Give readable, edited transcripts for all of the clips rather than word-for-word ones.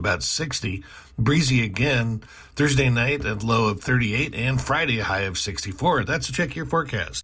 about 60. Breezy again Thursday night at low of 38 and Friday a high of 64. That's a check your forecast.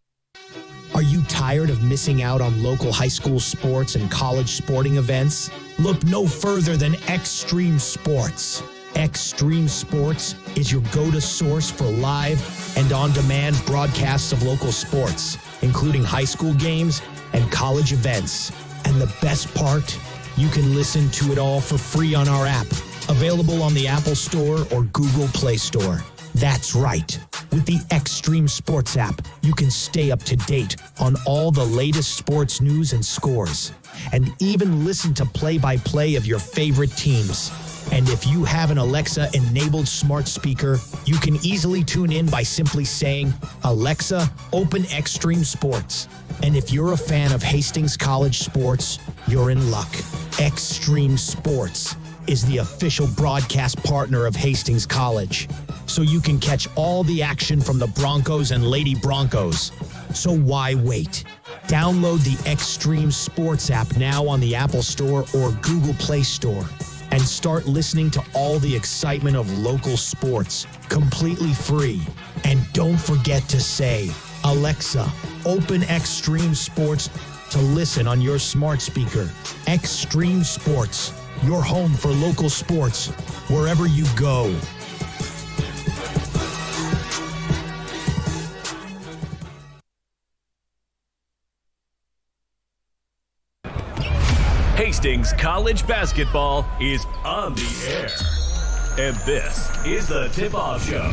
Are you tired of missing out on local high school sports and college sporting events? Look no further than Extreme Sports. Extreme Sports is your go-to source for live and on-demand broadcasts of local sports, including high school games and college events. And the best part? You can listen to it all for free on our app, available on the Apple Store or Google Play Store. That's right. With the Extreme Sports app, you can stay up to date on all the latest sports news and scores, and even listen to play-by-play of your favorite teams. And if you have an Alexa-enabled smart speaker, you can easily tune in by simply saying, "Alexa, open Extreme Sports." And if you're a fan of Hastings College sports, you're in luck. Extreme Sports is the official broadcast partner of Hastings College, so you can catch all the action from the Broncos and Lady Broncos. So why wait? Download the Extreme Sports app now on the Apple Store or Google Play Store and start listening to all the excitement of local sports completely free. And don't forget to say, "Alexa, open Extreme Sports" to listen on your smart speaker. Extreme Sports, your home for local sports, wherever you go. Hastings College basketball is on the air. And this is the Tip-Off Show.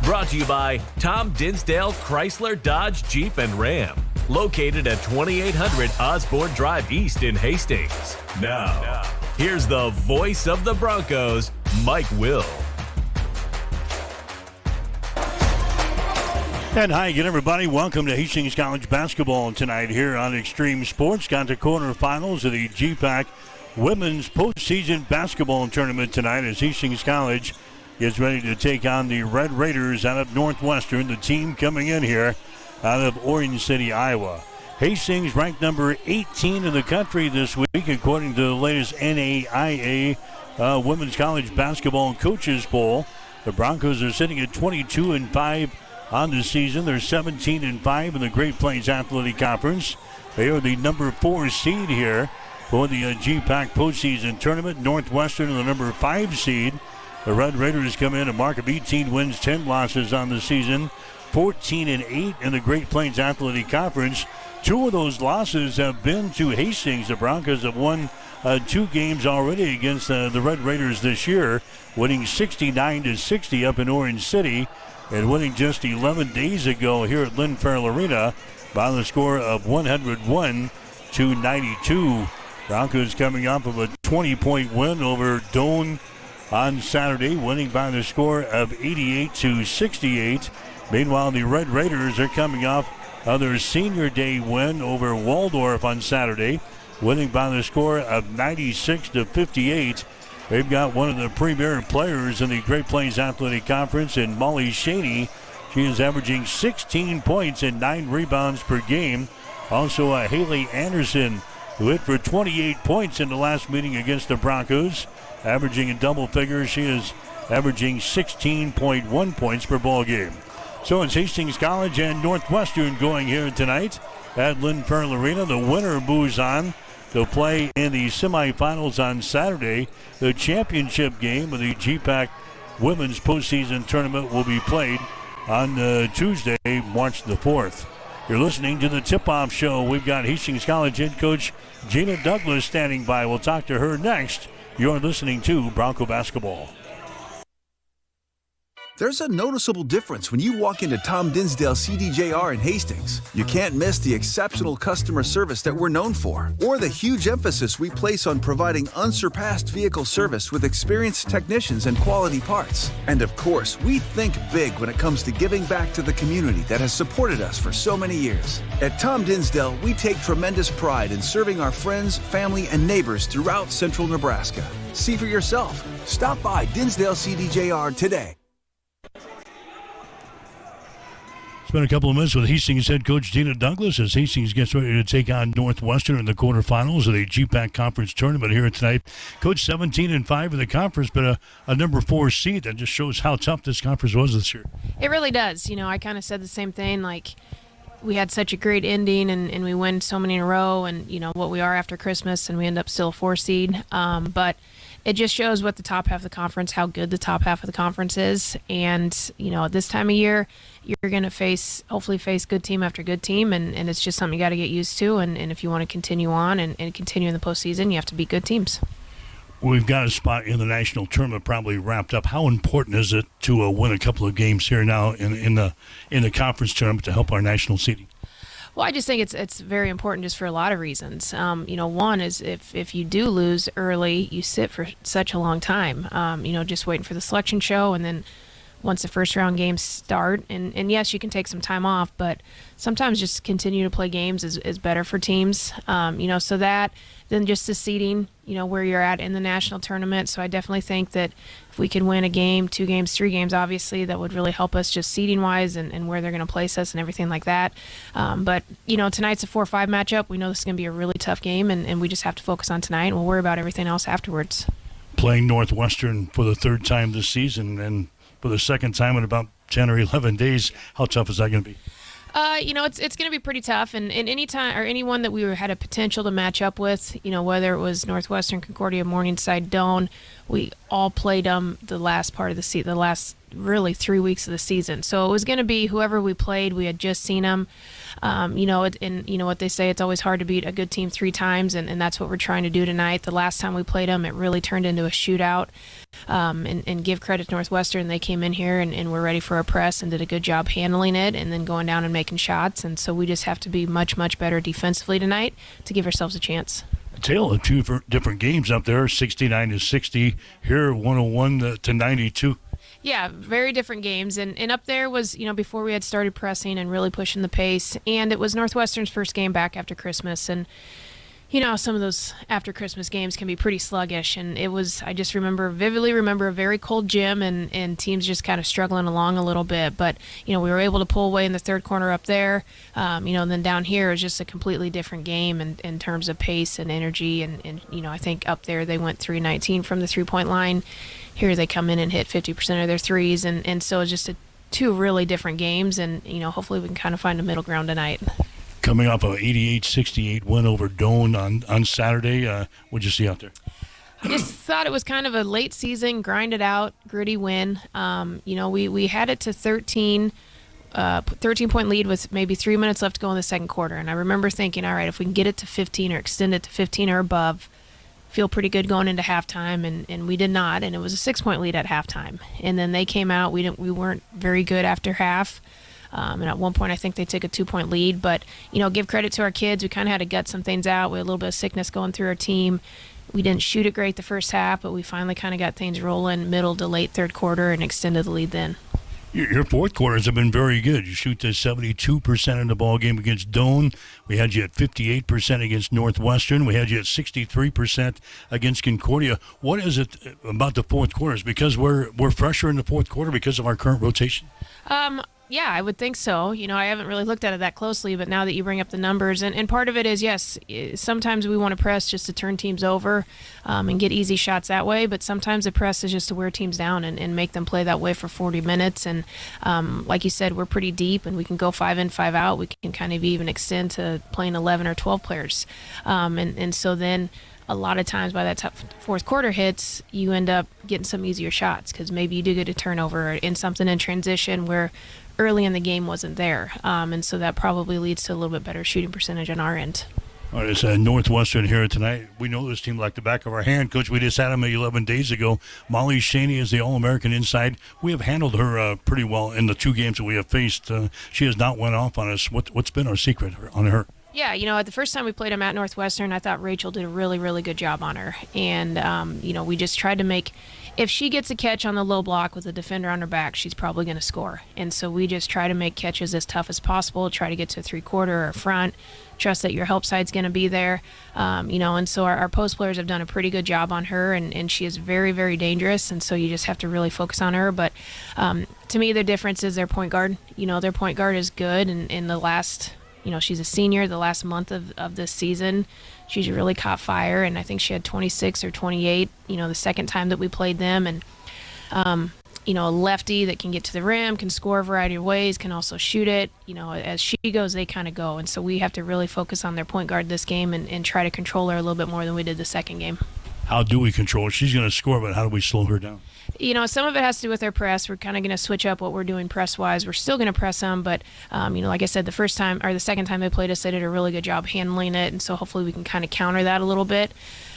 Brought to you by Tom Dinsdale Chrysler Dodge Jeep and Ram. Located at 2800 Osborne Drive East in Hastings. Now, here's the voice of the Broncos, Mike Will. And hi again, everybody. Welcome to Hastings College basketball tonight here on Extreme Sports. Got the quarterfinals of the GPAC Women's Postseason Basketball Tournament tonight as Hastings College gets ready to take on the Red Raiders out of Northwestern, the team coming in here out of Orange City, Iowa. Hastings ranked number 18 in the country this week, according to the latest NAIA Women's College Basketball Coaches Poll. The Broncos are sitting at 22-5 on the season. They're 17-5 in the Great Plains Athletic Conference. They are the number 4 seed here for the GPAC postseason tournament. Northwestern are the number 5 seed. The Red Raiders come in a mark of 18 wins, 10 losses on the season. 14-8 in the Great Plains Athletic Conference. 2 of those losses have been to Hastings. The Broncos have won 2 games already against the Red Raiders this year, winning 69-60 up in Orange City, and winning just 11 days ago here at Lynn Farrell Arena by the score of 101-92. Broncos coming off of a 20-point win over Doane on Saturday, winning by the score of 88-68. Meanwhile, the Red Raiders are coming off of their Senior Day win over Waldorf on Saturday, winning by the score of 96-58. They've got one of the premier players in the Great Plains Athletic Conference in Molly Shaney. She is averaging 16 points and 9 rebounds per game. Also, Haley Anderson, who hit for 28 points in the last meeting against the Broncos, averaging in double figures. She is averaging 16.1 points per ball game. So it's Hastings College and Northwestern going here tonight at Lynn Farrell Arena. The winner moves on to play in the semifinals on Saturday. The championship game of the GPAC Women's Postseason Tournament will be played on Tuesday, March the 4th. You're listening to the Tip-Off Show. We've got Hastings College head coach Gina Douglas standing by. We'll talk to her next. You're listening to Bronco Basketball. There's a noticeable difference when you walk into Tom Dinsdale CDJR in Hastings. You can't miss the exceptional customer service that we're known for, or the huge emphasis we place on providing unsurpassed vehicle service with experienced technicians and quality parts. And of course, we think big when it comes to giving back to the community that has supported us for so many years. At Tom Dinsdale, we take tremendous pride in serving our friends, family, and neighbors throughout central Nebraska. See for yourself. Stop by Dinsdale CDJR today. Spent a couple of minutes with Hastings head coach Dina Douglas as Hastings gets ready to take on Northwestern in the quarterfinals of the GPAC Conference Tournament here tonight. Coach 17-5 in the conference, but a number 4 seed. That just shows how tough this conference was this year. It really does. I kind of said the same thing. Like, we had such a great ending, and we win so many in a row, and what we are after Christmas, and we end up still a 4 seed. But it just shows what the top half of the conference, how good the top half of the conference is. And, at this time of year, you're going to hopefully face good team after good team, and it's just something you got to get used to. And if you want to continue on and continue in the postseason, you have to beat good teams. We've got a spot in the national tournament probably wrapped up. How important is it to win a couple of games here now in the conference tournament to help our national seeding? Well, I just think it's very important just for a lot of reasons. One is if you do lose early, you sit for such a long time, just waiting for the selection show, and then once the first round games start, and yes, you can take some time off, but sometimes just continue to play games is better for teams, so that, then just the seeding, where you're at in the national tournament. So I definitely think that if we can win a game, 2 games, 3 games, obviously, that would really help us just seeding-wise and where they're going to place us and everything like that. But, tonight's a 4-5 matchup. We know this is going to be a really tough game, and we just have to focus on tonight, and we'll worry about everything else afterwards. Playing Northwestern for the 3rd time this season and for the 2nd time in about 10 or 11 days, how tough is that going to be? It's going to be pretty tough, and any time or anyone that we had a potential to match up with, whether it was Northwestern, Concordia, Morningside, Doane, we all played them the last part of the season, the last really 3 weeks of the season. So it was going to be whoever we played. We had just seen them. And what they say, it's always hard to beat a good team 3 times, and that's what we're trying to do tonight. The last time we played them, it really turned into a shootout. And give credit to Northwestern. They came in here and were ready for a press and did a good job handling it and then going down and making shots. And so we just have to be much, much better defensively tonight to give ourselves a chance. A tale of 2 different games up there, 69-60. Here, 101-92. Yeah, very different games. And up there was, before we had started pressing and really pushing the pace. And it was Northwestern's first game back after Christmas. And some of those after Christmas games can be pretty sluggish, and I just vividly remember a very cold gym and teams just kind of struggling along a little bit, but we were able to pull away in the 3rd quarter up there, and then down here it was just a completely different game in terms of pace and energy, and I think up there they went 3-19 from the 3-point line. Here they come in and hit 50% of their threes, and so it's just 2 really different games, and hopefully we can kind of find a middle ground tonight. Coming off an 88-68 win over Doane on Saturday. What'd you see out there? I just thought it was kind of a late season, grinded out, gritty win. We had it to 13-point lead with maybe 3 minutes left to go in the 2nd quarter. And I remember thinking, all right, if we can get it to 15 or extend it to 15 or above, feel pretty good going into halftime, and we did not. And it was a 6-point lead at halftime. And then they came out. We weren't very good after half. And at one point, I think they took a 2-point lead. But, give credit to our kids. We kind of had to gut some things out. We had a little bit of sickness going through our team. We didn't shoot it great the first half, but we finally kind of got things rolling middle to late 3rd quarter and extended the lead then. Your 4th quarters have been very good. You shoot to 72% in the ball game against Doane. We had you at 58% against Northwestern. We had you at 63% against Concordia. What is it about the 4th quarters? Because we're fresher in the 4th quarter because of our current rotation? Yeah, I would think so. I haven't really looked at it that closely, but now that you bring up the numbers, and part of it is, yes, sometimes we want to press just to turn teams over and get easy shots that way, but sometimes the press is just to wear teams down and make them play that way for 40 minutes. And like you said, we're pretty deep, and we can go 5 in, 5 out. We can kind of even extend to playing 11 or 12 players. And so then a lot of times by that 4th quarter hits, you end up getting some easier shots because maybe you do get a turnover in something in transition where early in the game wasn't there. And so that probably leads to a little bit better shooting percentage on our end. All right, it's Northwestern here tonight. We know this team like the back of our hand. Coach, we just had them 11 days ago. Molly Shaney is the All-American inside. We have handled her pretty well in the 2 games that we have faced. She has not went off on us. What's been our secret on her? Yeah, the first time we played them at Northwestern, I thought Rachel did a really, really good job on her. And, we just tried to make, if she gets a catch on the low block with a defender on her back, she's probably going to score. And so we just try to make catches as tough as possible, try to get to a 3-quarter or front, trust that your help side's going to be there. And so our post players have done a pretty good job on her, and she is very, very dangerous. And so you just have to really focus on her. But to me, the difference is their point guard. Their point guard is good, and in the last, she's a senior. The last month of this season, she's really caught fire, and I think she had 26 or 28. The second time that we played them, and a lefty that can get to the rim, can score a variety of ways, can also shoot it. As she goes, they kind of go, and so we have to really focus on their point guard this game and try to control her a little bit more than we did the second game. How do we control her? She's going to score, but how do we slow her down? Some of it has to do with our press. We're kind of going to switch up what we're doing press-wise. We're still going to press them, but, like I said, the second time they played us, they did a really good job handling it, and so hopefully we can kind of counter that a little bit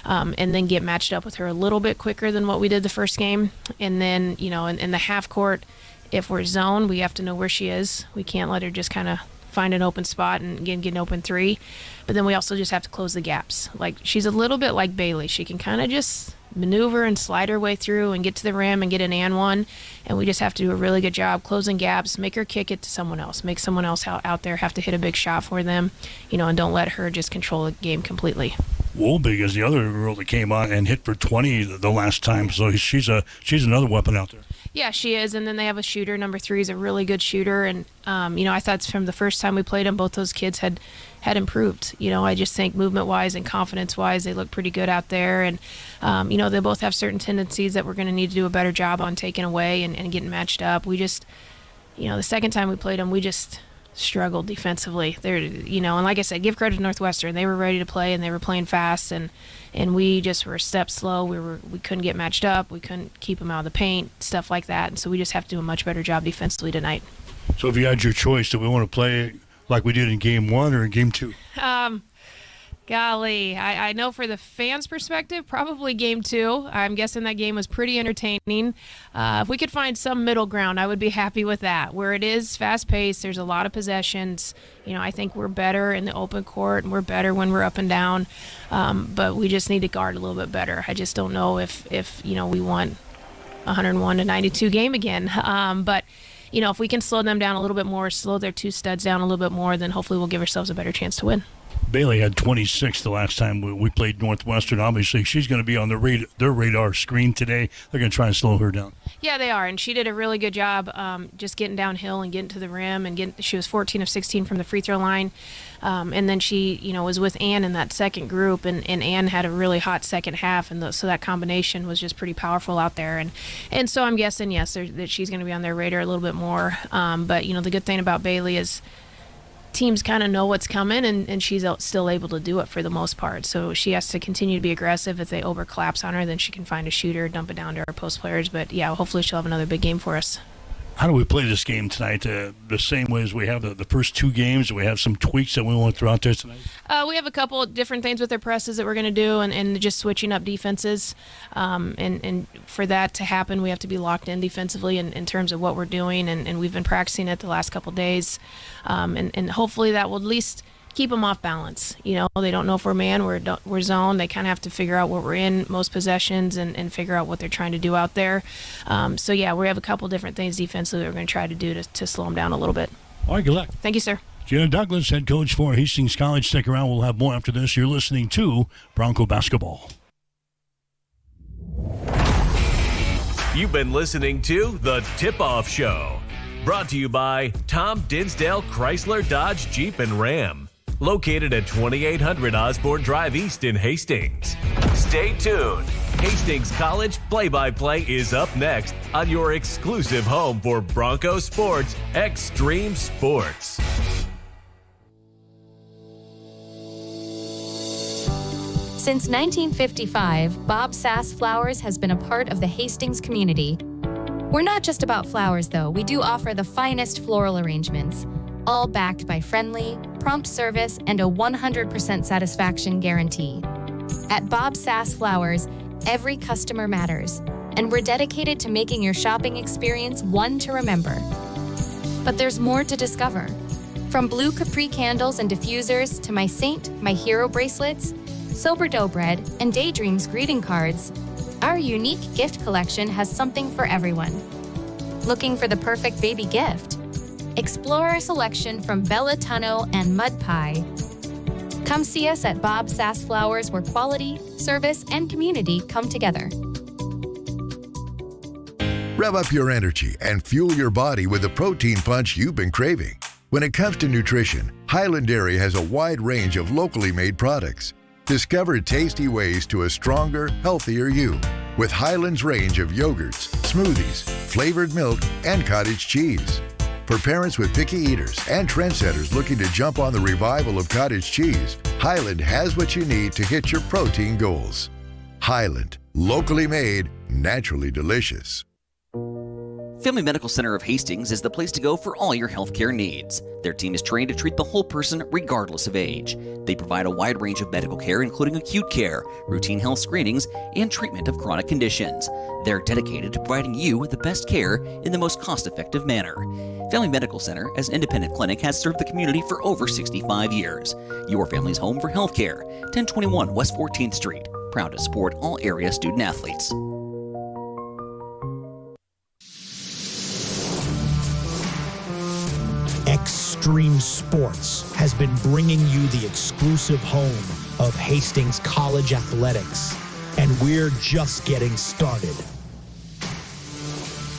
and then get matched up with her a little bit quicker than what we did the first game. And then, in the half court, if we're zoned, we have to know where she is. We can't let her just kind of find an open spot and get an open three. But then we also just have to close the gaps. Like, she's a little bit like Bailey. She can kind of just maneuver and slide her way through and get to the rim and get an and one, and we just have to do a really good job closing gaps, make her kick it to someone else, make someone else out there have to hit a big shot for them, and don't let her just control the game completely. Wolbig is the other girl that came on and hit for 20 the last time, so she's another weapon out there. Yeah, she is, and then they have a shooter. Number 3 is a really good shooter, and I thought from the first time we played them, both those kids had improved. I just think movement-wise and confidence-wise, they look pretty good out there, and they both have certain tendencies that we're going to need to do a better job on taking away and getting matched up. We just, the second time we played them, we just struggled defensively. They're, and like I said, give credit to Northwestern. They were ready to play, and they were playing fast, and we just were a step slow. We couldn't get matched up. We couldn't keep them out of the paint, stuff like that. And so we just have to do a much better job defensively tonight. So if you had your choice, do we want to play like we did in Game 1 or in Game 2? Golly, I know for the fans' perspective, probably Game 2. I'm guessing that game was pretty entertaining. If we could find some middle ground, I would be happy with that. Where it is fast-paced, there's a lot of possessions. I think we're better in the open court, and we're better when we're up and down. But we just need to guard a little bit better. I just don't know if we want 101-92 game again. But if we can slow them down a little bit more, slow their two studs down a little bit more, then hopefully we'll give ourselves a better chance to win. Bailey had 26 the last time we played Northwestern. Obviously, she's going to be on their radar screen today. They're going to try and slow her down. Yeah, they are, and she did a really good job just getting downhill and getting to the rim. And she was 14 of 16 from the free throw line. And then she, was with Ann in that second group, and Ann had a really hot second half, and so that combination was just pretty powerful out there. And so I'm guessing, yes, that she's going to be on their radar a little bit more. But, the good thing about Bailey is teams kind of know what's coming, and she's still able to do it for the most part. So she has to continue to be aggressive. If they overcollapse on her, then she can find a shooter, dump it down to our post players. But, yeah, hopefully she'll have another big game for us. How do we play this game tonight? The same way as we have the first two games? Do we have some tweaks that we want to throw out there tonight? We have a couple of different things with their presses that we're going to do, and just switching up defenses. And for that to happen, we have to be locked in defensively in terms of what we're doing, and we've been practicing it the last couple of days. And hopefully that will at least keep them off balance. They don't know if we're man, we're zone. They kind of have to figure out what we're in most possessions and figure out what they're trying to do out there. So, yeah, we have a couple different things defensively we're going to try to do to slow them down a little bit. All right, good luck. Thank you, sir. Jenna Douglas, head coach for Hastings College. Stick around. We'll have more after this. You're listening to Bronco Basketball. You've been listening to The Tip-Off Show. Brought to you by Tom Dinsdale Chrysler Dodge Jeep and Ram. Located at 2800 Osborne Drive East in Hastings. Stay tuned. Hastings College Play-by-Play is up next on your exclusive home for Bronco Sports, Extreme Sports. Since 1955, Bob Sass Flowers has been a part of the Hastings community. We're not just about flowers, though. We do offer the finest floral arrangements, all backed by friendly, prompt service and a 100% satisfaction guarantee. At Bob Sass Flowers, every customer matters, and we're dedicated to making your shopping experience one to remember. But there's more to discover. From blue Capri candles and diffusers to my Saint, my Hero bracelets, Sober Dough bread, and Daydreams greeting cards, our unique gift collection has something for everyone. Looking for the perfect baby gift? Explore our selection from Bella Tunno and Mud Pie. Come see us at Bob Sass Flowers, where quality, service, and community come together. Rev up your energy and fuel your body with the protein punch you've been craving. When it comes to nutrition, Highland Dairy has a wide range of locally made products. Discover tasty ways to a stronger, healthier you with Highland's range of yogurts, smoothies, flavored milk, and cottage cheese. For parents with picky eaters and trendsetters looking to jump on the revival of cottage cheese, Highland has what you need to hit your protein goals. Highland, locally made, naturally delicious. Family Medical Center of Hastings is the place to go for all your healthcare needs. Their team is trained to treat the whole person regardless of age. They provide a wide range of medical care, including acute care, routine health screenings, and treatment of chronic conditions. They're dedicated to providing you with the best care in the most cost-effective manner. Family Medical Center, as an independent clinic, has served the community for over 65 years. Your family's home for healthcare. 1021 West 14th Street. Proud to support all area student athletes. Extreme Sports has been bringing you the exclusive home of Hastings College Athletics, and we're just getting started.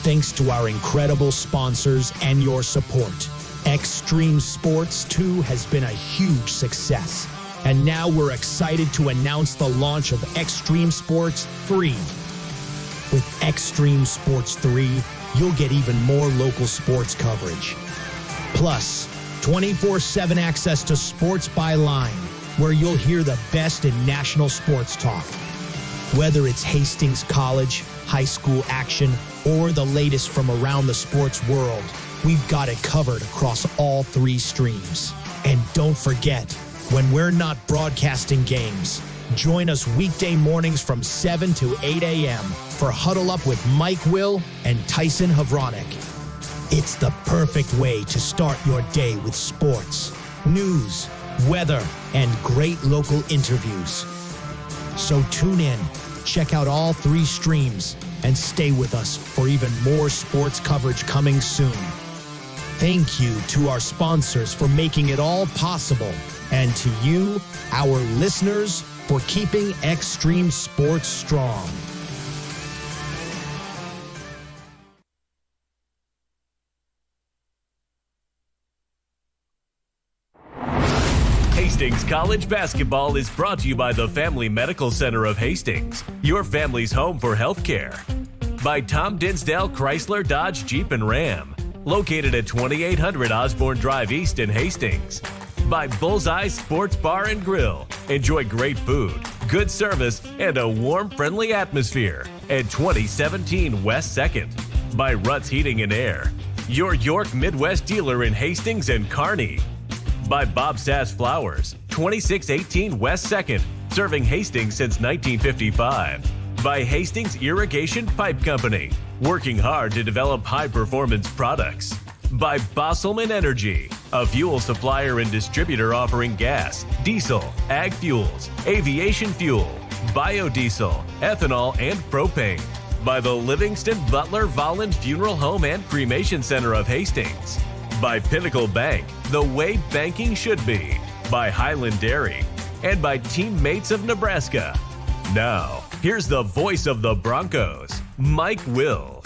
Thanks to our incredible sponsors and your support, Extreme Sports 2 has been a huge success, and now we're excited to announce the launch of Extreme Sports 3. With Extreme Sports 3, you'll get even more local sports coverage. Plus, 24/7 access to Sports by Line, where you'll hear the best in national sports talk. Whether it's Hastings College, high school action, or the latest from around the sports world, we've got it covered across all three streams. And don't forget, when we're not broadcasting games, join us weekday mornings from 7 to 8 a.m. for Huddle Up with Mike Will and Tyson Havronik. It's the perfect way to start your day with sports, news, weather, and great local interviews. So tune in, check out all three streams, and stay with us for even more sports coverage coming soon. Thank you to our sponsors for making it all possible, and to you, our listeners, for keeping Extreme Sports strong. Hastings College basketball is brought to you by the Family Medical Center of Hastings, your family's home for healthcare. By Tom Dinsdale Chrysler Dodge Jeep and Ram, located at 2800 Osborne Drive East in Hastings. By Bullseye Sports Bar and Grill. Enjoy great food, good service, and a warm, friendly atmosphere at 2017 West 2nd. By Ruts Heating and Air, your York Midwest dealer in Hastings and Kearney. By Bob Sass Flowers, 2618 West 2nd, serving Hastings since 1955. By Hastings Irrigation Pipe Company, working hard to develop high-performance products. By Bosselman Energy, a fuel supplier and distributor offering gas, diesel, ag fuels, aviation fuel, biodiesel, ethanol, and propane. By the Livingston Butler Volland Funeral Home and Cremation Center of Hastings. By Pinnacle Bank, the way banking should be. By Highland Dairy. And by Teammates of Nebraska. Now, here's the voice of the Broncos, Mike Will.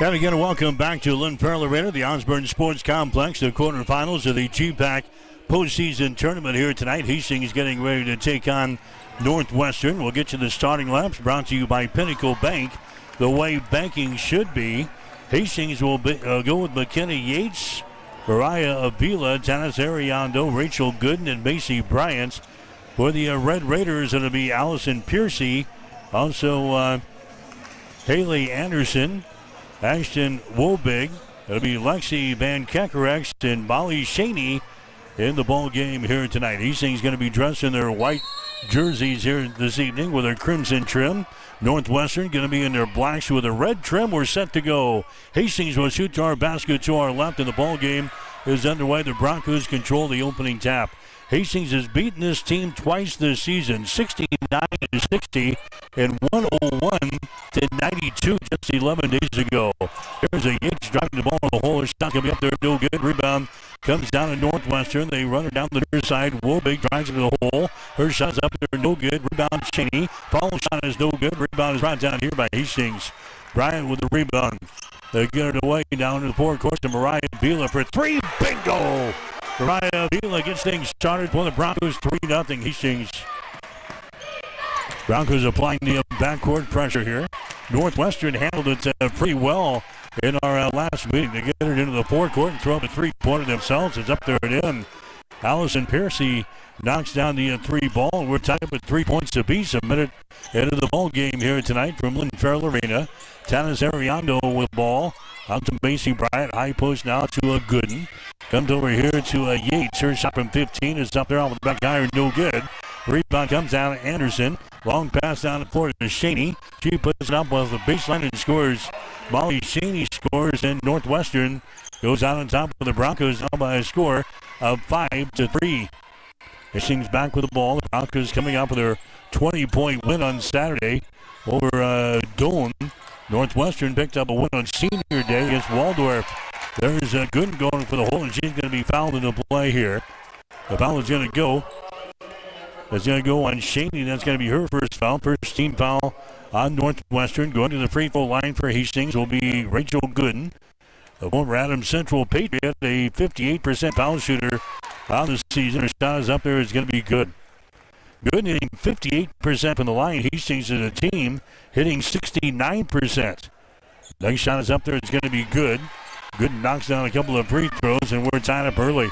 And again, welcome back to Lynn Farrell Arena, the Osborne Sports Complex, the quarterfinals of the GPAC postseason tournament here tonight. Hastings getting ready to take on Northwestern. We'll get you the starting laps, brought to you by Pinnacle Bank, the way banking should be. Hastings will go with McKenna Yates, Mariah Avila, Tanis Ariando, Rachel Gooden, and Macy Bryant. For the Red Raiders, it'll be Allison Piercy, also Haley Anderson, Ashton Wobig. It'll be Lexi Van Kekkerex and Molly Shaney in the ball game here tonight. Hastings going to be dressed in their white jerseys here this evening with their crimson trim. Northwestern going to be in their blacks with a red trim. We're set to go. Hastings will shoot to our basket to our left, and the ball game is underway. The Broncos control the opening tap. Hastings has beaten this team twice this season, 69-60 and 101-92 just 11 days ago. Here's a Yates driving the ball in the hole. Her shot going to be up there, no good. Rebound comes down to Northwestern. They run her down the near side. Wolbig drives into the hole. Her shot's up there, no good. Rebound Cheney. Follow shot is no good. Rebound is brought down here by Hastings. Bryant with the rebound. They get it away down to the forecourt to Mariah Vila for three. Bingo! Mariah Vila gets things started for the Broncos, 3-0 Hastings. Broncos applying the backcourt pressure here. Northwestern handled it pretty well in our last meeting. They get it into the forecourt and throw up a three-pointer themselves. It's up there and in. Allison Piercy knocks down the three ball. We're tied up at 3 points apiece. A minute into the ball game here tonight from Lynn Farrell Arena. Tanis Ariando with the ball. Out to Macy Bryant. High post now to Gooden. Comes over here to Yates. Her shot from 15 is up there off the back iron. No good. Rebound comes down to Anderson. Long pass down the floor to Shaney. She puts it up off the baseline and scores. Molly Shaney scores, and Northwestern goes out on top of the Broncos now by a score of 5-3. Hastings back with the ball. The Broncos coming up with their 20-point win on Saturday over Dolan. Northwestern picked up a win on Senior Day against Waldorf. There's a good going for the hole, and she's going to be fouled in the play here. The foul is going to go. It's going to go on Shaney. That's going to be her first foul. First team foul on Northwestern. Going to the free throw line for Hastings will be Rachel Gooden. The former Adams Central Patriot, a 58% foul shooter on the season. Her shot is up there. Is going to be good. Gooden hitting 58% from the line. Hastings as a team hitting 69%. Next shot is up there. It's going to be good. Gooden knocks down a couple of free throws, and we're tied up early.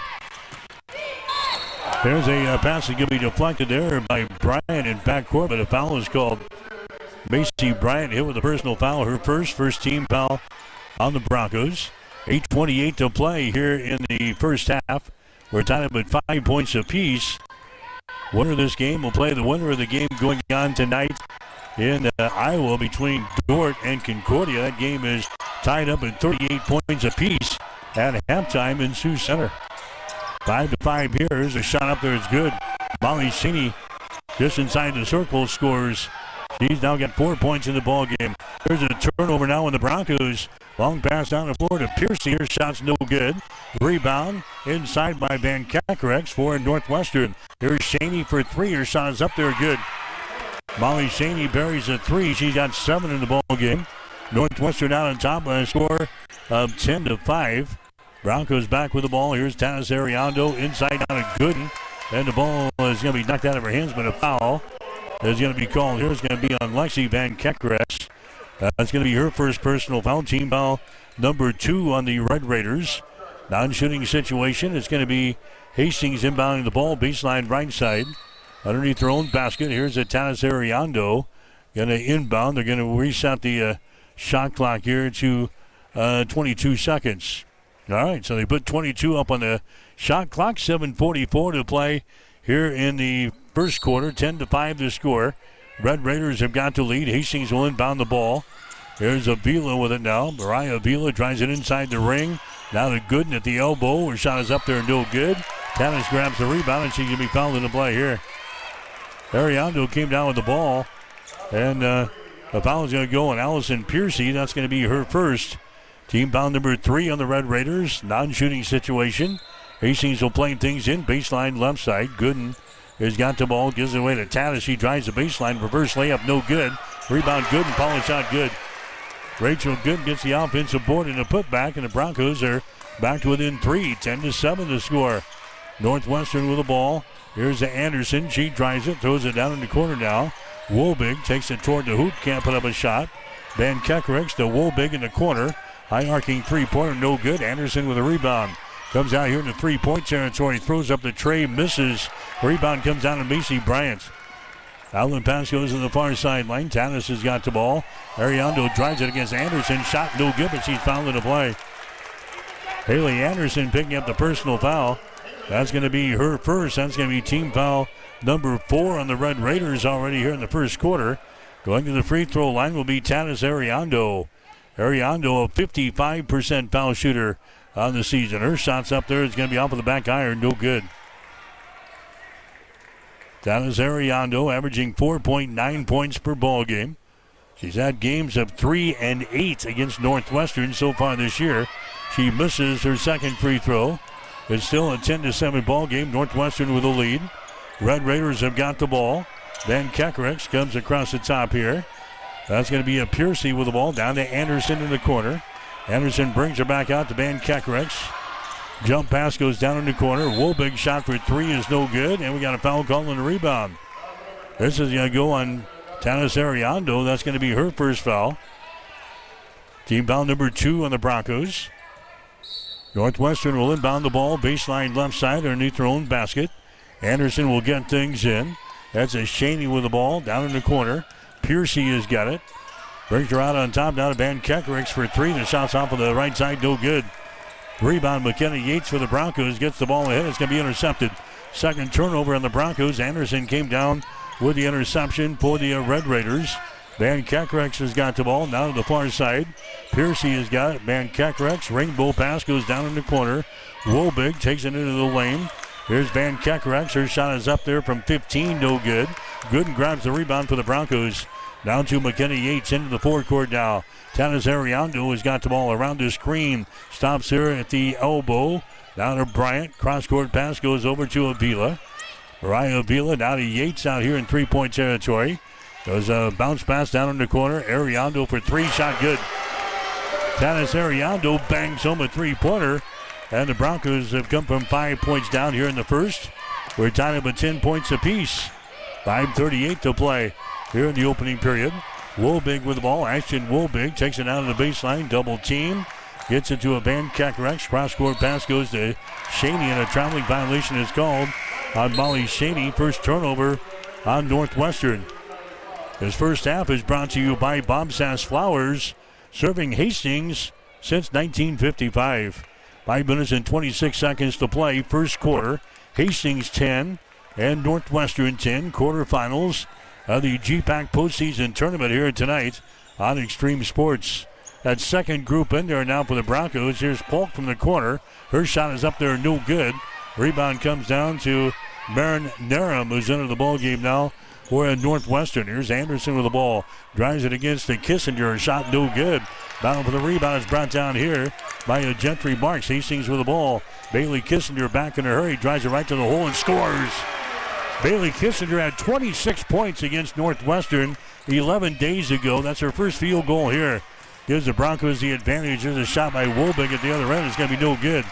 There's a pass that going to be deflected there by Bryant in backcourt, but a foul is called. Macy Bryant hit with a personal foul, her first team foul on the Broncos. 8:28 to play here in the first half. We're tied up at 5 points apiece. Winner of this game will play the winner of the game going on tonight in Iowa between Dordt and Concordia. That game is tied up at 38 points apiece at halftime in Sioux Center. 5-5 here. Here's a shot up there. It's good. Molly Shaney just inside the circle scores. She's now got 4 points in the ball game. There's a turnover now on the Broncos. Long pass down the floor to Piercy. Her shot's no good. Rebound inside by Van Kakarex for Northwestern. Here's Shaney for three. Her shot is up there good. Molly Shaney buries a three. She's got 7 in the ball game. Northwestern out on top by a score of 10-5. Broncos back with the ball. Here's Tanis Ariando inside down to Gooden. And the ball is going to be knocked out of her hands, but a foul is going to be called. Here's going to be on Lexi Van Kekres. That's going to be her first personal foul. Team foul number 2 on the Red Raiders. Non-shooting situation. It's going to be Hastings inbounding the ball. Baseline right side. Underneath their own basket. Here's a Tanis Ariando. Going to inbound. They're going to reset the shot clock here to 22 seconds. All right, so they put 22 up on the shot clock. 7:44 to play here in the first quarter. 10-5 to score. Red Raiders have got to lead. Hastings will inbound the ball. Here's Avila with it now. Mariah Avila drives it inside the ring. Now to Gooden at the elbow. Her shot is up there, no good. Tanis grabs the rebound, and she's going to be fouled in the play here. Ariando came down with the ball, and the foul is going to go on Allison Piercy. That's going to be her first. Team foul number 3 on the Red Raiders. Non-shooting situation. Hastings will play things in. Baseline left side. Gooden has got the ball. Gives it away to Tanis. She drives the baseline. Reverse layup. No good. Rebound Gooden. Follow shot good. Rachel Gooden gets the offensive board and a putback. And the Broncos are back to within 3. 10-7 to score. Northwestern with the ball. Here's Anderson. She drives it. Throws it down in the corner now. Wolbig takes it toward the hoop. Can't put up a shot. Van Kekkerix to Wolbig in the corner. High arcing three-pointer, no good. Anderson with a rebound. Comes out here in the three-point territory. Throws up the tray, misses. Rebound comes down to Macy Bryant. Outland pass goes to the far sideline. Tanis has got the ball. Ariando drives it against Anderson. Shot no good, but she's fouled in the play. Haley Anderson picking up the personal foul. That's going to be her first. That's going to be team foul number 4 on the Red Raiders already here in the first quarter. Going to the free throw line will be Tanis Ariando. Ariando, a 55% foul shooter on the season. Her shot's up there. It's going to be off of the back iron. No good. Tanis Ariando averaging 4.9 points per ball game. She's had games of 3 and 8 against Northwestern so far this year. She misses her second free throw. It's still a 10-7 ball game. Northwestern with a lead. Red Raiders have got the ball. Van Kekerex comes across the top here. That's going to be a Piercy with the ball down to Anderson in the corner. Anderson brings her back out to Van Kekerex. Jump pass goes down in the corner. Wolbig shot for 3 is no good, and we got a foul call on the rebound. This is going to go on Tanis Ariando. That's going to be her first foul. Team foul number 2 on the Broncos. Northwestern will inbound the ball, baseline left side underneath their own basket. Anderson will get things in. That's a Shaney with the ball down in the corner. Piercy has got it. Brings her out on top now to Van Kekerex for 3. The shot's off of the right side, no good. Rebound, McKenna Yates for the Broncos. Gets the ball ahead. It's going to be intercepted. Second turnover on the Broncos. Anderson came down with the interception for the Red Raiders. Van Kekerex has got the ball now to the far side. Piercy has got it. Van Kekerex. Rainbow pass goes down in the corner. Wolbig takes it into the lane. Here's Van Kekerex. Her shot is up there from 15. No good. Gooden grabs the rebound for the Broncos. Down to McKenna Yates into the forecourt now. Tanis Ariando has got the ball around the screen. Stops here at the elbow. Down to Bryant. Cross-court pass goes over to Avila. Mariah Avila now to Yates out here in three-point territory. Goes a bounce pass down in the corner. Ariando for 3. Shot good. Tanis Ariando bangs home a three-pointer. And the Broncos have come from 5 points down here in the first. We're tied up at 10 points apiece. 5:38 to play here in the opening period. Wolbig with the ball. Ashton Wolbig takes it out of the baseline. Double team. Gets it to a Van Kekerex. Cross-court pass goes to Shaney, and a traveling violation is called on Molly Shaney. First turnover on Northwestern. This first half is brought to you by Bob Sass Flowers, serving Hastings since 1955. 5 minutes and 26 seconds to play. First quarter. Hastings 10 and Northwestern 10. Quarterfinals of the GPAC postseason tournament here tonight on Extreme Sports. That second group in there now for the Broncos. Here's Polk from the corner. Her shot is up there, no good. Rebound comes down to Marin Narum, who's into the ball game now for Northwestern. Here's Anderson with the ball. Drives it against the Kissinger. Shot no good. Battle for the rebound is brought down here by a Gentry Marks. Hastings with the ball. Bailey Kissinger back in a hurry. Drives it right to the hole and scores. Bailey Kissinger had 26 points against Northwestern 11 days ago. That's her first field goal here. Gives the Broncos the advantage. There's a shot by Wolbig at the other end. It's going to be no good.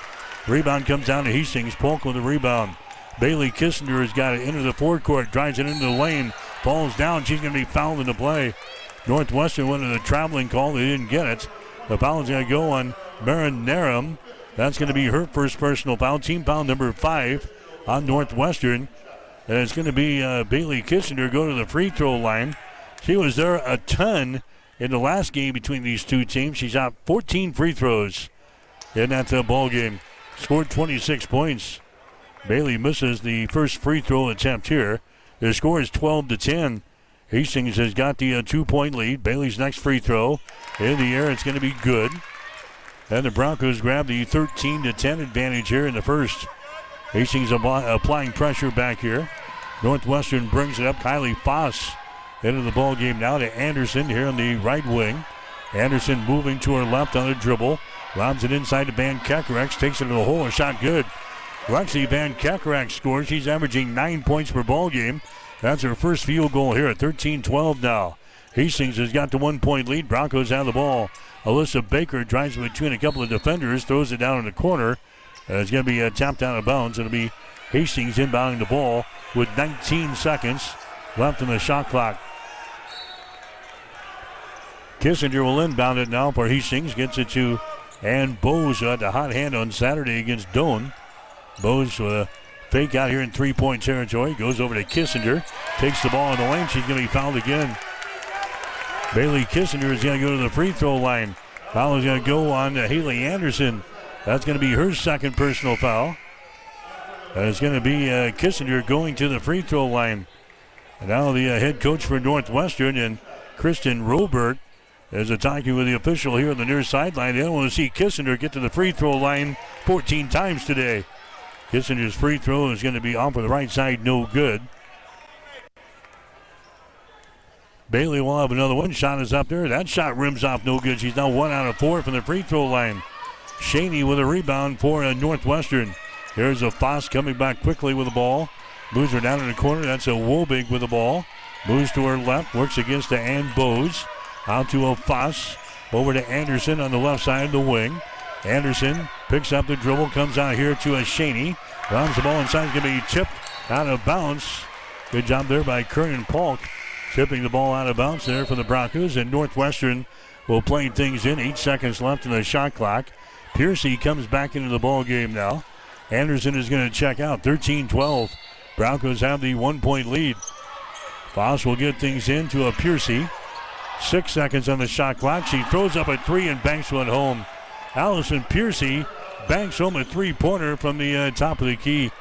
Rebound comes down to Hastings. Polk with the rebound. Bailey Kissinger has got it into the forecourt. Drives it into the lane. Falls down. She's going to be fouled in the play. Northwestern went to the traveling call. They didn't get it. The foul is going to go on Marin Narum. That's going to be her first personal foul. Team foul number 5 on Northwestern. And it's going to be Bailey Kissinger go to the free throw line. She was there a ton in the last game between these two teams. She's out 14 free throws in that ball game. Scored 26 points. Bailey misses the first free throw attempt here. The score is 12-10. Hastings has got the 2-point lead. Bailey's next free throw in the air. It's going to be good. And the Broncos grab the 13-10 advantage here in the first. Hastings applying pressure back here. Northwestern brings it up. Kylie Foss into the ball game now to Anderson here on the right wing. Anderson moving to her left on the dribble. Lobs it inside to Van Kekerex. Takes it to the hole. A shot good. Lexi Van Kekerex scores. She's averaging 9 points per ball game. That's her first field goal here at 13-12 now. Hastings has got the 1-point lead. Broncos have the ball. Alyssa Baker drives between a couple of defenders. Throws it down in the corner. It's going to be tapped out of bounds. It'll be Hastings inbounding the ball with 19 seconds left in the shot clock. Kissinger will inbound it now for Hastings. Gets it to Ann Bose, who had the hot hand on Saturday against Doane. Bose with a fake out here in three-point territory. Goes over to Kissinger. Takes the ball in the lane. She's going to be fouled again. Bailey Kissinger is going to go to the free throw line. Foul is going to go on to Haley Anderson. That's going to be her second personal foul. And it's going to be Kissinger going to the free throw line. And now the head coach for Northwestern and Kristen Robert is talking with the official here on the near sideline. They don't want to see Kissinger get to the free throw line 14 times today. Kissinger's free throw is going to be off of the right side, no good. Bailey will have another one. Shot is up there. That shot rims off no good. She's now 1 out of 4 from the free throw line. Shaney with a rebound for Northwestern. Here's a Foss coming back quickly with the ball. Moves her down in the corner. That's a Wobig with the ball. Moves to her left. Works against the Ann Bowes. Out to a Foss. Over to Anderson on the left side of the wing. Anderson picks up the dribble. Comes out here to a Shaney. Bounces the ball inside. It's going to be tipped out of bounds. Good job there by Kernan Polk. Tipping the ball out of bounds there for the Broncos. And Northwestern will play things in. 8 seconds left in the shot clock. Piercy comes back into the ball game now. Anderson is going to check out. 13-12. Broncos have the 1-point lead. Foss will get things in to a Piercy. 6 seconds on the shot clock. She throws up a 3 and banks one home. Allison Piercy banks home a 3-pointer from the top of the key.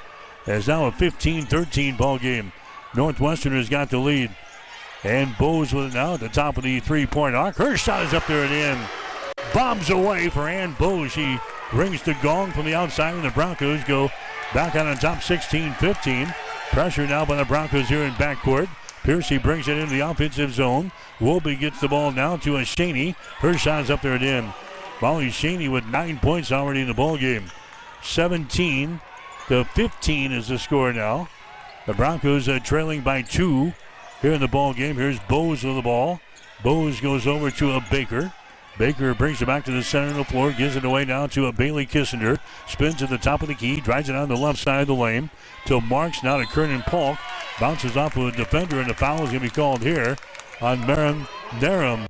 It's now a 15-13 ball game. Northwestern has got the lead. And Bowes with it now at the top of the 3-point arc. Her shot is up there and in. Bombs away for Ann Bowes. She rings the gong from the outside, and the Broncos go back on the top 16-15. Pressure now by the Broncos here in backcourt. Piercy brings it into the offensive zone. Wolby gets the ball now to a Shaney. Her shot is up there and in. Molly Shaney with 9 points already in the ball game. 17-15 is the score now. The Broncos are trailing by 2 here in the ball game. Here's Bowes with the ball. Bowes goes over to a Baker. Baker brings it back to the center of the floor, gives it away now to a Bailey Kissinger. Spins at the top of the key, drives it on the left side of the lane to Marks, now to Kernan Polk. Bounces off of a defender, and the foul is going to be called here on Maren Narum.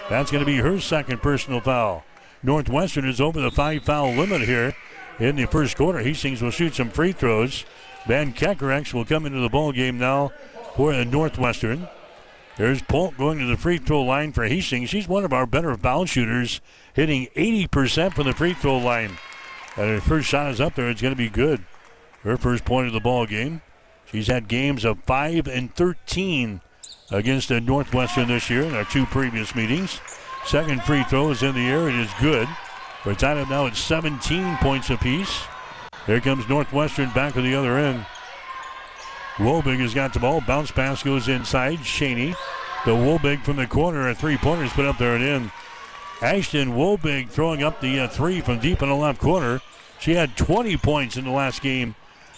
That's going to be her second personal foul. Northwestern is over the 5-foul limit here in the first quarter. Hastings will shoot some free throws. Van Kekkerex will come into the ball game now for the Northwestern. There's Polk going to the free throw line for Hastings. She's one of our better foul shooters, hitting 80% from the free throw line. And her first shot is up there. It's going to be good. Her first point of the ball game. She's had games of 5 and 13 against the Northwestern this year in our 2 previous meetings. Second free throw is in the air. It is good. We're tied up now at 17 points apiece. Here comes Northwestern back to the other end. Wobig has got the ball. Bounce pass goes inside. Shaney. The Wobig from the corner. A 3-pointer is put up there and in. Ashton Wobig throwing up the 3 from deep in the left corner. She had 20 points in the last game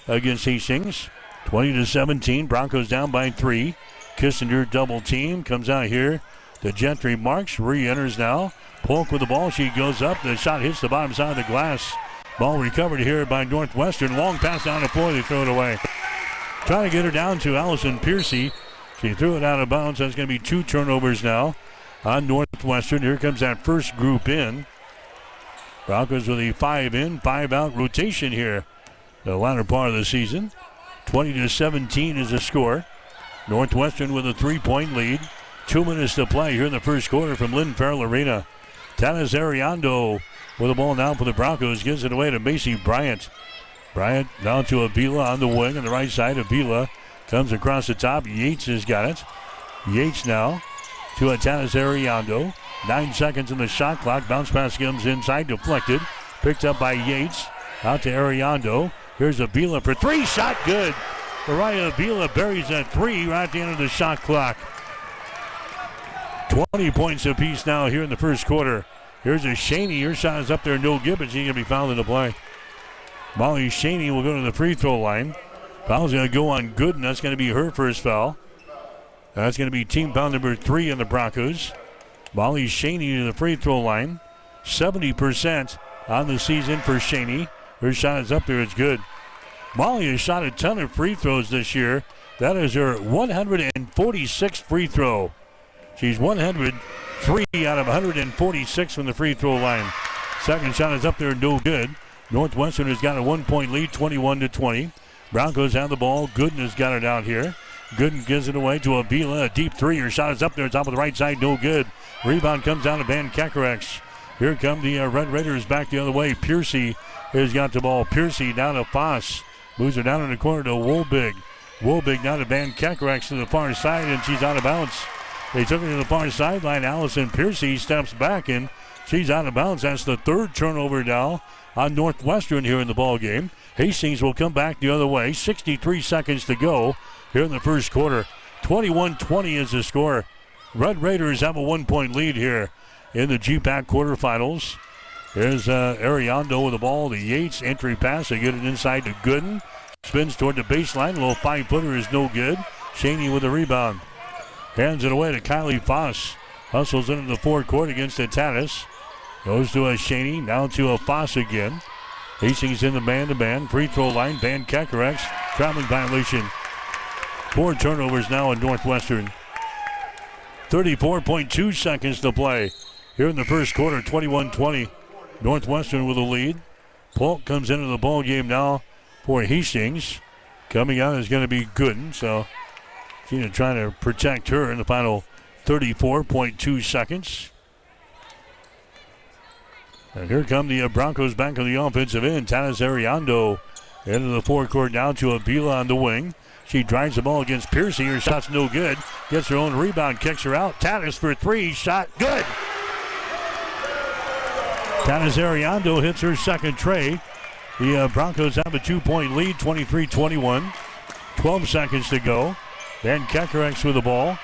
against Hastings. 20-17. Broncos down by 3. Kissinger double team. Comes out here to Gentry Marks. Re-enters now. Polk with the ball. She goes up. The shot hits the bottom side of the glass. Ball recovered here by Northwestern. Long pass down the floor. They throw it away. Trying to get her down to Allison Piercy. She threw it out of bounds. That's going to be 2 turnovers now on Northwestern. Here comes that first group in. Broncos with a 5 in, 5 out rotation here. The latter part of the season. 20-17 is the score. Northwestern with a 3-point lead. 2 minutes to play here in the first quarter from Lynn Farrell Arena. Tanis Ariando with the ball now for the Broncos. Gives it away to Macy Bryant. Bryant down to Avila on the wing on the right side. Avila comes across the top. Yates has got it. Yates now to Tanis Ariando. 9 seconds in the shot clock. Bounce pass comes inside, deflected. Picked up by Yates. Out to Ariando. Here's Avila for 3. Shot good. Mariah Avila buries that 3 right at the end of the shot clock. 20 points apiece now here in the first quarter. Here's a Shaney. Her shot is up there. No good, but she's going to be fouled in the play. Molly Shaney will go to the free throw line. Foul's going to go on Gooden. That's going to be her first foul. That's going to be team foul number 3 in the Broncos. Molly Shaney to the free throw line. 70% on the season for Shaney. Her shot is up there. It's good. Molly has shot a ton of free throws this year. That is her 146th free throw. She's 103 out of 146 from the free throw line. Second shot is up there. No good. Northwestern has got a 1-point lead, 21-20. Broncos have the ball. Gooden has got it out here. Gooden gives it away to Avila. A deep 3. Her shot is up there, top of the right side. No good. Rebound comes down to Van Kekkerex. Here come the Red Raiders back the other way. Piercy has got the ball. Piercy down to Foss. Moves her down in the corner to Wobig. Wobig down to Van Kekkerex to the far side, and she's out of bounds. They took her to the far sideline. Allison Piercy steps back, and she's out of bounds. That's the 3rd turnover now on Northwestern here in the ball game. Hastings will come back the other way. 63 seconds to go here in the first quarter. 21-20 is the score. Red Raiders have a 1-point lead here in the GPAC quarterfinals. There's Ariando with the ball. The Yates entry pass. They get it inside to Gooden. Spins toward the baseline. A little 5-footer is no good. Shaney with the rebound. Hands it away to Kylie Foss. Hustles into the forecourt against Tatis. Goes to a Shaney. Now to a Foss again. Hastings in the man-to-man. Free throw line. Van Kekarex. Traveling violation. 4 turnovers now in Northwestern. 34.2 seconds to play here in the first quarter. 21-20. Northwestern with a lead. Polk comes into the ball game now for Hastings. Coming out is going to be Gooden. So Gina trying to protect her in the final 34.2 seconds. And here come the Broncos back on the offensive end. Tanis Ariando into the forecourt now to Avila on the wing. She drives the ball against Piercy. Her shot's no good. Gets her own rebound, kicks her out. Tanis for 3. Shot good. Tanis Ariando hits her second tray. The Broncos have a 2-point lead, 23-21. 12 seconds to go. Van Kekarex with the ball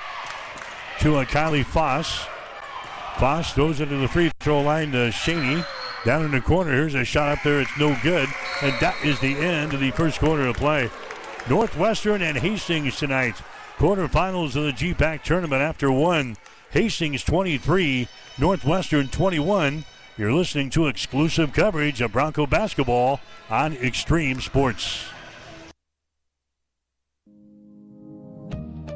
to Kylie Foss. Foss throws it to the free throw line to Shaney. Down in the corner, here's a shot up there. It's no good. And that is the end of the first quarter of play. Northwestern and Hastings tonight. Quarterfinals of the GPAC tournament after one. Hastings 23, Northwestern 21. You're listening to exclusive coverage of Bronco basketball on Extreme Sports.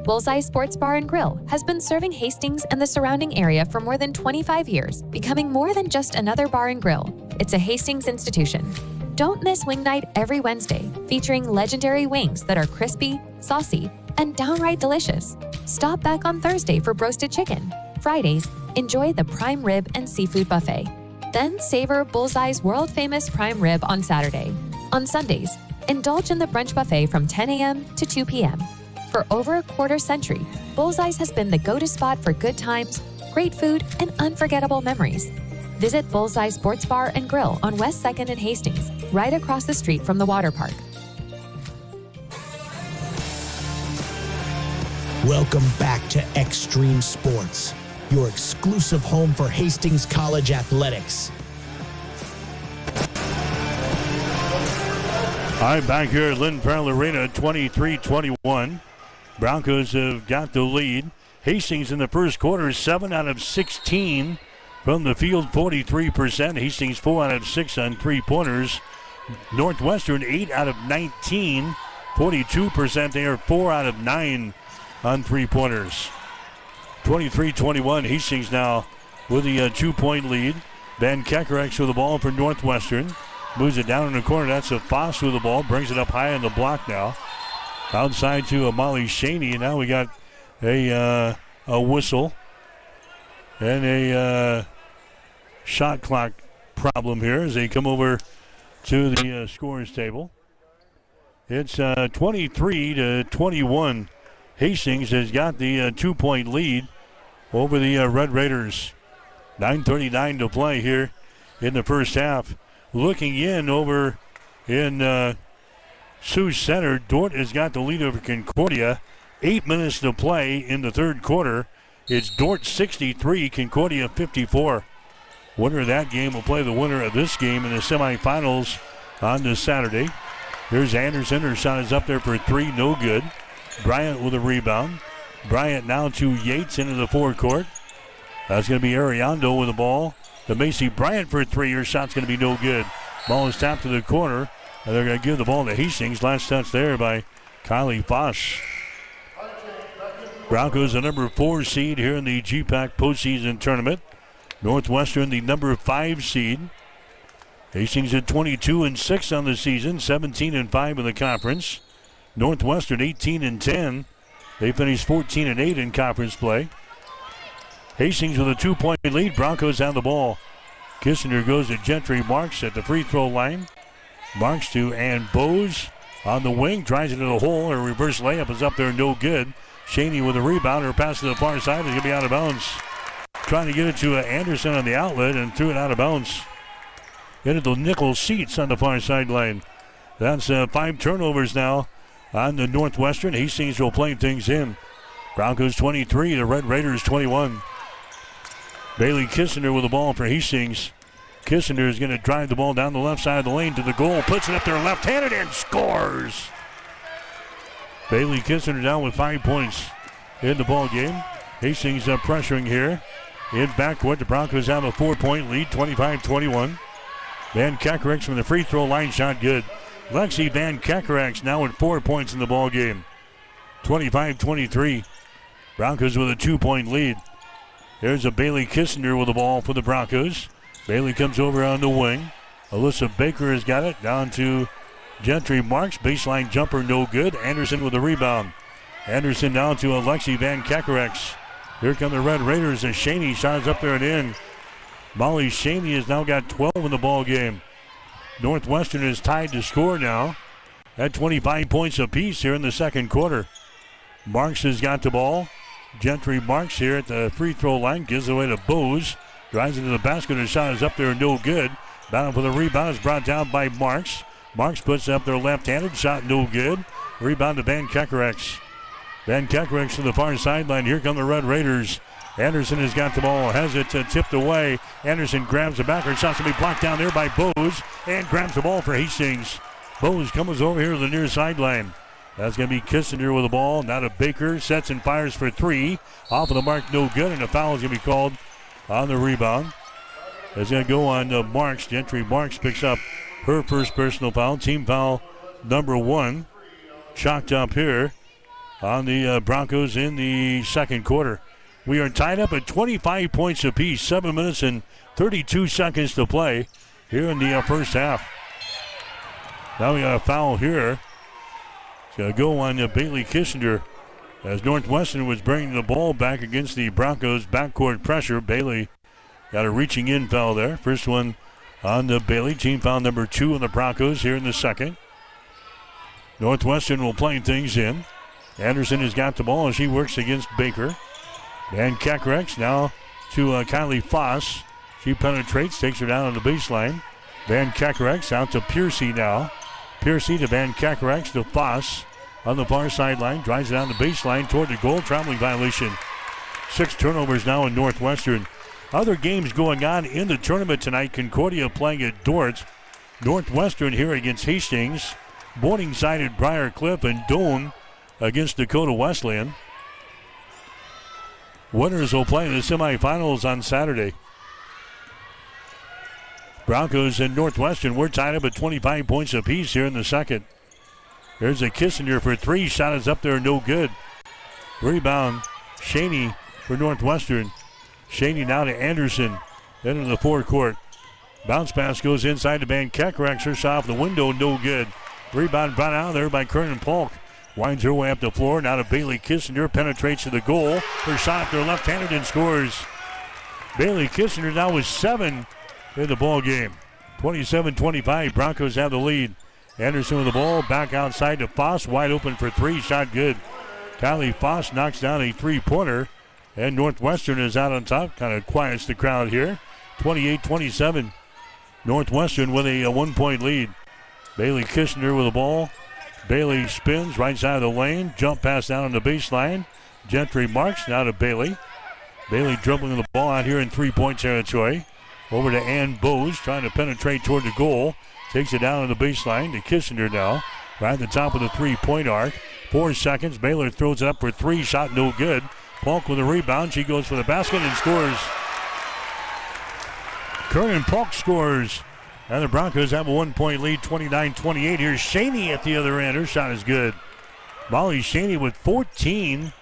Bullseye Sports Bar and Grill has been serving Hastings and the surrounding area for more than 25 years, becoming more than just another bar and grill. It's a Hastings institution. Don't miss Wing Night every Wednesday, featuring legendary wings that are crispy, saucy, and downright delicious. Stop back on Thursday for roasted chicken. Fridays, enjoy the prime rib and seafood buffet. Then savor Bullseye's world-famous prime rib on Saturday. On Sundays, indulge in the brunch buffet from 10 a.m. to 2 p.m. For over a quarter century, Bullseye's has been the go-to spot for good times, great food, and unforgettable memories. Visit Bullseye Sports Bar and Grill on West 2nd and Hastings, right across the street from the water park. Welcome back to Extreme Sports, your exclusive home for Hastings College athletics. All right, back here at Lynn Farrell Arena, 23-21. Broncos have got the lead. Hastings in the first quarter, 7 out of 16 from the field, 43%. Hastings 4 out of 6 on three-pointers. Northwestern 8 out of 19, 42%. They are 4 out of 9 on three-pointers. 23-21. Hastings now with the 2-point lead. Van Kekarex with the ball for Northwestern. Moves it down in the corner. That's a Foss with the ball. Brings it up high on the block now. Outside to Molly Shaney. And now we got a whistle and a shot clock problem here as they come over to the scorer's table. It's 23-21. Hastings has got the 2-point lead over the Red Raiders. 9:39 to play here in the first half. Looking in over in Sioux Center, Dort has got the lead over Concordia. 8 minutes to play in the third quarter. It's Dort 63, Concordia 54. Winner of that game will play the winner of this game in the semifinals on this Saturday. Here's Anderson. Her shot is up there for 3, no good. Bryant with a rebound. Bryant now to Yates into the forecourt. That's going to be Ariando with the ball. To Macy Bryant for 3. Her shot's going to be no good. Ball is tapped to the corner. And they're going to give the ball to Hastings. Last touch there by Kylie Foss. Broncos the number 4 seed here in the GPAC postseason tournament. Northwestern the number 5 seed. Hastings at 22-6 on the season, 17-5 in the conference. Northwestern 18-10. They finished 14-8 in conference play. Hastings with a 2-point lead. Broncos have the ball. Kissinger goes to Gentry Marks at the free throw line. Marks to Ann Bose on the wing. Drives it to the hole. Her reverse layup is up there, no good. Shaney with a rebound. Her pass to the far side is going to be out of bounds. Trying to get it to Anderson on the outlet and threw it out of bounds. Into the nickel seats on the far sideline. That's 5 turnovers now on the Northwestern. Hastings will play things in. Broncos 23, the Red Raiders 21. Bailey Kissinger with the ball for Hastings. Kissinger is going to drive the ball down the left side of the lane to the goal. Puts it up there left-handed and scores. Bailey Kissinger down with 5 points in the ball game. Hastings pressuring here. In backcourt, the Broncos have a 4-point lead, 25-21. Van Kekerax from the free throw line shot good. Lexi Van Kekerax now with 4 points in the ball game. 25-23. Broncos with a 2-point lead. There's a Bailey Kissinger with the ball for the Broncos. Bailey comes over on the wing. Alyssa Baker has got it down to Gentry Marks. Baseline jumper no good. Anderson with the rebound. Anderson down to Alexi Van Kekerax. Here come the Red Raiders as Shaney shot up there and in. Molly Shaney has now got 12 in the ball game. Northwestern is tied to score now at 25 points apiece here in the second quarter. Marks has got the ball. Gentry Marks here at the free throw line. Gives it away to Bose. Drives into the basket. His shot is up there, no good. Battle for the rebound is brought down by Marks. Marks puts up their left-handed shot, no good. Rebound to Van Kekerax. Van Kekerax to the far sideline. Here come the Red Raiders. Anderson has got the ball, has it tipped away. Anderson grabs the backer. Shot's going to be blocked down there by Bose and grabs the ball for Hastings. Bose comes over here to the near sideline. That's going to be Kissinger with the ball. Now to Baker. Sets and fires for three. Off of the mark, no good. And a foul is going to be called on the rebound. It's going to go on Marks. Gentry Marks picks up her first personal foul. Team foul number 1. Chalked up here on the Broncos in the second quarter. We are tied up at 25 points apiece. 7 minutes and 32 seconds to play here in the first half. Now we got a foul here. It's going to go on Bailey Kissinger as Northwestern was bringing the ball back against the Broncos' backcourt pressure. Bailey got a reaching in foul there. First one on the Bailey. Team foul number 2 on the Broncos here in the second. Northwestern will play things in. Anderson has got the ball as she works against Baker. Van Kekerax now to Kylie Foss. She penetrates, takes her down on the baseline. Van Kekerax out to Piercy now. Piercy to Van Kekerax to Foss on the far sideline. Drives it down the baseline toward the goal. Traveling violation. 6 turnovers now in Northwestern. Other games going on in the tournament tonight. Concordia playing at Dordt. Northwestern here against Hastings. Morningside at Briar Cliff, and Doane against Dakota Wesleyan. Winners will play in the semifinals on Saturday. Broncos and Northwestern, we're tied up at 25 points apiece here in the second. There's a Kissinger for 3. Shot is up there, no good. Rebound, Shaney for Northwestern. Shaney now to Anderson. Into the forecourt. Bounce pass goes inside to Van Kekerax. Her shot off the window, no good. Rebound brought out there by Kernan Polk. Winds her way up the floor. Now to Bailey Kissinger. Penetrates to the goal. Her shot there left-handed and scores. Bailey Kissinger now with 7 in the ball game. 27-25. Broncos have the lead. Anderson with the ball. Back outside to Foss. Wide open for 3. Shot good. Kylie Foss knocks down a 3-pointer. And Northwestern is out on top. Kind of quiets the crowd here. 28-27. Northwestern with a 1-point lead. Bailey Kissinger with the ball. Bailey spins right side of the lane. Jump pass down on the baseline. Gentry Marks now to Bailey. Bailey dribbling the ball out here in 3-point territory. Over to Ann Bose trying to penetrate toward the goal. Takes it down on the baseline to Kissinger now. Right at the top of the 3-point arc. 4 seconds. Baylor throws it up for 3. Shot no good. Polk with a rebound. She goes for the basket and scores. Kernan Polk scores. And the Broncos have a 1-point lead, 29-28. Here's Shaney at the other end. Her shot is good. Molly Shaney with 14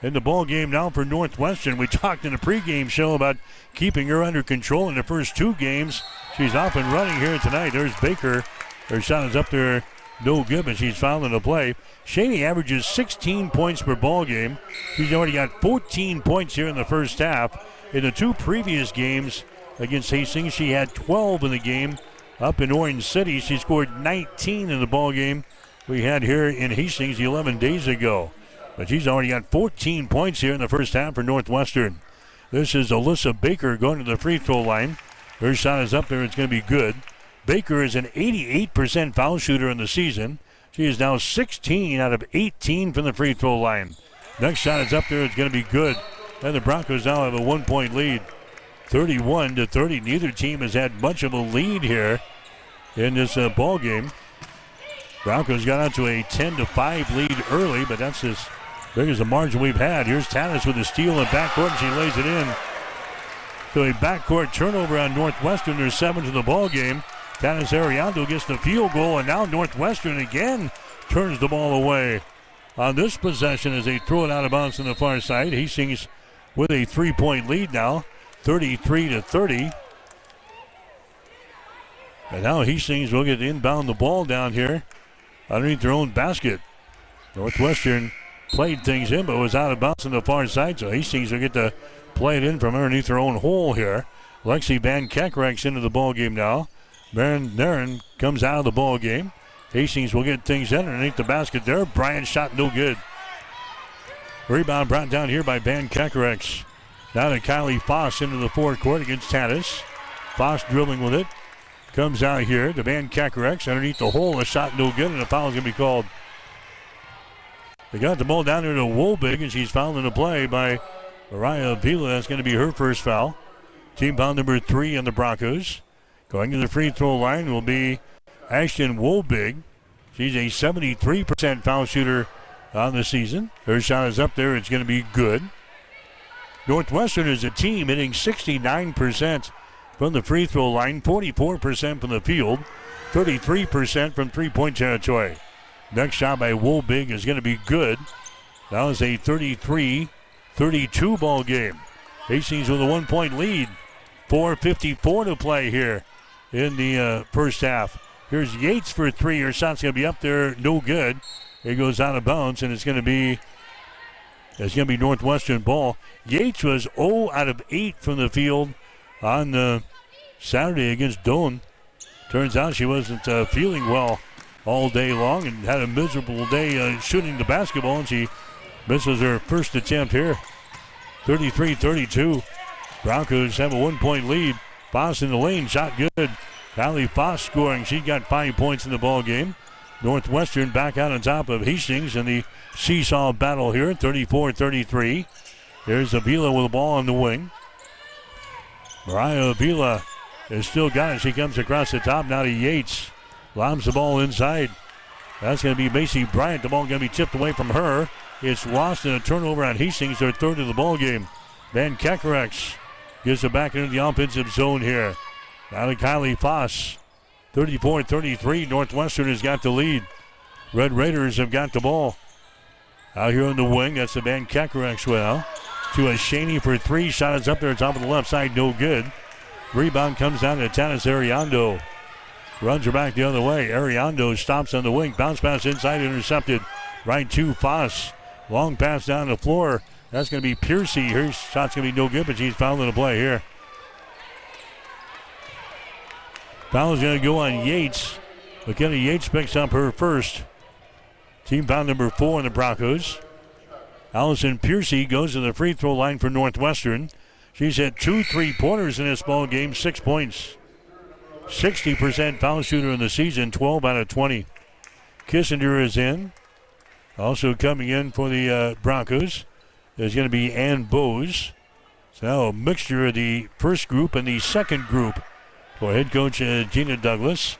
in the ball game now for Northwestern. We talked in the pregame show about keeping her under control in the first 2 games. She's off and running here tonight. There's Baker. Her shot is up there, no good, but she's fouling the play. Shaney averages 16 points per ball game. She's already got 14 points here in the first half. In the 2 previous games against Hastings, she had 12 in the game. Up in Orange City, she scored 19 in the ball game we had here in Hastings 11 days ago. But she's already got 14 points here in the first half for Northwestern. This is Alyssa Baker going to the free throw line. Her shot is up there. It's going to be good. Baker is an 88% foul shooter in the season. She is now 16 out of 18 from the free throw line. Next shot is up there. It's going to be good. And the Broncos now have a 1-point lead. 31-30. Neither team has had much of a lead here in this ball game. Broncos got out to a 10-5 lead early, but that's as big as the margin we've had. Here's Tanis with a steal in backcourt, and she lays it in. So a backcourt turnover on Northwestern. There's 7 to the ball game. Tanis Ariando gets the field goal, and now Northwestern again turns the ball away. On this possession as they throw it out of bounds on the far side, Hastings with a 3-point lead now, 33-30. And now Hastings will get inbound the ball down here underneath their own basket. Northwestern played things in, but was out of bounds on the far side, so Hastings will get to play it in from underneath their own hole here. Lexi Van Kekerek's into the ball game now. Maren Naren comes out of the ball game. Hastings will get things in underneath the basket there. Bryant shot no good. Rebound brought down here by Van Kekerek's. Now to Kylie Foss into the forecourt against Tanis. Foss dribbling with it. Comes out here to Van Kekerek's underneath the hole. A shot no good, and a foul is going to be called. They got the ball down there to Wolbig, and she's fouled in the play by Mariah Avila. That's going to be her first foul. Team foul number 3 on the Broncos. Going to the free throw line will be Ashton Wolbig. She's a 73% foul shooter on the season. Her shot is up there. It's going to be good. Northwestern is a team hitting 69% from the free throw line, 44% from the field, 33% from three-point territory. Next shot by Wolbig is going to be good. Now it's a 33-32 ball game. Hastings with a 1-point lead. 4:54 to play here in the first half. Here's Yates for 3. Her shot's going to be up there, no good. It goes out of bounds, and it's going to be Northwestern ball. Yates was 0 out of 8 from the field on Saturday against Doane. Turns out she wasn't feeling well all day long and had a miserable day shooting the basketball, and she misses her first attempt here. 33-32. Broncos have a 1-point lead. Foss in the lane, shot good. Kylie Foss scoring. She got 5 points in the ball game. Northwestern back out on top of Hastings in the seesaw battle here, 34-33. There's Avila with the ball on the wing. Mariah Avila has still got it. She comes across the top now to Yates. Lobs the ball inside. That's going to be Macy Bryant. The ball going to be tipped away from her. It's lost in a turnover on Hastings, their third of the ball game. Van Kekerek's gives it back into the offensive zone here. Now to Kylie Foss. 34-33. Northwestern has got the lead. Red Raiders have got the ball. Out here on the wing, that's the Van Kekerek's well. To a Shaney for 3. Shot is up there, top of the left side, no good. Rebound comes down to Tanis Ariando. Runs her back the other way. Ariando stops on the wing. Bounce pass inside, intercepted. Right to Foss. Long pass down the floor. That's going to be Piercy. Her shot's going to be no good, but she's fouled in the play here. Foul is going to go on Yates. McKenna Yates picks up her first. Team foul number 4 on the Broncos. Allison Piercy goes to the free throw line for Northwestern. She's hit 2 3-pointers in this ball game, 6 points. 60% foul shooter in the season, 12 out of 20. Kissinger is in. Also coming in for the Broncos is going to be Ann Bowes. So now a mixture of the first group and the second group for head coach Gina Douglas.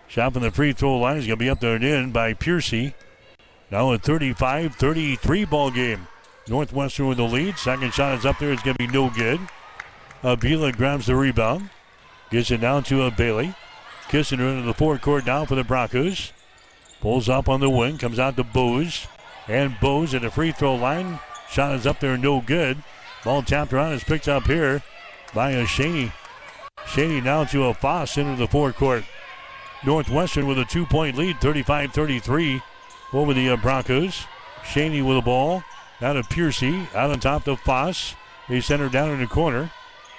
Shot from the free throw line is going to be up there and in by Piercy. Now a 35-33 ball game. Northwestern with the lead. Second shot is up there. It's going to be no good. Avila grabs the rebound. Gets it down to Bailey. Kissinger into the forecourt now for the Broncos. Pulls up on the wing. Comes out to Bowes. And Bowes at the free throw line. Shot is up there, no good. Ball tapped around is picked up here by a Shaney. Shaney now to a Foss into the forecourt. Northwestern with a 2-point lead, 35-33 over the Broncos. Shaney with the ball. Now to Piercy. Out on top to Foss. They send her down in the corner.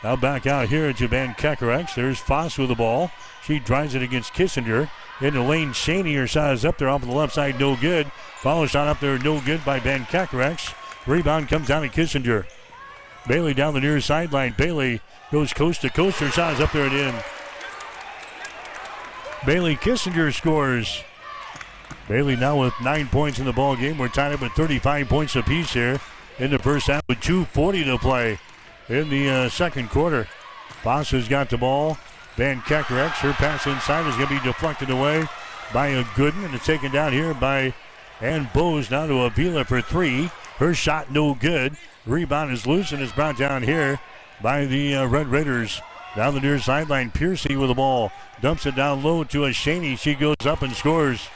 Now back out here to Van Kekerek's. There's Foss with the ball. She drives it against Kissinger. In the lane, Shaney. Her shot is up there off the left side, no good. Follow shot up there, no good by Van Kekerek's. Rebound comes down to Kissinger. Bailey down the near sideline. Bailey goes coast to coast. Her shot is up there and in. Bailey Kissinger scores. Bailey now with 9 points in the ball game. We're tied up at 35 points apiece here in the first half with 2:40 to play in the second quarter. Foss has got the ball. Van Kekerex, her pass inside is going to be deflected away by a Gooden, and it's taken down here by Ann Bose. Now to Avila for three. Her shot no good. Rebound is loose and is brought down here by the Red Raiders. Down the near sideline, Piercy with the ball. Dumps it down low to a Shaney. She goes up and scores.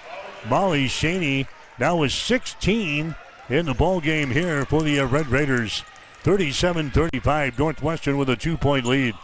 Molly Shaney now with 16 in the ball game here for the Red Raiders. 37-35, Northwestern with a 2-point lead.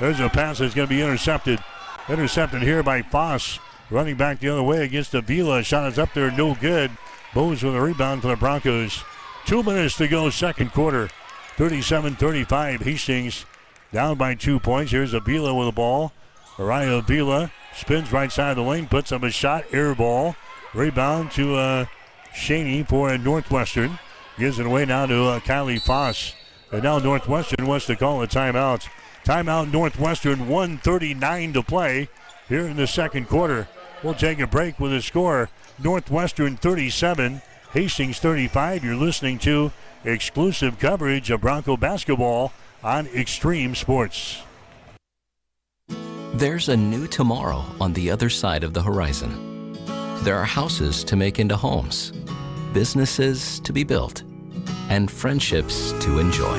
There's a pass that's going to be intercepted. Intercepted here by Foss. Running back the other way against Avila. Shot is up there, no good. Bose with a rebound for the Broncos. 2 minutes to go, second quarter. 37-35, Hastings down by 2 points. Here's Avila with the ball. Mariah Avila spins right side of the lane, puts up a shot, air ball. Rebound to Shaney for Northwestern. Gives it away now to Kylie Foss. And now Northwestern wants to call a timeout. Timeout Northwestern, 1:39 to play here in the second quarter. We'll take a break with a score. Northwestern 37, Hastings 35. You're listening to exclusive coverage of Bronco basketball on Extreme Sports. There's a new tomorrow on the other side of the horizon. There are houses to make into homes, businesses to be built, and friendships to enjoy.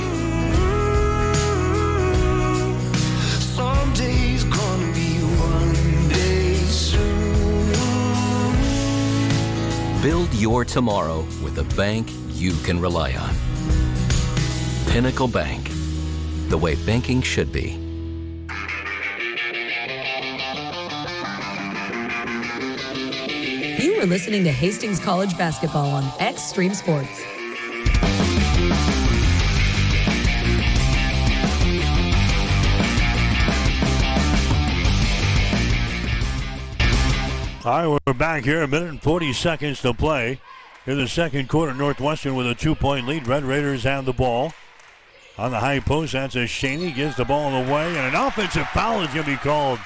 Someday's gonna be one day soon. Build your tomorrow with a bank you can rely on. Pinnacle Bank, the way banking should be. You are listening to Hastings College basketball on Extreme Sports. All right, we're back here. 1:40 to play in the second quarter. Northwestern with a 2-point lead. Red Raiders have the ball. On the high post, that's a Shaney. Gives the ball away, and an offensive foul is going to be called.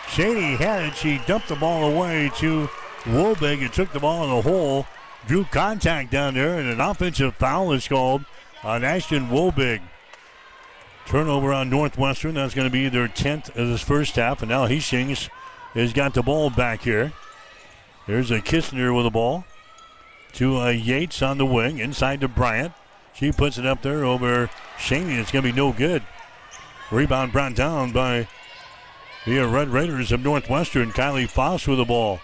Shaney had it. She dumped the ball away to Wobig and took the ball in the hole. Drew contact down there, and an offensive foul is called on Ashton Wobig. Turnover on Northwestern. That's going to be their 10th of this first half, and now Hastings has got the ball back here. There's a Kistner with the ball to Yates on the wing, inside to Bryant. She puts it up there over Shaney. It's going to be no good. Rebound brought down by the Red Raiders of Northwestern. Kylie Foss with the ball.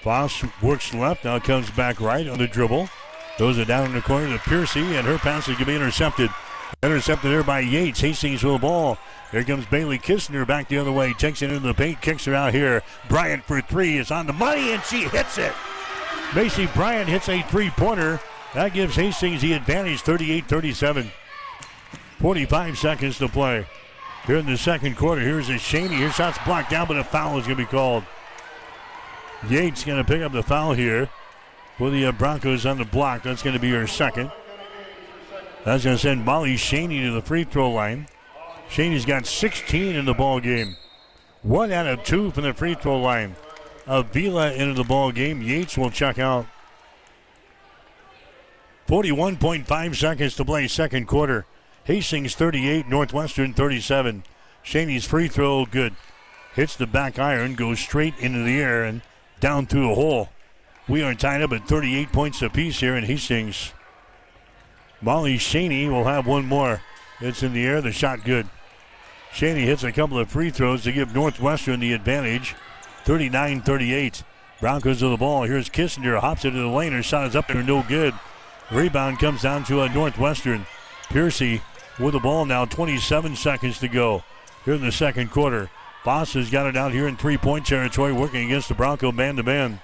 Foss works left, now comes back right on the dribble. Throws it down in the corner to Piercy, and her pass is going to be intercepted. Intercepted there by Yates. Hastings with the ball. Here comes Bailey Kistner back the other way. Takes it into the paint, kicks her out here. Bryant for three is on the money, and she hits it. Macy Bryant hits a three-pointer. That gives Hastings the advantage, 38-37. 45 seconds to play. Here in the second quarter, here's a Shaney. Her shot's blocked down, but a foul is going to be called. Yates going to pick up the foul here for the Broncos on the block. That's going to be her second. That's going to send Molly Shaney to the free throw line. Shaney's got 16 in the ball game. 1 out of 2 from the free throw line. Avila into the ball game. Yates will check out. 41.5 seconds to play second quarter. Hastings 38, Northwestern 37. Shaney's free throw good. Hits the back iron, goes straight into the air and down through the hole. We are tied up at 38 points apiece here in Hastings. Molly Shaney will have one more. It's in the air, the shot good. Shaney hits a couple of free throws to give Northwestern the advantage. 39-38. Broncos with the ball. Here's Kissinger, hops into the lane. Her shot is up there, no good. Rebound comes down to a Northwestern. Piercy with the ball now, 27 seconds to go here in the second quarter. Foss has got it out here in three-point territory, working against the Bronco man-to-man.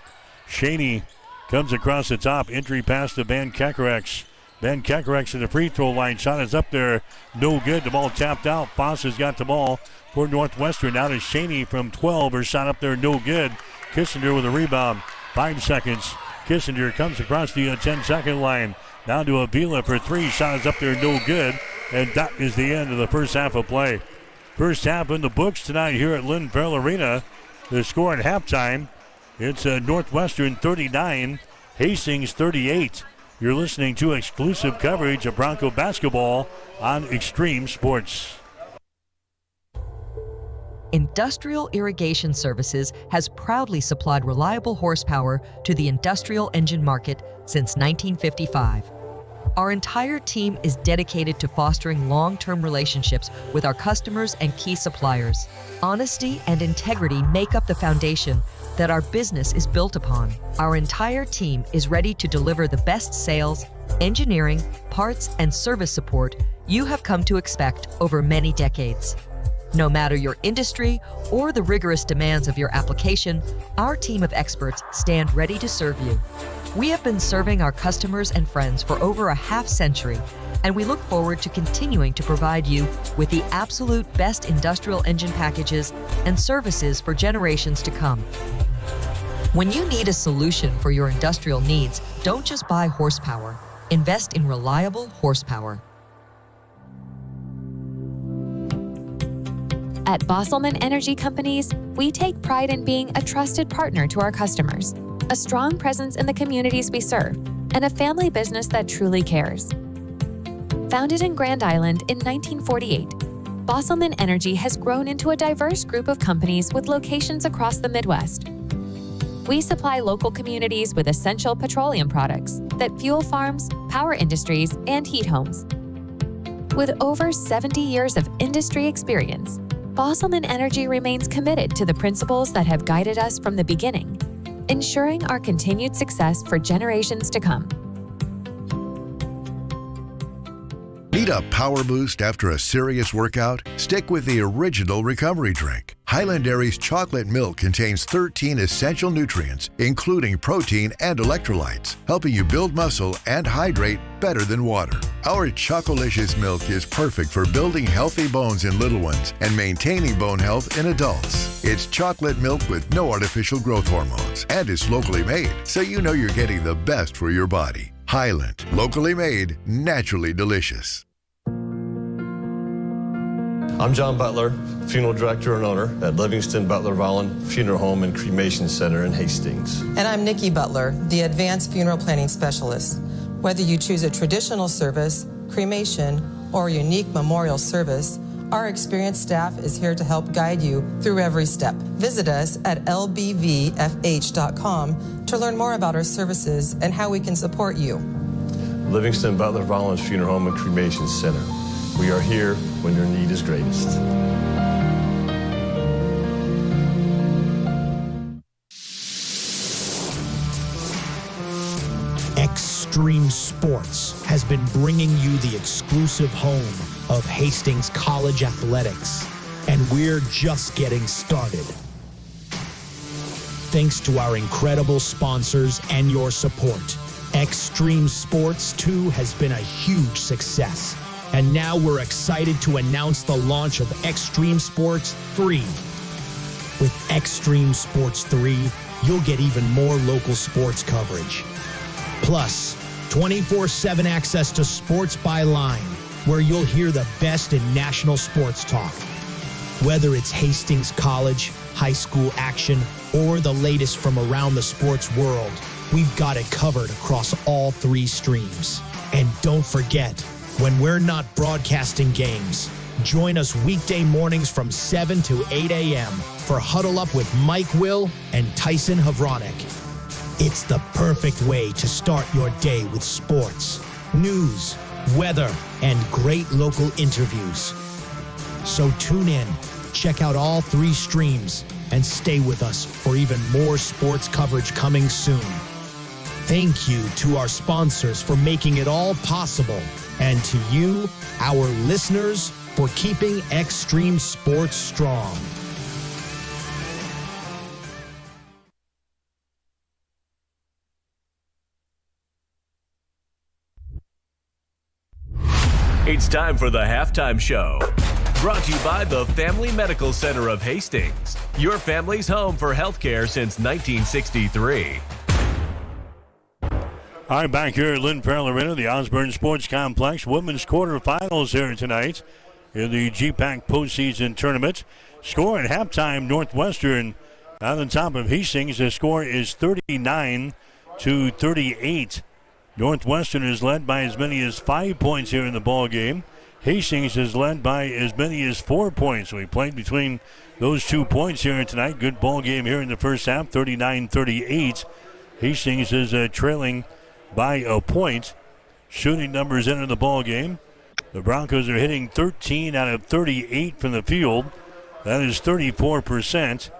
Shaney comes across the top. Entry pass to Van Kekerex. Van Kekerex at the free throw line. Shot is up there, no good. The ball tapped out. Foss has got the ball for Northwestern. Now to Shaney from 12. Her shot up there, no good. Kissinger with a rebound. 5 seconds. Kissinger comes across the 10-second line. Down to Avila for three. Shot is up there, no good. And that is the end of the first half of play. First half in the books tonight here at Lynn Farrell Arena. The score at halftime It's Northwestern 39, Hastings 38. You're listening to exclusive coverage of Bronco basketball on Extreme Sports. Industrial Irrigation Services has proudly supplied reliable horsepower to the industrial engine market since 1955. Our entire team is dedicated to fostering long-term relationships with our customers and key suppliers. Honesty and integrity make up the foundation that our business is built upon. Our entire team is ready to deliver the best sales, engineering, parts, and service support you have come to expect over many decades. No matter your industry or the rigorous demands of your application, our team of experts stand ready to serve you. We have been serving our customers and friends for over a half-century, and we look forward to continuing to provide you with the absolute best industrial engine packages and services for generations to come. When you need a solution for your industrial needs, don't just buy horsepower. Invest in reliable horsepower. At Bosselman Energy Companies, we take pride in being a trusted partner to our customers, a strong presence in the communities we serve, and a family business that truly cares. Founded in Grand Island in 1948, Bosselman Energy has grown into a diverse group of companies with locations across the Midwest. We supply local communities with essential petroleum products that fuel farms, power industries, and heat homes. With over 70 years of industry experience, Bosselman Energy remains committed to the principles that have guided us from the beginning, ensuring our continued success for generations to come. Need a power boost after a serious workout? Stick with the original recovery drink. Highland Dairy's chocolate milk contains 13 essential nutrients, including protein and electrolytes, helping you build muscle and hydrate better than water. Our Chocolicious milk is perfect for building healthy bones in little ones and maintaining bone health in adults. It's chocolate milk with no artificial growth hormones, and it's locally made, so you know you're getting the best for your body. Highland, locally made, naturally delicious. I'm John Butler, funeral director and owner at Livingston Butler Volland Funeral Home and Cremation Center in Hastings. And I'm Nikki Butler, the advanced funeral planning specialist. Whether you choose a traditional service, cremation, or a unique memorial service, our experienced staff is here to help guide you through every step. Visit us at lbvfh.com to learn more about our services and how we can support you. Livingston Butler Volland Funeral Home and Cremation Center. We are here when your need is greatest. Extreme Sports has been bringing you the exclusive home of Hastings College Athletics, and we're just getting started. Thanks to our incredible sponsors and your support, Extreme Sports 2 has been a huge success. And now we're excited to announce the launch of Extreme Sports 3. With Extreme Sports 3, you'll get even more local sports coverage. Plus, 24/7 access to Sports by Line, where you'll hear the best in national sports talk. Whether it's Hastings College, high school action, or the latest from around the sports world, we've got it covered across all three streams. And don't forget, when we're not broadcasting games, join us weekday mornings from 7 to 8 a.m. for Huddle Up with Mike Will and Tyson Havronik. It's the perfect way to start your day with sports, news, weather, and great local interviews. So tune in, check out all three streams, and stay with us for even more sports coverage coming soon. Thank you to our sponsors for making it all possible, and to you, our listeners, for keeping Extreme Sports strong. It's time for the Halftime Show. Brought to you by the Family Medical Center of Hastings, your family's home for healthcare since 1963. All right, back here at Lynn Farrell Arena, the Osborne Sports Complex. Women's quarterfinals here tonight in the GPAC postseason tournament. Score at halftime, Northwestern On the top of Hastings, the score is 39-38. Northwestern is led by as many as 5 points here in the ball game. Hastings is led by as many as 4 points. We played between those 2 points here tonight. Good ball game here in the first half, 39-38. Hastings is trailing by a point. Shooting numbers enter the ball game. The Broncos are hitting 13 out of 38 from the field. That is 34%.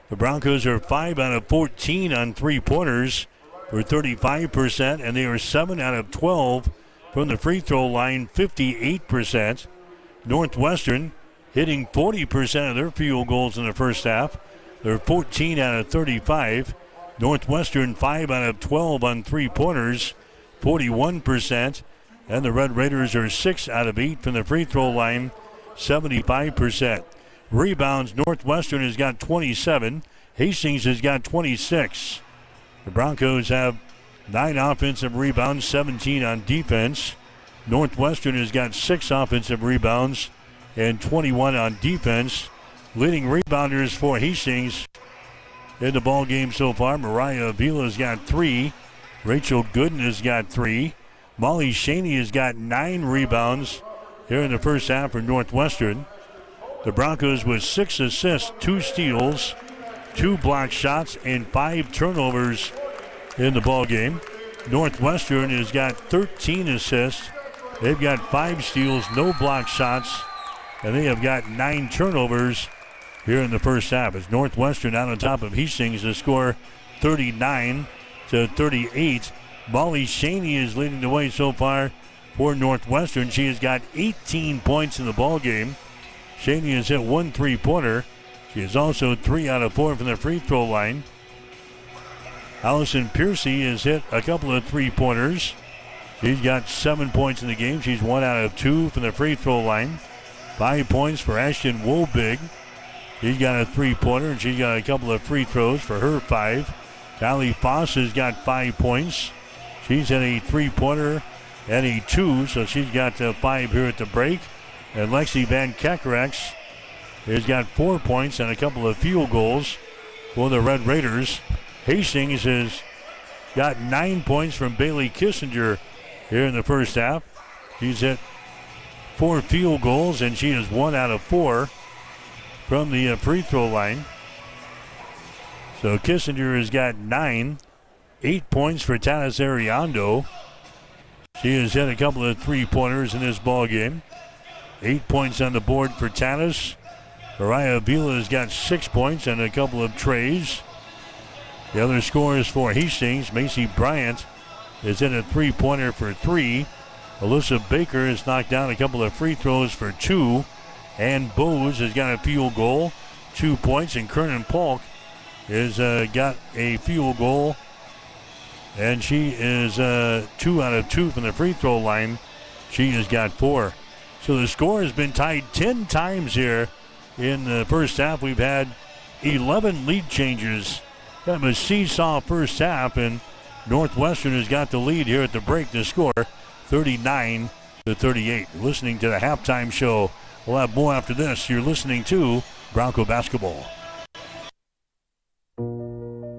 The Broncos are 5 out of 14 on three-pointers for 35%, and they are 7 out of 12 from the free throw line, 58%. Northwestern hitting 40% of their field goals in the first half. They're 14 out of 35. Northwestern 5 out of 12 on three-pointers, 41%. And the Red Raiders are 6 out of 8 from the free throw line, 75%. Rebounds, Northwestern has got 27. Hastings has got 26. The Broncos have 9 offensive rebounds, 17 on defense. Northwestern has got 6 offensive rebounds and 21 on defense. Leading rebounders for Hastings in the ball game so far, Mariah Avila's got 3. Rachel Gooden has got 3. Molly Shaney has got 9 rebounds here in the first half for Northwestern. The Broncos with 6 assists, 2 steals, 2 block shots, and 5 turnovers in the ball game. Northwestern has got 13 assists. They've got 5 steals, no block shots, and they have got 9 turnovers here in the first half. As Northwestern out on top of Hastings, the score 39-38. Molly Shaney is leading the way so far for Northwestern. She has got 18 points in the ball game. Shaney has hit 1 3-pointer. She is also 3 out of 4 from the free throw line. Allison Piercy has hit a couple of 3-pointers. She's got 7 points in the game. She's 1 out of 2 from the free throw line. 5 points for Ashton Wobig. She's got a 3-pointer, and she's got a couple of free throws for her 5. Callie Foss has got 5 points. She's hit a 3-pointer and a 2, so she's got 5 here at the break. And Lexi Van Kekrex has got 4 points and a couple of field goals for the Red Raiders. Hastings has got 9 points from Bailey Kissinger here in the first half. She's hit 4 field goals, and she is 1 out of 4 from the free throw line. So Kissinger has got 9. 8 points for Tanis Ariando. She has hit a couple of 3-pointers in this ball game. 8 points on the board for Tanis. Mariah Avila has got 6 points and a couple of trays. The other scorers for Hastings, Macy Bryant is in a 3-pointer for 3. Alyssa Baker has knocked down a couple of free throws for 2. And Bose has got a field goal, 2 points. And Kernan Polk has got a field goal, and she is 2 out of 2 from the free throw line. She has got 4. So the score has been tied 10 times here in the first half. We've had 11 lead changes. That was seesaw first half, and Northwestern has got the lead here at the break. The score 39-38. Listening to the halftime show. We'll have more after this. You're listening to Bronco Basketball.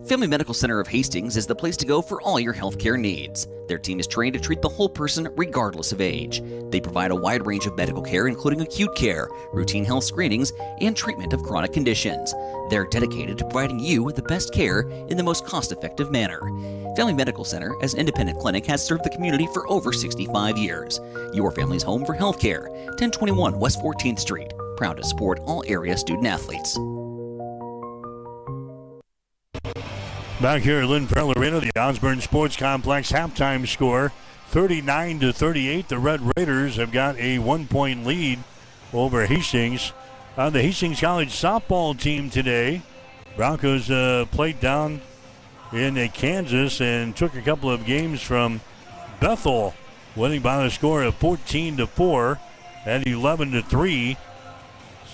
Family Medical Center of Hastings is the place to go for all your healthcare needs. Their team is trained to treat the whole person regardless of age. They provide a wide range of medical care, including acute care, routine health screenings, and treatment of chronic conditions. They're dedicated to providing you with the best care in the most cost-effective manner. Family Medical Center, as an independent clinic, has served the community for over 65 years. Your family's home for healthcare. 1021 West 14th Street. Proud to support all area student athletes. Back here at Lynn Farrell Arena, the Osborne Sports Complex halftime score 39-38. The Red Raiders have got a 1-point lead over Hastings. On the Hastings College softball team today, Broncos played down in Kansas and took a couple of games from Bethel, winning by the score of 14-4 and 11-3.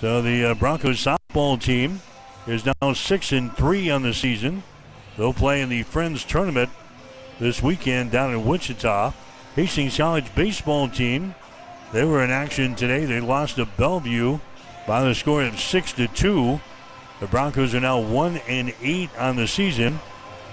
So the Broncos softball team is now 6-3 on the season. They'll play in the Friends Tournament this weekend down in Wichita. Hastings College baseball team, they were in action today. They lost to Bellevue by the score of 6-2. The Broncos are now 1-8 on the season.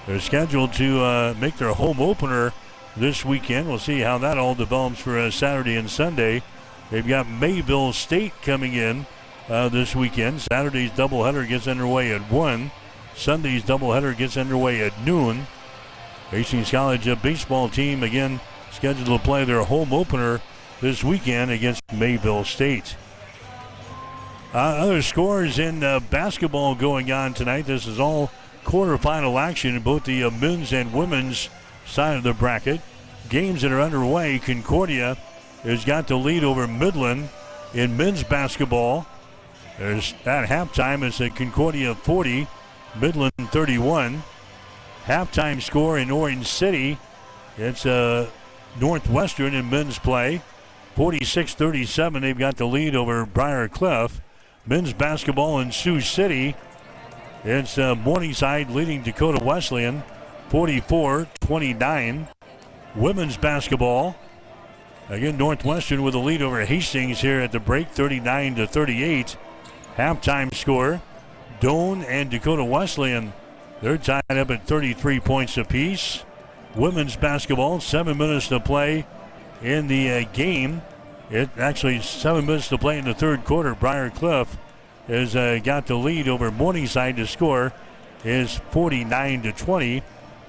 They're scheduled to make their home opener this weekend. We'll see how that all develops for Saturday and Sunday. They've got Mayville State coming in this weekend. Saturday's doubleheader gets underway at 1. Sunday's doubleheader gets underway at noon. Hastings College baseball team again scheduled to play their home opener this weekend against Mayville State. Other scores in basketball going on tonight. This is all quarterfinal action in both the men's and women's side of the bracket. Games that are underway. Concordia has got the lead over Midland in men's basketball. There's at halftime it's a Concordia 40, Midland 31. Halftime score in Orange City, it's Northwestern in men's play. 46-37, they've got the lead over Briar Cliff. Men's basketball in Sioux City, it's Morningside leading Dakota Wesleyan, 44-29. Women's basketball, again Northwestern with a lead over Hastings here at the break, 39-38. Halftime score, Doane and Dakota Wesleyan, they're tied up at 33 points apiece. Women's basketball, 7 minutes to play in the game. It actually 7 minutes to play in the third quarter. Briar Cliff has got the lead over Morningside. To score is 49-20.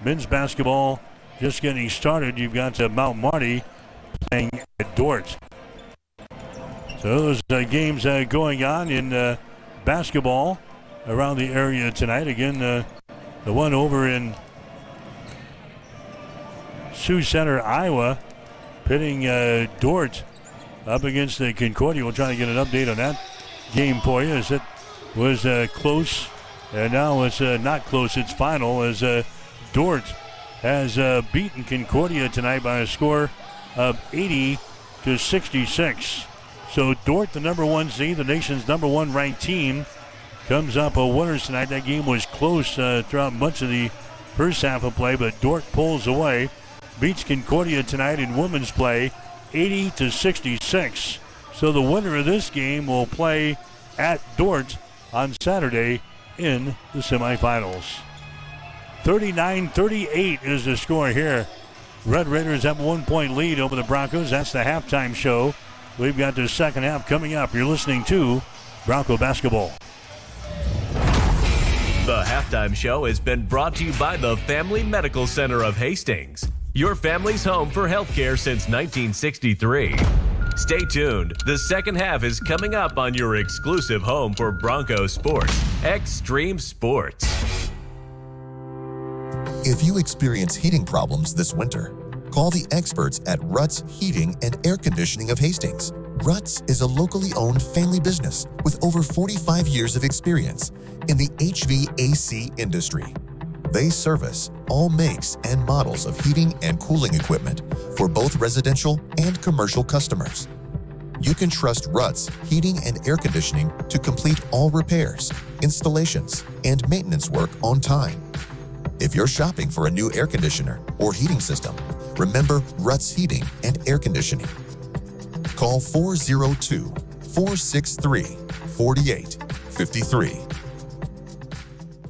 Men's basketball just getting started. You've got Mount Marty playing at Dort. So those games going on in basketball around the area tonight. Again, the one over in Sioux Center, Iowa, pitting Dort up against the Concordia. We'll try to get an update on that game for you as it was close, and now it's not close. It's final as Dort has beaten Concordia tonight by a score of 80-66. So Dort, the number 1 seed, the nation's number 1 ranked team, comes up a winners tonight. That game was close throughout much of the first half of play, but Dort pulls away, beats Concordia tonight in women's play 80-66. So the winner of this game will play at Dort on Saturday in the semifinals. 39-38 is the score here. Red Raiders have a 1-point lead over the Broncos. That's the halftime show. We've got the second half coming up. You're listening to Bronco Basketball. The halftime show has been brought to you by the Family Medical Center of Hastings, your family's home for healthcare since 1963. Stay tuned. The second half is coming up on your exclusive home for Bronco sports, Extreme Sports. If you experience heating problems this winter, call the experts at Ruts Heating and Air Conditioning of Hastings. Ruts is a locally owned family business with over 45 years of experience in the HVAC industry. They service all makes and models of heating and cooling equipment for both residential and commercial customers. You can trust Ruts Heating and Air Conditioning to complete all repairs, installations, and maintenance work on time. If you're shopping for a new air conditioner or heating system, remember Ruts Heating and Air Conditioning. Call 402-463-4853.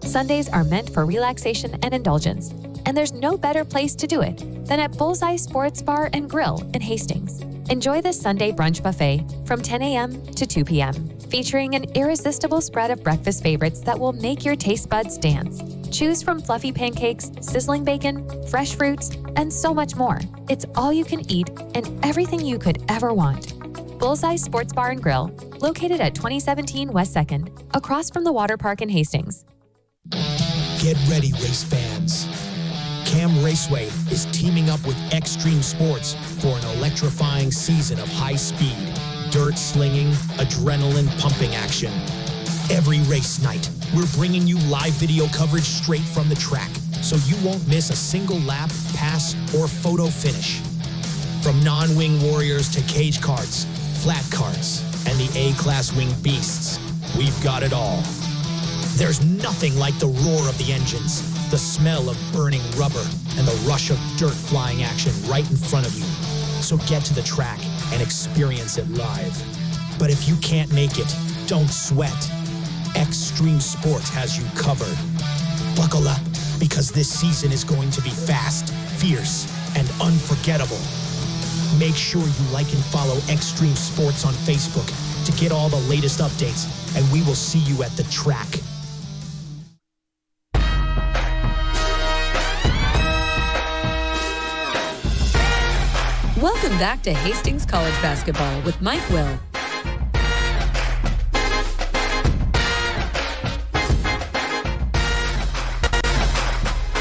Sundays are meant for relaxation and indulgence, and there's no better place to do it than at Bullseye Sports Bar and Grill in Hastings. Enjoy the Sunday brunch buffet from 10 a.m. to 2 p.m., featuring an irresistible spread of breakfast favorites that will make your taste buds dance. Choose from fluffy pancakes, sizzling bacon, fresh fruits, and so much more. It's all you can eat and everything you could ever want. Bullseye Sports Bar and Grill, located at 2017 West 2nd, across from the water park in Hastings. Get ready, race fans. Cam Raceway is teaming up with Extreme Sports for an electrifying season of high-speed, dirt-slinging, adrenaline-pumping action. Every race night, we're bringing you live video coverage straight from the track, so you won't miss a single lap, pass, or photo finish. From non-wing warriors to cage karts, flat karts, and the A-class winged beasts, we've got it all. There's nothing like the roar of the engines, the smell of burning rubber, and the rush of dirt flying action right in front of you. So get to the track and experience it live. But if you can't make it, don't sweat. Extreme Sports has you covered. Buckle up, because this season is going to be fast, fierce, and unforgettable. Make sure you like and follow Extreme Sports on Facebook to get all the latest updates, and we will see you at the track. Welcome back to Hastings College Basketball with Mike Will.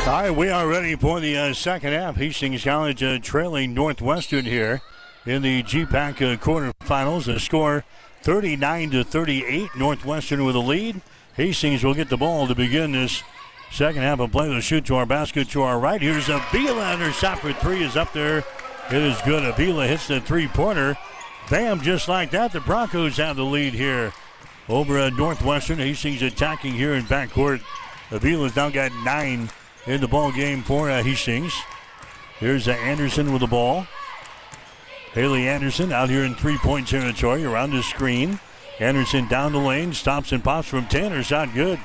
All right, we are ready for the second half. Hastings College trailing Northwestern here in the GPAC quarterfinals. The score 39-38. Northwestern with a lead. Hastings will get the ball to begin this second half of play. They'll shoot to our basket to our right. Here's Avila, and her shot for three is up there. It is good. Avila hits the three-pointer. Bam, just like that. The Broncos have the lead here over Northwestern. Hastings attacking here in backcourt. Avila's now got 9 in the ball game for Hastings. Here's Anderson with the ball. Haley Anderson out here in three-point territory around the screen. Anderson down the lane, stops and pops from 10. Her shot good.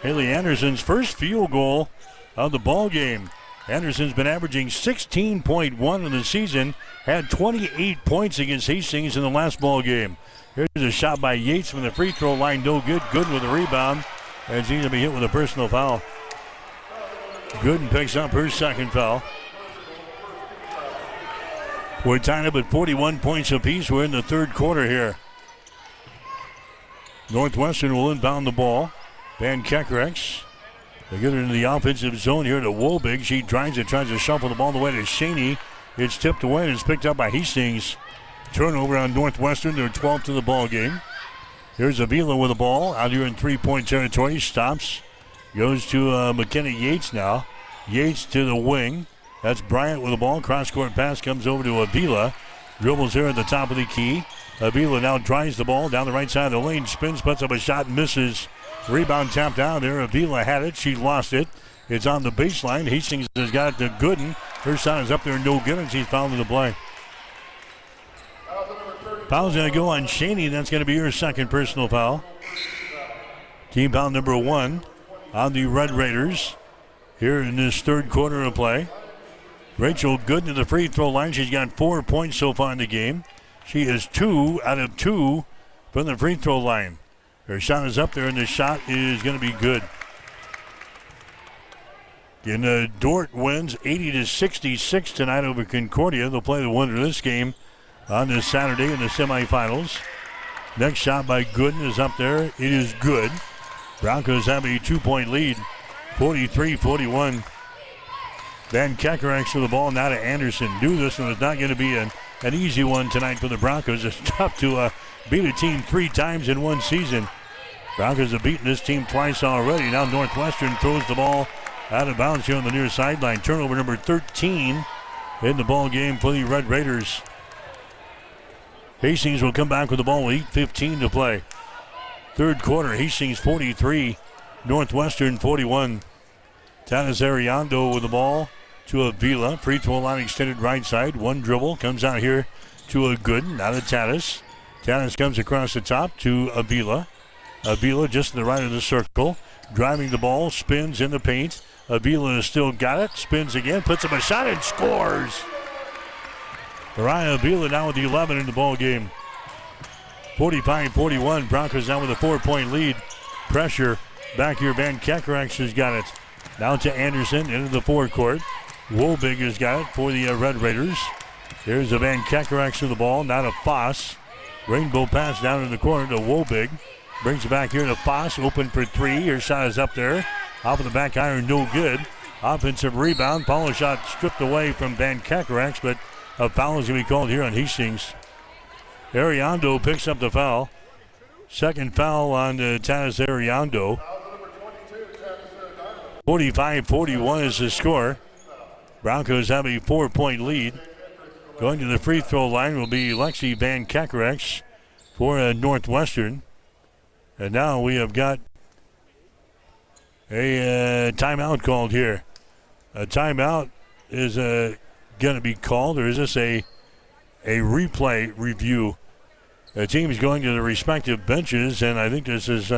Haley Anderson's first field goal of the ball game. Anderson's been averaging 16.1 in the season, had 28 points against Hastings in the last ball game. Here's a shot by Yates from the free throw line, no good. Gooden with a rebound, and she's going to be hit with a personal foul. Gooden picks up her second foul. We're tied up at 41 points apiece. We're in the third quarter here. Northwestern will inbound the ball. Van Kekerex. They get it into the offensive zone here to Wobig. She drives it, tries to shuffle the ball the way to Shaney. It's tipped away and it's picked up by Hastings. Turnover on Northwestern. They're 12th in the ball game. Here's Avila with the ball out here in three-point territory. Stops. Goes to McKenna Yates now. Yates to the wing. That's Bryant with the ball. Cross-court pass comes over to Avila. Dribbles here at the top of the key. Avila now drives the ball down the right side of the lane. Spins, puts up a shot, misses. Rebound tapped out there. Avila had it. She lost it. It's on the baseline. Hastings has got it to Gooden. Her shot is up there, no good, and she's fouled in the play. Foul's going to go on Shaney. That's going to be her second personal foul. Team foul number 1 on the Red Raiders here in this third quarter of play. Rachel Gooden to the free throw line. She's got 4 points so far in the game. She is 2 out of 2 from the free throw line. Her shot is up there, and the shot is going to be good. And Dordt wins 80-66 tonight over Concordia. They'll play the winner of this game on this Saturday in the semifinals. Next shot by Gooden is up there. It is good. Broncos have a 2-point lead, 43-41. Van Kekerex with the ball now to Anderson. Knew this one was not going to be an easy one tonight for the Broncos. It's tough to beat a team 3 times in one season. Broncos have beaten this team twice already. Now Northwestern throws the ball out of bounds here on the near sideline. Turnover number 13 in the ball game for the Red Raiders. Hastings will come back with the ball with 8:15 to play. Third quarter, Hastings 43, Northwestern 41. Tanis Ariando with the ball to Avila. Free throw line extended right side. One dribble comes out here to a Gooden. Out of Tanis. Tanis comes across the top to Avila. Avila just to the right of the circle. Driving the ball. Spins in the paint. Avila has still got it. Spins again. Puts up a shot and scores. Mariah Avila now with the 11 in the ball game. 45-41. Broncos now with a 4-point lead. Pressure. Back here, Van Kekerex has got it. Now to Anderson into the forecourt. Wobig has got it for the Red Raiders. Here's a Van Kekerex to the ball. Now to Foss. Rainbow pass down in the corner to Wobig. Brings it back here to Foss. Open for 3. Her shot is up there. Off of the back iron, no good. Offensive rebound. Follow shot stripped away from Van Kekerex, but a foul is going to be called here on Hastings. Ariando picks up the foul. Second foul on Tanis Ariando. 45-41 is the score. Broncos have a 4-point lead. Going to the free throw line will be Lexi Van Kekerex for Northwestern. And now we have got a timeout called here. A timeout is going to be called, or is this a replay review? The team is going to the respective benches, and I think this is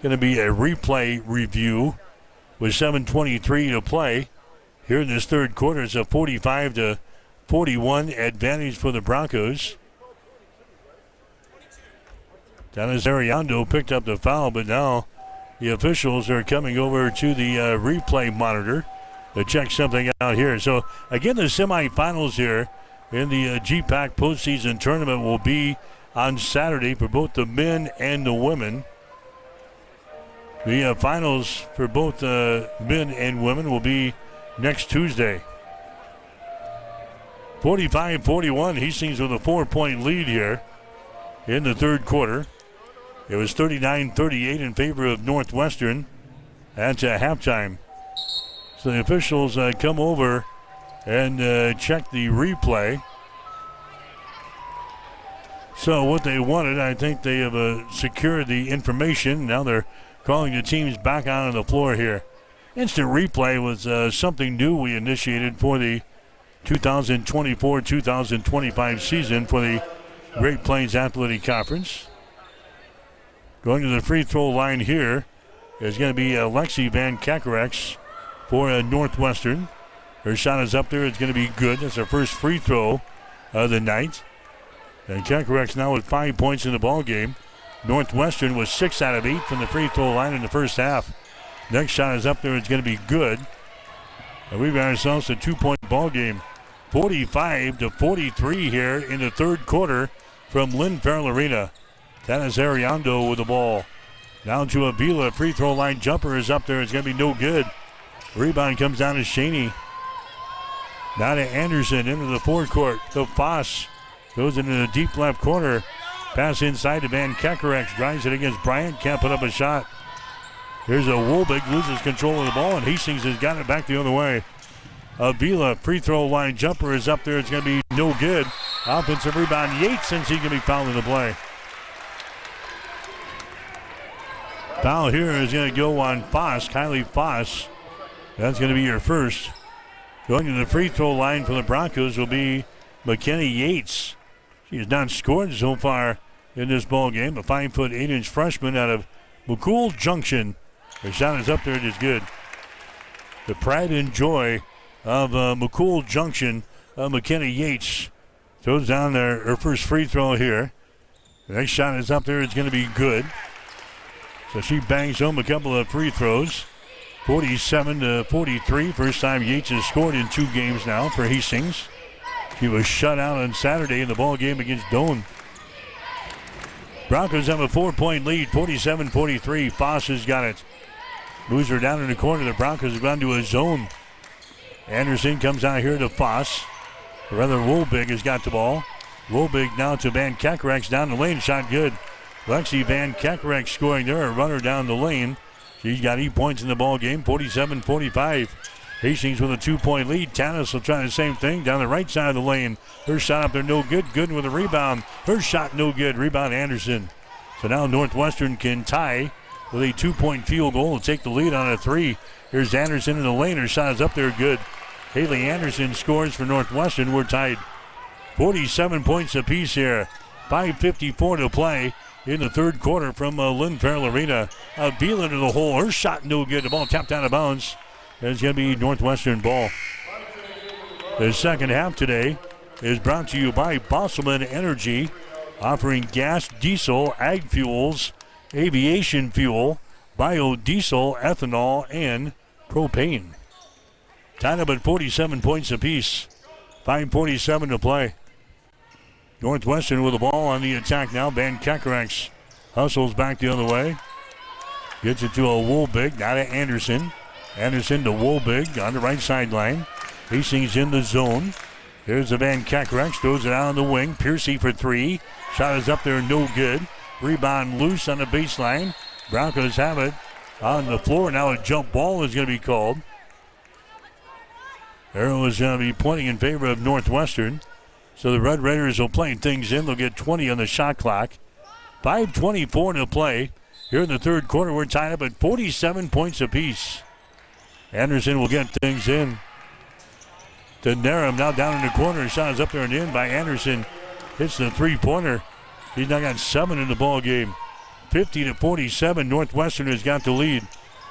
going to be a replay review with 7:23 to play. Here in this third quarter, it's a 45-41 advantage for the Broncos. Dennis Ariando picked up the foul, but now the officials are coming over to the replay monitor to check something out here. So, again, the semifinals here in the GPAC postseason tournament will be on Saturday for both the men and the women. The finals for both men and women will be next Tuesday. 45-41, Hastings with a 4-point lead here in the third quarter. It was 39-38 in favor of Northwestern at halftime. So the officials come over and check the replay. So what they wanted, I think they have secured the information. Now they're calling the teams back out on the floor here. Instant replay was something new we initiated for the 2024-2025 season for the Great Plains Athletic Conference. Going to the free throw line here is going to be Lexi Van Kakarex for Northwestern. Her shot is up there. It's going to be good. That's her first free throw of the night. And Kakarex now with 5 points in the ball game. Northwestern was 6 out of 8 from the free throw line in the first half. Next shot is up there. It's going to be good. And we've got ourselves a 2-point ball game. 45-43 here in the third quarter from Lynn Farrell Arena. Dennis Ariando with the ball. Down to Avila. Free throw line jumper is up there. It's going to be no good. Rebound comes down to Shaney. Now to Anderson into the forecourt. To Foss. Goes into the deep left corner. Pass inside to Van Kakarex. Drives it against Bryant. Can't put up a shot. Here's a Wolbig. Loses control of the ball, and Hastings has got it back the other way. Avila. Free throw line jumper is up there. It's going to be no good. Offensive rebound. Yates, since he can be fouled in the play. Foul here is going to go on Foss, Kylie Foss. That's going to be your first. Going to the free throw line for the Broncos will be McKenny Yates. She has not scored so far in this ball game. A 5'8" freshman out of McCool Junction. Her shot is up there. It is good. The pride and joy of McCool Junction. McKenny Yates throws down her first free throw here. The next shot is up there. It's going to be good. So she bangs home a couple of free throws. 47-43. First time Yates has scored in 2 games now for Hastings. She was shut out on Saturday in the ball game against Doane. Broncos have a 4-point lead, 47-43. Foss has got it. Moves her down in the corner. The Broncos have gone to a zone. Anderson comes out here to Foss. Rather, Wolbig has got the ball. Wolbig now to Van Kakarex down the lane. Shot good. Lexi Van Kakarex scoring there. A runner down the lane. She's got 8 points in the ball game, 47-45. Hastings with a 2-point lead. Tanis will try the same thing down the right side of the lane. Her shot up there no good. Gooden with a rebound. Her shot no good. Rebound Anderson. So now Northwestern can tie with a 2-point field goal and take the lead on a 3. Here's Anderson in the lane. Her shot is up there good. Haley Anderson scores for Northwestern. We're tied. 47 points apiece here. 5:54 to play in the third quarter from Lynn Farrell Arena. Avila to the hole. Her shot no good. The ball tapped out of bounds. It's going to be Northwestern ball. The second half today is brought to you by Bosselman Energy, offering gas, diesel, ag fuels, aviation fuel, biodiesel, ethanol, and propane. Tied up at 47 points apiece. 5:47 to play. Northwestern with the ball on the attack now. Van Kakarex hustles back the other way. Gets it to a Wolbig. Now to Anderson. Anderson to Wolbig on the right sideline. Hastings in the zone. Here's the Van Kakarex. Throws it out on the wing. Piercy for 3. Shot is up there. No good. Rebound loose on the baseline. Broncos have it on the floor. Now a jump ball is going to be called. Arrow is going to be pointing in favor of Northwestern. So the Red Raiders will play things in. They'll get 20 on the shot clock. 5:24 to play. Here in the third quarter, we're tied up at 47 points apiece. Anderson will get things in. To Narum now down in the corner. Shot is up there and in by Anderson. Hits the three-pointer. He's now got 7 in the ball game. 50-47. Northwestern has got the lead.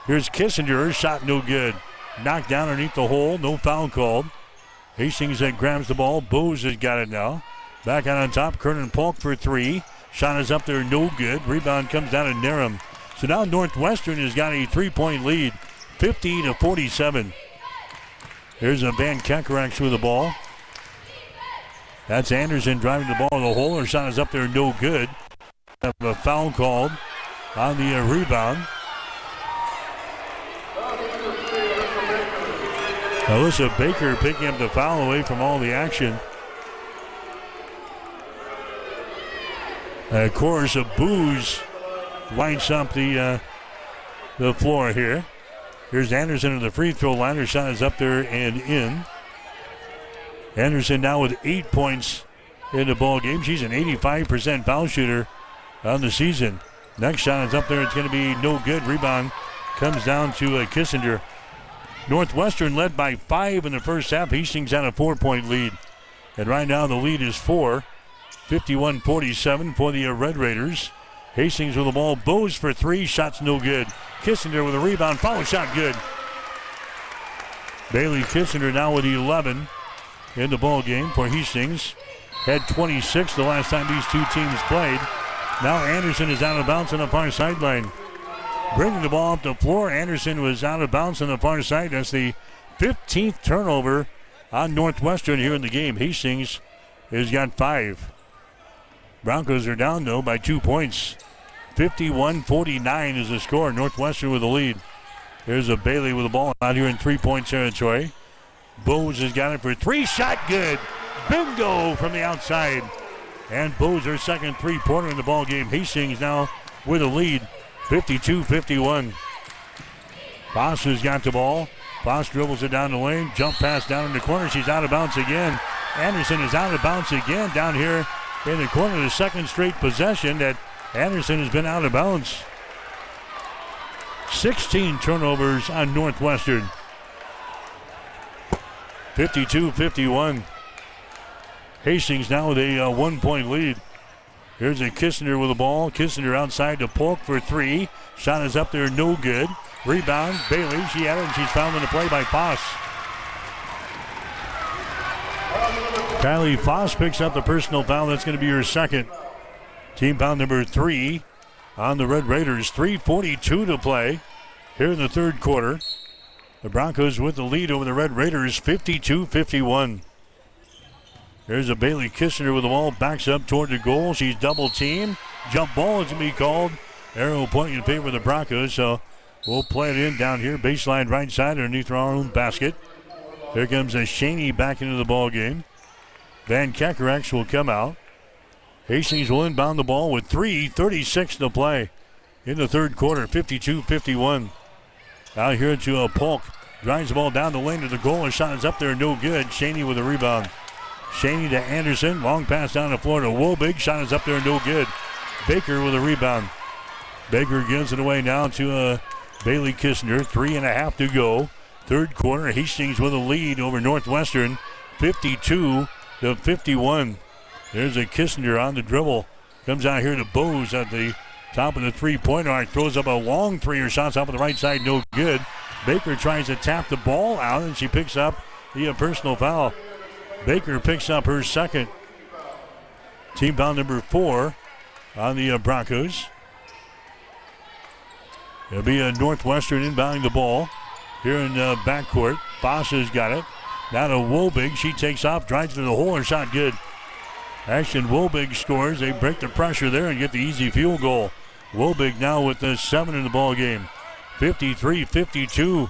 Here's Kissinger. Her shot no good. Knocked down underneath the hole. No foul called. Hastings then grabs the ball. Bose has got it now. Back out on top. Kernan Polk for three. Shot is up there. No good. Rebound comes down to Nerem. So now Northwestern has got a 3-point lead. 50-47. Here's a Van Kekerax with the ball. That's Anderson driving the ball to the hole. Her shot is up there. No good. Have a foul called on the rebound. Alyssa Baker picking up the foul away from all the action. Of course, a Booze lights up the floor here. Here's Anderson at the free throw line. Her shot is up there and in. Anderson now with 8 points in the ball game. She's an 85% foul shooter on the season. Next shot is up there. It's going to be no good. Rebound comes down to Kissinger. Northwestern led by 5 in the first half. Hastings had a 4-point lead. And right now the lead is 4. 51-47 for the Red Raiders. Hastings with the ball. Bose for three. Shots no good. Kissinger with a rebound. Follow shot good. Bailey Kissinger now with 11 in the ball game for Hastings. Had 26 the last time these two teams played. Now Anderson is out of bounds on the far sideline. Bringing the ball up the floor. Anderson was out of bounds on the far side. That's the 15th turnover on Northwestern here in the game. Hastings has got 5. Broncos are down, though, by 2 points. 51-49 is the score. Northwestern with the lead. There's a Bailey with the ball out here in 3-point territory. Bose has got it for three. Shot good. Bingo from the outside. And Bose, her second three-pointer in the ball game. Hastings now with a lead. 52-51. Foss has got the ball. Foss dribbles it down the lane. Jump pass down in the corner. She's out of bounds again. Anderson is out of bounds again down here in the corner. The second straight possession that Anderson has been out of bounds. 16 turnovers on Northwestern. 52-51. Hastings now with a 1-point lead. Here's a Kissinger with the ball. Kissinger outside to Polk for three. Shot is up there, no good. Rebound, Bailey. She had it, and she's fouled in the play by Foss. Kylie Foss picks up the personal foul. That's going to be her second. Team foul number 3 on the Red Raiders. 3:42 to play here in the third quarter. The Broncos with the lead over the Red Raiders, 52-51. There's a Bailey Kissinger with the ball, backs up toward the goal. She's double teamed. Jump ball is going to be called. Arrow pointing in favor of the Broncos, so we'll play it in down here. Baseline right side underneath our own basket. Here comes a Shaney back into the ball game. Van Kekerax will come out. Hastings will inbound the ball with 3:36 to play in the third quarter, 52-51. Out here to Polk. Drives the ball down the lane to the goal. Her shot is up there, no good. Shaney with a rebound. Shaney to Anderson. Long pass down the floor to Wobig. Shot is up there, no good. Baker with a rebound. Baker gives it away now to Bailey Kissinger. 3.5 to go. Third quarter, Hastings with a lead over Northwestern, 52-51. There's a Kissinger on the dribble. Comes out here to Bose at the top of the three-pointer arc. Throws up a long three. Her shot's off on the right side, no good. Baker tries to tap the ball out, and she picks up the personal foul. Baker picks up her second. Team foul number 4 on the Broncos. It'll be a Northwestern inbounding the ball here in backcourt. Foss has got it. Now to Wobig. She takes off, drives to the hole. Her shot good. Ashton Wobig scores. They break the pressure there and get the easy field goal. Wobig now with the 7 in the ball game. 53-52.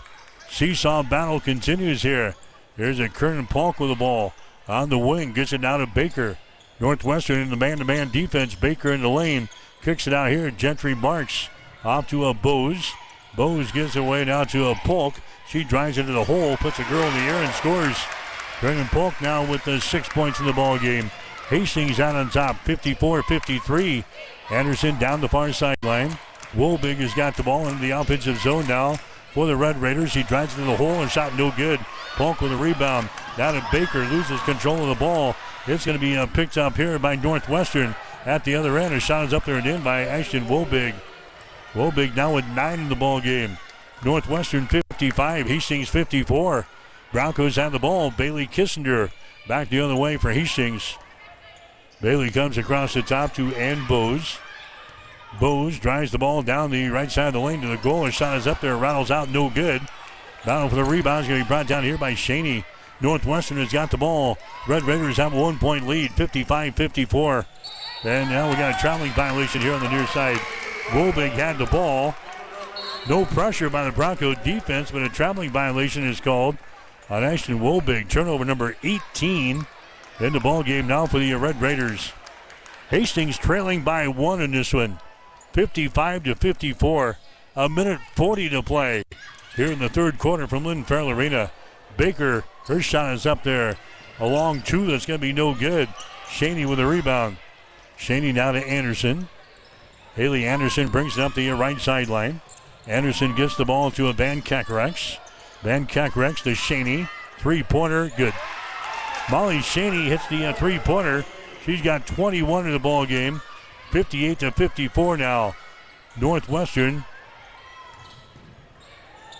Seesaw battle continues here. Here's a Kernan Polk with the ball on the wing. Gets it now to Baker. Northwestern in the man-to-man defense. Baker in the lane. Kicks it out here. Gentry Marks off to a Bose. Bose gives it away now to a Polk. She drives into the hole, puts a girl in the air and scores. Kernan Polk now with the 6 points in the ball game. Hastings out on top, 54-53. Anderson down the far sideline. Wobig has got the ball in the offensive zone now for the Red Raiders. He drives into the hole and shot no good. Polk with a rebound. Now to Baker, loses control of the ball. It's going to be picked up here by Northwestern at the other end. A shot is up there and in by Ashton Wobig. Wobig now with 9 in the ball game. Northwestern 55, Hastings 54. Broncos have the ball. Bailey Kissinger back the other way for Hastings. Bailey comes across the top to Ann Bose. Bose drives the ball down the right side of the lane to the goal. A shot is up there, rattles out, no good. Battle for the rebound is going to be brought down here by Shaney. Northwestern has got the ball. Red Raiders have a 1-point lead, 55-54. And now we got a traveling violation here on the near side. Wobig had the ball. No pressure by the Bronco defense, but a traveling violation is called on Ashton Wobig. Turnover number 18 in the ball game now for the Red Raiders. Hastings trailing by 1 in this one, 55-54. A minute 40 to play here in the third quarter from Lynn Farrell Arena. Baker, her shot is up there. A long 2 that's going to be no good. Shaney with a rebound. Shaney now to Anderson. Haley Anderson brings it up the right sideline. Anderson gets the ball to a Van Kakarex. Van Kakarex to Shaney. Three-pointer, good. Molly Shaney hits the three-pointer. She's got 21 in the ball game. 58-54 now. Northwestern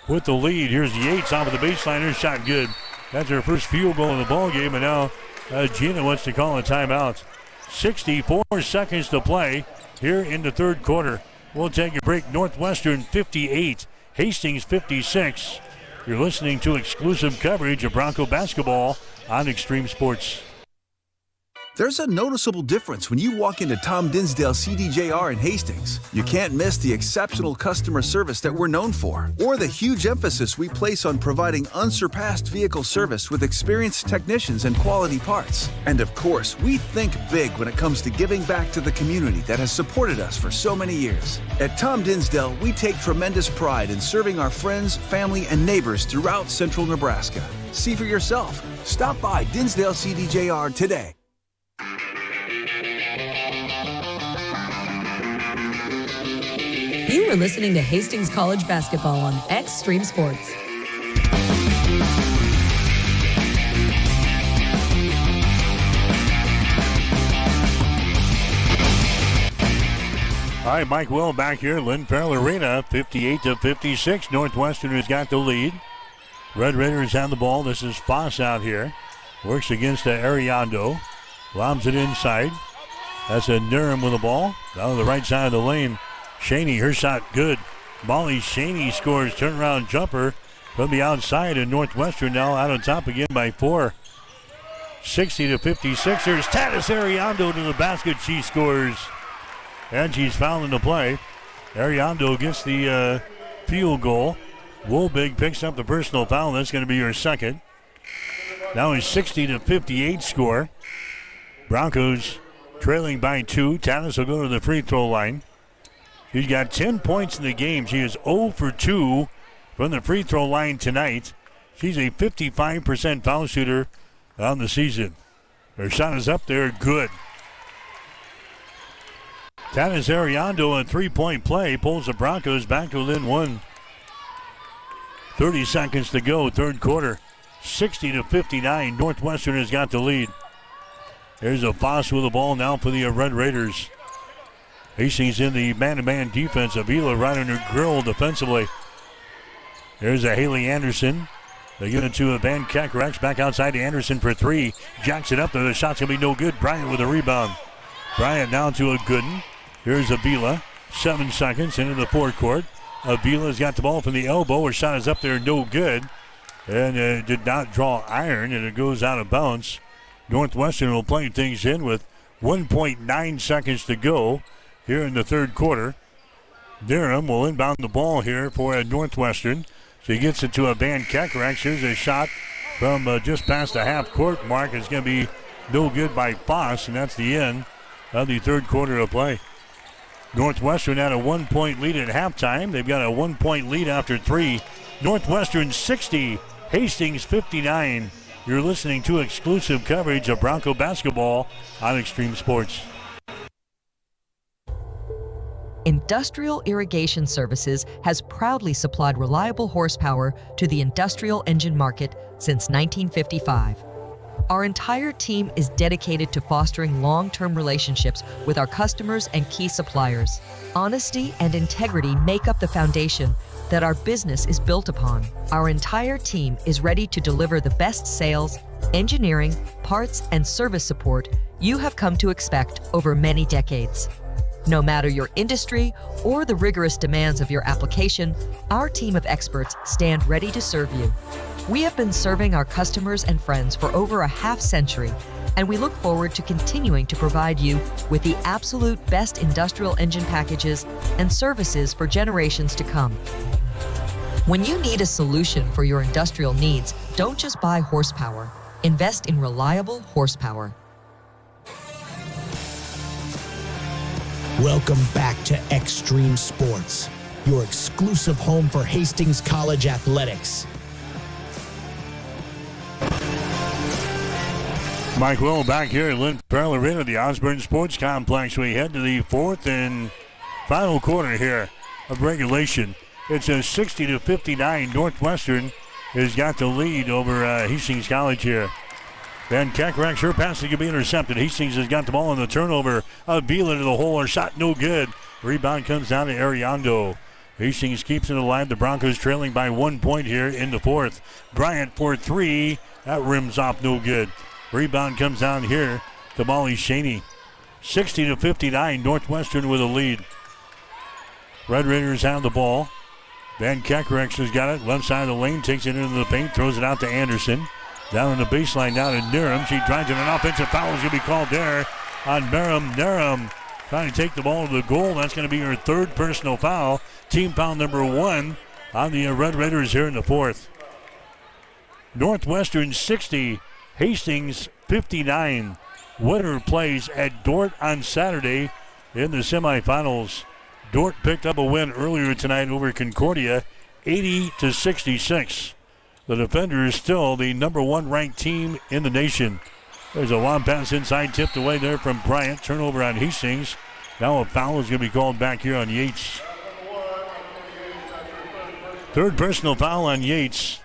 with the lead. Here's the Yates off of the baseline. Her shot good. That's her first field goal in the ball game, and now Gina wants to call a timeout. 64 seconds to play here in the third quarter. We'll take a break. Northwestern 58, Hastings 56. You're listening to exclusive coverage of Bronco basketball on Extreme Sports. There's a noticeable difference when you walk into Tom Dinsdale CDJR in Hastings. You can't miss the exceptional customer service that we're known for, or the huge emphasis we place on providing unsurpassed vehicle service with experienced technicians and quality parts. And of course, we think big when it comes to giving back to the community that has supported us for so many years. At Tom Dinsdale, we take tremendous pride in serving our friends, family, and neighbors throughout central Nebraska. See for yourself. Stop by Dinsdale CDJR today. You are listening to Hastings College basketball on Extreme Sports. All right, Mike Will back here, Lynn Farrell Arena, 58-56. Northwestern has got the lead. Red Raiders have the ball. This is Foss out here. Works against Ariando. Lobs it inside. That's a Durham with the ball. Down the right side of the lane. Shaney, her shot good. Molly Shaney scores turnaround jumper from the outside, and Northwestern now out on top again by 4. 60-56. There's Tatis Ariando to the basket. She scores. And she's fouled in the play. Ariando gets the field goal. Wobig picks up the personal foul. That's going to be her second. Now a 60-58 score. Broncos trailing by 2. Tatis will go to the free throw line. She's got 10 points in the game. She is 0 for 2 from the free throw line tonight. She's a 55% foul shooter on the season. Her shot is up there, good. Tatis Ariando, a three-point play, pulls the Broncos back to within 1. 30 seconds to go, third quarter. 60-59. Northwestern has got the lead. There's a Foss with the ball now for the Red Raiders. Hastings in the man-to-man defense. Avila right on her grill defensively. There's a Haley Anderson. They get it to a Van Kakarex. Back outside to Anderson for 3. Jacks it up there. The shot's going to be no good. Bryant with a rebound. Bryant down to a Gooden. Here's Avila. 7 seconds into the forecourt. Avila's got the ball from the elbow. Her shot is up there, no good. And did not draw iron, and it goes out of bounds. Northwestern will play things in with 1.9 seconds to go here in the third quarter. Durham will inbound the ball here for Northwestern. So he gets it to a Van Kakarex. Here's a shot from just past the half-court mark. It's going to be no good by Foss, and that's the end of the third quarter of play. Northwestern had a 1-point lead at halftime. They've got a 1-point lead after 3. Northwestern 60, Hastings 59. You're listening to exclusive coverage of Bronco basketball on Extreme Sports. Industrial Irrigation Services has proudly supplied reliable horsepower to the industrial engine market since 1955. Our entire team is dedicated to fostering long-term relationships with our customers and key suppliers. Honesty and integrity make up the foundation that our business is built upon. Our entire team is ready to deliver the best sales, engineering, parts, and service support you have come to expect over many decades. No matter your industry or the rigorous demands of your application, our team of experts stand ready to serve you. We have been serving our customers and friends for over a half-century, and we look forward to continuing to provide you with the absolute best industrial engine packages and services for generations to come. When you need a solution for your industrial needs, don't just buy horsepower. Invest in reliable horsepower. Welcome back to Extreme Sports, your exclusive home for Hastings College athletics. Mike Will back here at Lynn Farrell Arena, the Osborne Sports Complex. We head to the fourth and final quarter here of regulation. It's a 60-59. Northwestern has got the lead over Hastings College here. Van Kekerak, her pass is going to be intercepted. Hastings has got the ball in the turnover. Avila to the hole. Her shot no good. Rebound comes down to Ariando. Hastings keeps it alive. The Broncos trailing by 1 point here in the fourth. Bryant for three. That rims off no good. Rebound comes down here to Molly Shaney. 60-59. Northwestern with a lead. Red Raiders have the ball. Van Kekerak has got it. Left side of the lane. Takes it into the paint. Throws it out to Anderson. Down in the baseline, down to Niram. She drives in an offensive foul. Is going to be called there on Merrim. Niram trying to take the ball to the goal. That's going to be her third personal foul. Team foul number 1 on the Red Raiders here in the fourth. Northwestern 60, Hastings 59. Winner plays at Dordt on Saturday in the semifinals. Dordt picked up a win earlier tonight over Concordia, 80-66. The Defenders still the number 1 ranked team in the nation. There's a long pass inside, tipped away there from Bryant. Turnover on Hastings. Now a foul is going to be called back here on Yates. Third personal foul on Yates.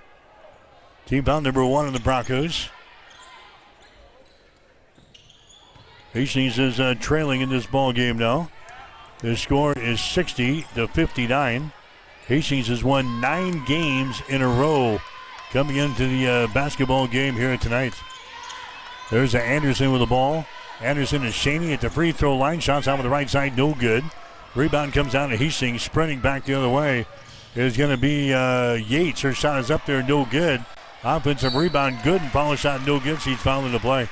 Team foul number 1 on the Broncos. Hastings is trailing in this ball game now. The score is 60-59. Hastings has won 9 games in a row coming into the basketball game here tonight. There's Anderson with the ball. Anderson is Shaney at the free throw line. Shots out with the right side, no good. Rebound comes down to Hastings. Sprinting back the other way is going to be Yates. Her shot is up there, no good. Offensive rebound, good, and follow shot, no good. She's fouled in the play.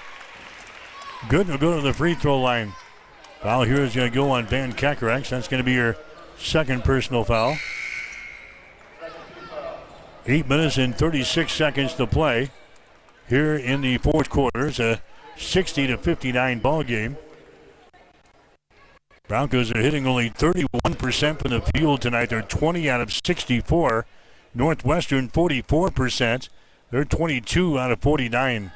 Good will go to the free throw line. Foul here is going to go on Van Kekerak. That's going to be her second personal foul. 8 minutes and 36 seconds to play here in the fourth quarter. It's a 60-59 ball game. Broncos are hitting only 31% from the field tonight. They're 20 out of 64. Northwestern 44%. They're 22 out of 49.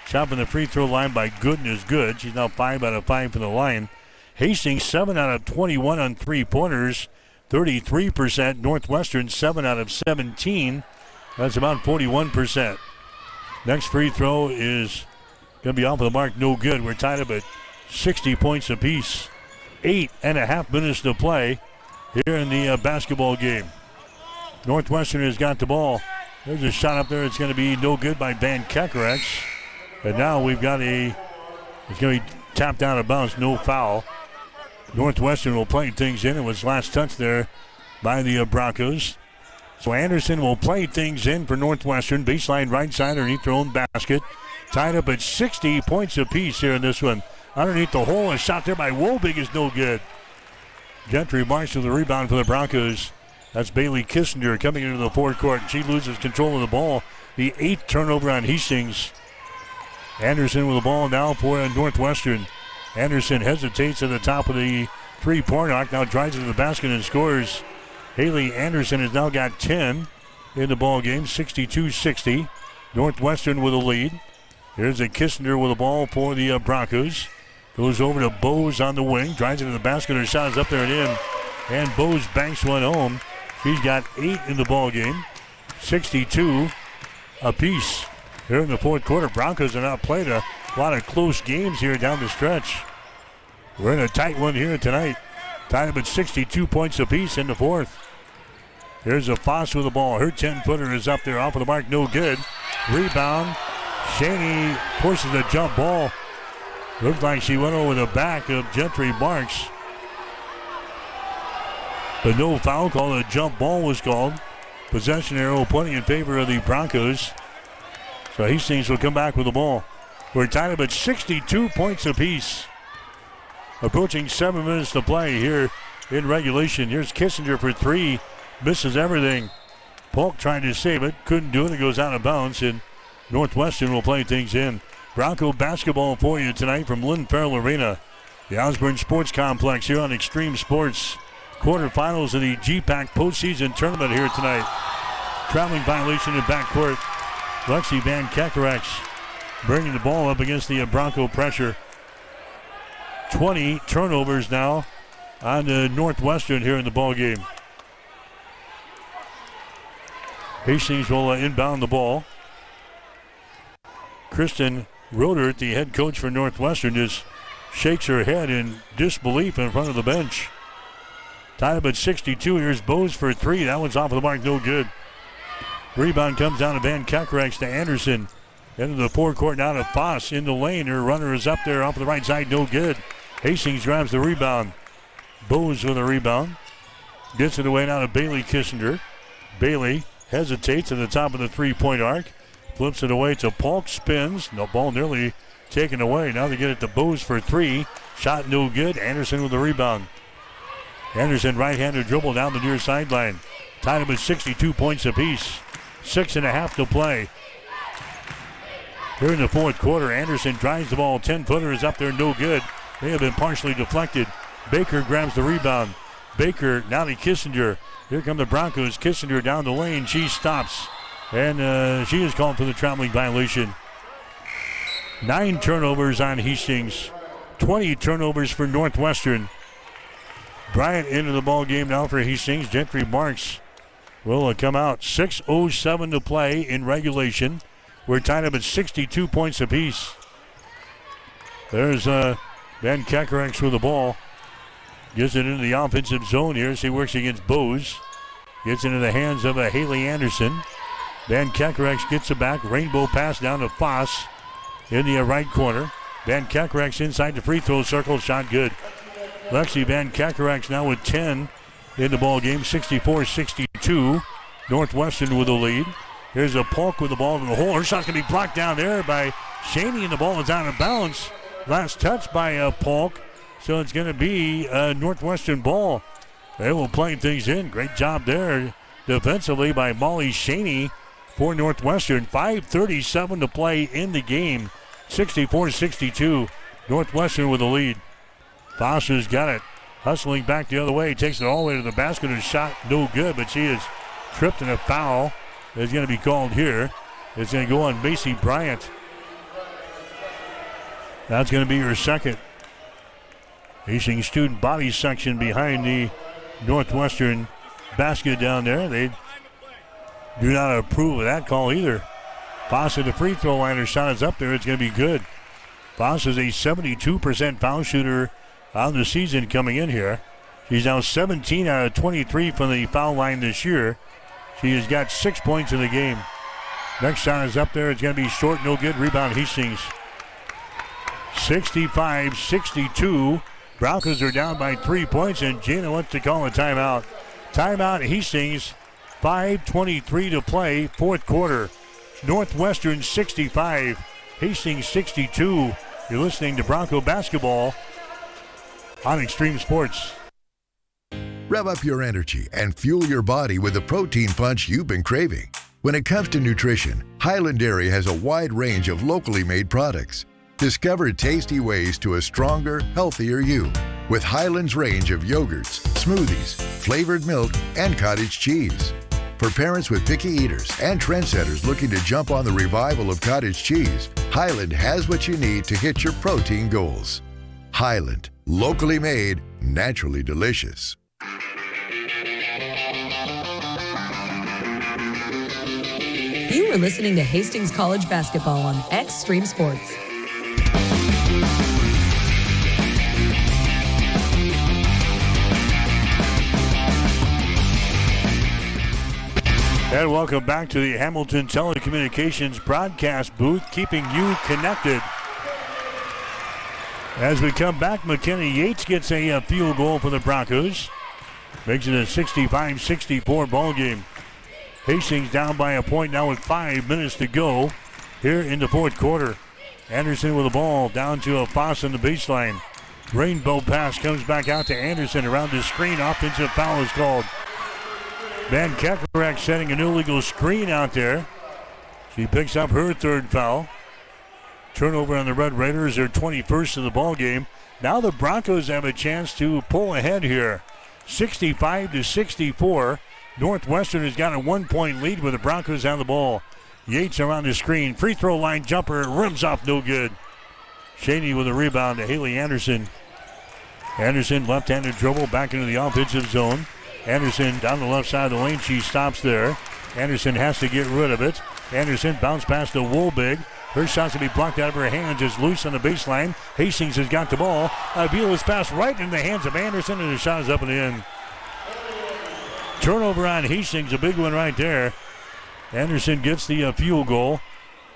Shot from the free throw line by Gooden is good. She's now 5 out of 5 from the line. Hastings 7 out of 21 on three-pointers. 33%. Northwestern 7 out of 17. That's about 41%. Next free throw is going to be off of the mark. No good. We're tied up at 60 points apiece. 8.5 minutes to play here in the basketball game. Northwestern has got the ball. There's a shot up there. It's going to be no good by Van Kekerak. And now we've got it's going to be tapped out of bounds. No foul. Northwestern will play things in. It was last touch there by the Broncos. So Anderson will play things in for Northwestern. Baseline right side underneath their own basket. Tied up at 60 points apiece here in this one. Underneath the hole, a shot there by Wobig is no good. Gentry Marsh with the rebound for the Broncos. That's Bailey Kissinger coming into the forecourt. She loses control of the ball. The 8th turnover on Hastings. Anderson with the ball now for Northwestern. Anderson hesitates at the top of the three-point arc. Now drives to the basket and scores. Haley Anderson has now got 10 in the ball game, 62-60. Northwestern with a lead. Here's a Kissinger with the ball for the Broncos. Goes over to Bose on the wing. Drives into the basket. Her shot is up there and in. And Bose banks one home. She's got 8 in the ball game. 62 apiece. here in the fourth quarter. Broncos have not played a lot of close games here down the stretch. We're in a tight one here tonight. Tied up at 62 points apiece in the fourth. Here's a Foss with the ball. Her 10-footer is up there off of the mark. No good. Rebound. Shaney forces a jump ball. Looked like she went over the back of Gentry Marks. But no foul call. A jump ball was called. Possession arrow pointing in favor of the Broncos. So Hastings will come back with the ball. We're tied up at 62 points apiece. Approaching 7 minutes to play here in regulation. Here's Kissinger for 3. Misses everything. Polk trying to save it. Couldn't do it. It goes out of bounds. And Northwestern will play things in. Bronco basketball for you tonight from Lynn Farrell Arena. The Osborne Sports Complex here on Extreme Sports. Quarterfinals of the GPAC postseason tournament here tonight. Traveling violation in backcourt. Lexi Van Kekerax bringing the ball up against the Bronco pressure. 20 turnovers now on the Northwestern here in the ball game. Hastings will inbound the ball. Kristen Rodert, the head coach for Northwestern, just shakes her head in disbelief in front of the bench. Tied up at 62. Here's Bose for 3. That one's off of the mark, no good. Rebound comes down to Van Kekerax to Anderson. Into the forecourt now to Foss in the lane. Her runner is up there off the right side, no good. Hastings grabs the rebound. Bose with a rebound. Gets it away now to Bailey Kissinger. Bailey hesitates at the top of the three-point arc. Flips it away to Polk, spins. No ball nearly taken away. Now they get it to Bose for 3. Shot no good. Anderson with the rebound. Anderson right-handed dribble down the near sideline. Tied up at 62 points apiece. 6.5 to play. Here in the fourth quarter, Anderson drives the ball. 10-footer is up there, no good. They have been partially deflected. Baker grabs the rebound. Baker now to Kissinger. Here come the Broncos. Kissinger down the lane. She stops. And she is called for the traveling violation. 9 turnovers on Hastings. 20 turnovers for Northwestern. Bryant into the ball game now for Hastings. Gentry Marks will come out. 6:07 to play in regulation. We're tied up at 62 points apiece. There's Van Kekerax with the ball. Gets it into the offensive zone here. She works against Bose. Gets into the hands of Haley Anderson. Van Kekerax gets it back. Rainbow pass down to Foss in the right corner. Van Kekerax inside the free throw circle. Shot good. Lexi Van Kekerax now with 10 in the ball game. 64-62. Northwestern with the lead. Here's a Polk with the ball to the hole. Her shot's going to be blocked down there by Shaney, and the ball is out of bounds. Last touch by Polk. So it's going to be a Northwestern ball. They will play things in. Great job there defensively by Molly Shaney for Northwestern. 5:37 to play in the game. 64-62. Northwestern with the lead. Foster's got it. Hustling back the other way. Takes it all the way to the basket. Her shot no good, but she is tripped, and a foul is going to be called here. It's going to go on Macy Bryant. That's going to be her second. Hastings student body section behind the Northwestern basket down there. They do not approve of that call either. Foss at the free throw line. Her shot is up there. It's going to be good. Foss is a 72% foul shooter on the season coming in here. She's now 17 out of 23 from the foul line this year. She has got 6 points in the game. Next shot is up there. It's going to be short, no good. Rebound Hastings. 65-62. Broncos are down by 3 points, and Jana wants to call a timeout. Timeout Hastings. 5:23 to play, fourth quarter. Northwestern 65, Hastings 62. You're listening to Bronco basketball on Extreme Sports. Rev up your energy and fuel your body with the protein punch you've been craving. When it comes to nutrition, Highland Dairy has a wide range of locally made products. Discover tasty ways to a stronger, healthier you with Highland's range of yogurts, smoothies, flavored milk, and cottage cheese. For parents with picky eaters and trendsetters looking to jump on the revival of cottage cheese, Highland has what you need to hit your protein goals. Highland, locally made, naturally delicious. You You're listening to Hastings College Basketball on Extreme Sports. And welcome back to the Hamilton Telecommunications broadcast booth, keeping you connected. As we come back, McKenna Yates gets a field goal for the Broncos. Makes it a 65-64 ball game. Hastings down by a point now with 5 minutes to go here in the fourth quarter. Anderson with the ball down to a Foss on the baseline. Rainbow pass comes back out to Anderson around the screen. Offensive foul is called. Van Kekerek setting an illegal screen out there. She picks up her third foul. Turnover on the Red Raiders, their 21st of the ball game. Now the Broncos have a chance to pull ahead here. 65-64. Northwestern has got a 1-point lead with the Broncos on the ball. Yates around the screen. Free throw line jumper. Rims off, no good. Shaney with a rebound to Haley Anderson. Anderson left-handed dribble back into the offensive zone. Anderson down the left side of the lane. She stops there. Anderson has to get rid of it. Anderson bounce pass to Woolbig. Her shot's going to be blocked out of her hands. Is loose on the baseline. Hastings has got the ball. Avila's pass right in the hands of Anderson, and the shot is up and in. Turnover on Hastings, a big one right there. Anderson gets the field goal.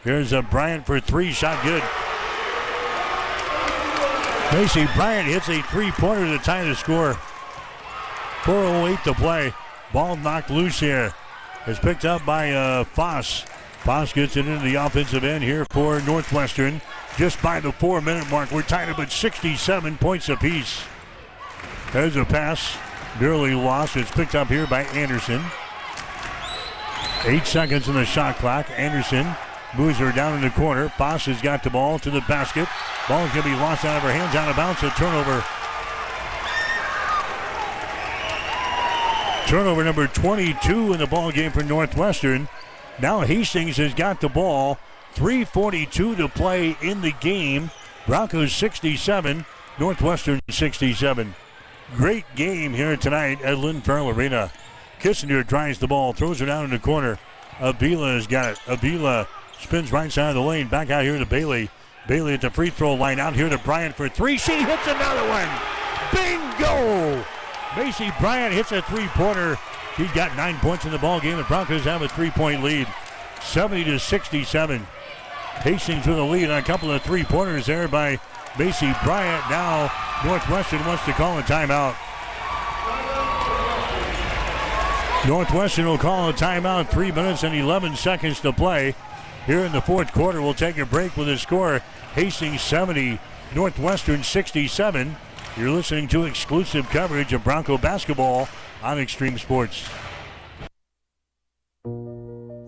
Here's Bryant for three. Shot good. Macy Bryant hits a three-pointer to tie the score. 4:08 to play. Ball knocked loose here. It's picked up by Foss. Foss gets it into the offensive end here for Northwestern. Just by the 4-minute mark, we're tied up at 67 points apiece. There's a pass. Barely lost. It's picked up here by Anderson. 8 seconds in the shot clock. Anderson moves her down in the corner. Foss has got the ball to the basket. Ball's going to be lost out of her hands, out of bounds. A turnover. Turnover number 22 in the ball game for Northwestern. Now Hastings has got the ball. 3:42 to play in the game. Broncos 67, Northwestern 67. Great game here tonight at Lynn Farrell Arena. Kissinger drives the ball, throws her down in the corner. Avila has got it. Avila spins right side of the lane. Back out here to Bailey. Bailey at the free throw line. Out here to Bryant for three. She hits another one. Bingo! Macy Bryant hits a three-pointer. She's got 9 points in the ball game. The Broncos have a 3-point lead. 70-67. Hastings with a lead on a couple of three-pointers there by Macy Bryant. Now Northwestern wants to call a timeout. Northwestern will call a timeout. 3 minutes and 11 seconds to play. Here in the fourth quarter, we'll take a break with a score. Hastings 70, Northwestern 67. You're listening to exclusive coverage of Bronco basketball on Extreme Sports.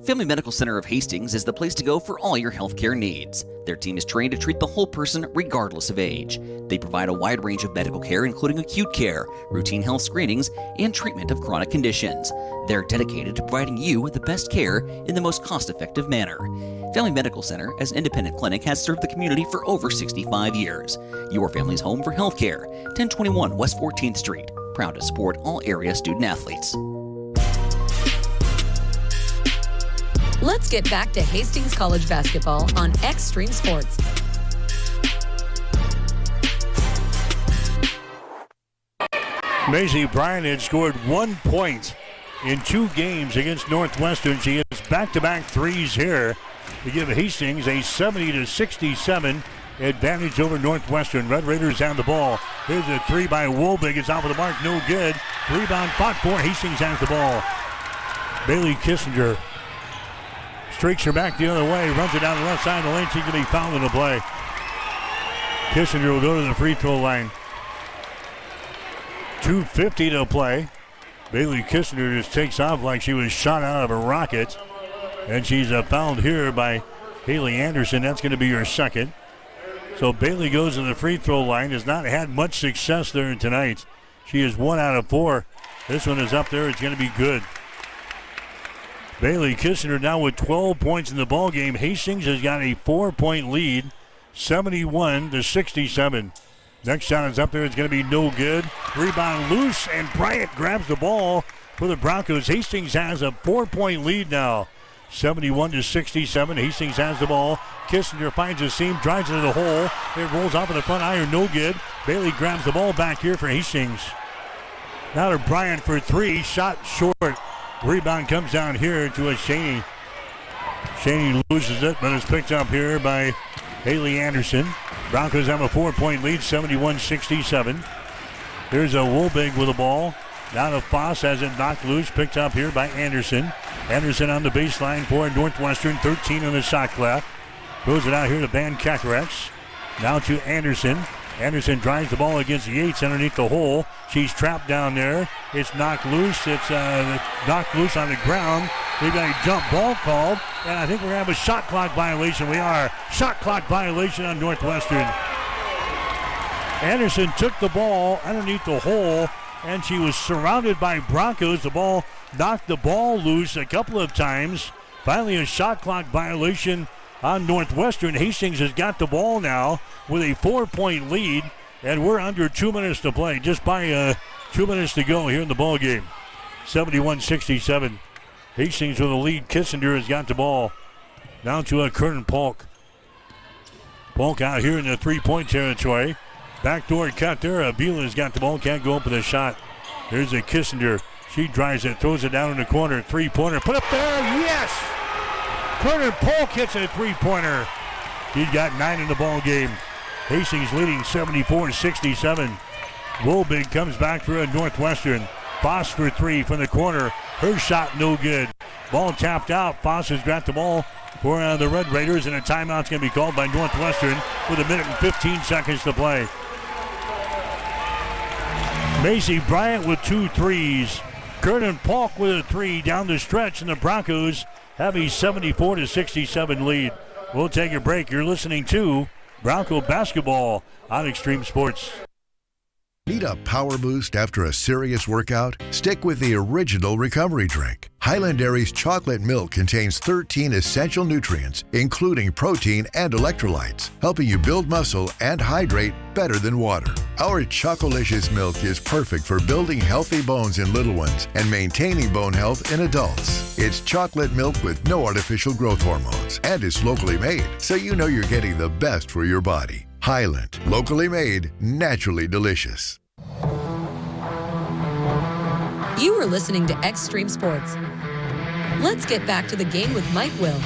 Family Medical Center of Hastings is the place to go for all your healthcare needs. Their team is trained to treat the whole person regardless of age. They provide a wide range of medical care, including acute care, routine health screenings, and treatment of chronic conditions. They're dedicated to providing you with the best care in the most cost-effective manner. Family Medical Center, as an independent clinic, has served the community for over 65 years. Your family's home for healthcare. 1021 West 14th Street. Proud to support all area student athletes. Let's get back to Hastings College basketball on Extreme Sports. Macy Bryant had scored 1 point in 2 games against Northwestern. She has back-to-back threes here to give Hastings a 70-67 advantage over Northwestern. Red Raiders have the ball. Here's a three by Woolbig. It's off of the mark. No good. Rebound fought for. Hastings has the ball. Bailey Kissinger streaks her back the other way. Runs it down the left side of the lane. She's going to be fouled in the play. Kissinger will go to the free throw line. 2:50 to play. Bailey Kissinger just takes off like she was shot out of a rocket. And she's fouled here by Haley Anderson. That's going to be her second. So Bailey goes to the free throw line. Has not had much success there tonight. She is 1 out of 4. This one is up there. It's going to be good. Bailey Kissinger now with 12 points in the ball game. Hastings has got a 4-point lead, 71-67. Next shot is up there. It's going to be no good. Rebound loose, and Bryant grabs the ball for the Broncos. Hastings has a 4-point lead now, 71-67. Hastings has the ball. Kissinger finds a seam, drives into the hole. It rolls off of the front iron, no good. Bailey grabs the ball back here for Hastings. Now to Bryant for three, shot short. Rebound comes down here to a Shaney. Shaney loses it, but it's picked up here by Haley Anderson. Broncos have a 4-point lead, 71-67. Here's a Woolbig with the ball. Now to Foss, has it knocked loose, picked up here by Anderson. Anderson on the baseline for Northwestern, 13 on the shot clock. Throws it out here to Van Kakareks. Now to Anderson. Anderson drives the ball against Yates underneath the hole. She's trapped down there. It's knocked loose. It's knocked loose on the ground. We've got a jump ball called, and I think we're going to have a shot clock violation. We are. Shot clock violation on Northwestern. Anderson took the ball underneath the hole, and she was surrounded by Broncos. The ball knocked the ball loose a couple of times. Finally, a shot clock violation on Northwestern. Hastings has got the ball now with a 4-point lead, and we're under 2 minutes to play. Just by 2 minutes to go here in the ball game. 71-67. Hastings with the lead. Kissinger has got the ball. Down to Kernan Polk. Polk out here in the three-point territory. Backdoor cut there. Avila's got the ball. Can't go up with a shot. Here's a Kissinger. She drives it. Throws it down in the corner. Three-pointer. Put up there. Yes! Kernan Polk hits a three-pointer. He's got 9 in the ball game. Hastings leading 74-67. Woolbig comes back for a Northwestern. Foss for three from the corner. Her shot no good. Ball tapped out. Foss has got the ball for the Red Raiders, and a timeout's going to be called by Northwestern with 1 minute and 15 seconds to play. Macy Bryant with 2 threes. Kernan Polk with a 3 down the stretch, and the Broncos have a 74-67 lead. We'll take a break. You're listening to Bronco Basketball on Extreme Sports. Need a power boost after a serious workout? Stick with the original recovery drink. Highland Dairy's chocolate milk contains 13 essential nutrients, including protein and electrolytes, helping you build muscle and hydrate better than water. Our Chocolicious milk is perfect for building healthy bones in little ones and maintaining bone health in adults. It's chocolate milk with no artificial growth hormones, and it's locally made, so you know you're getting the best for your body. Highland, locally made, naturally delicious. You are listening to Extreme Sports. Let's get back to the game with Mike Will.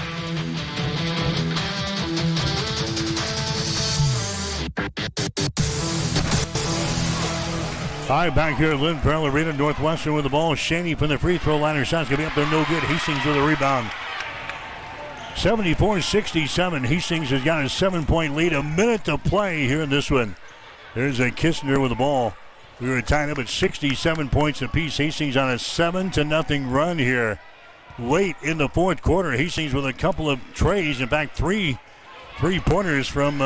All right, back here at Lynn Farrell Arena, Northwestern with the ball. Shaney from the free throw line. Her shot's going to be up there, no good. Hastings with a rebound. 74-67. Hastings has got a 7-point lead. 1 minute to play here in this one. There's a Kissinger with the ball. We were tied up at 67 points apiece. Hastings on a 7-0 run here. Late in the fourth quarter, Hastings with a couple of trays. In fact, three-pointers from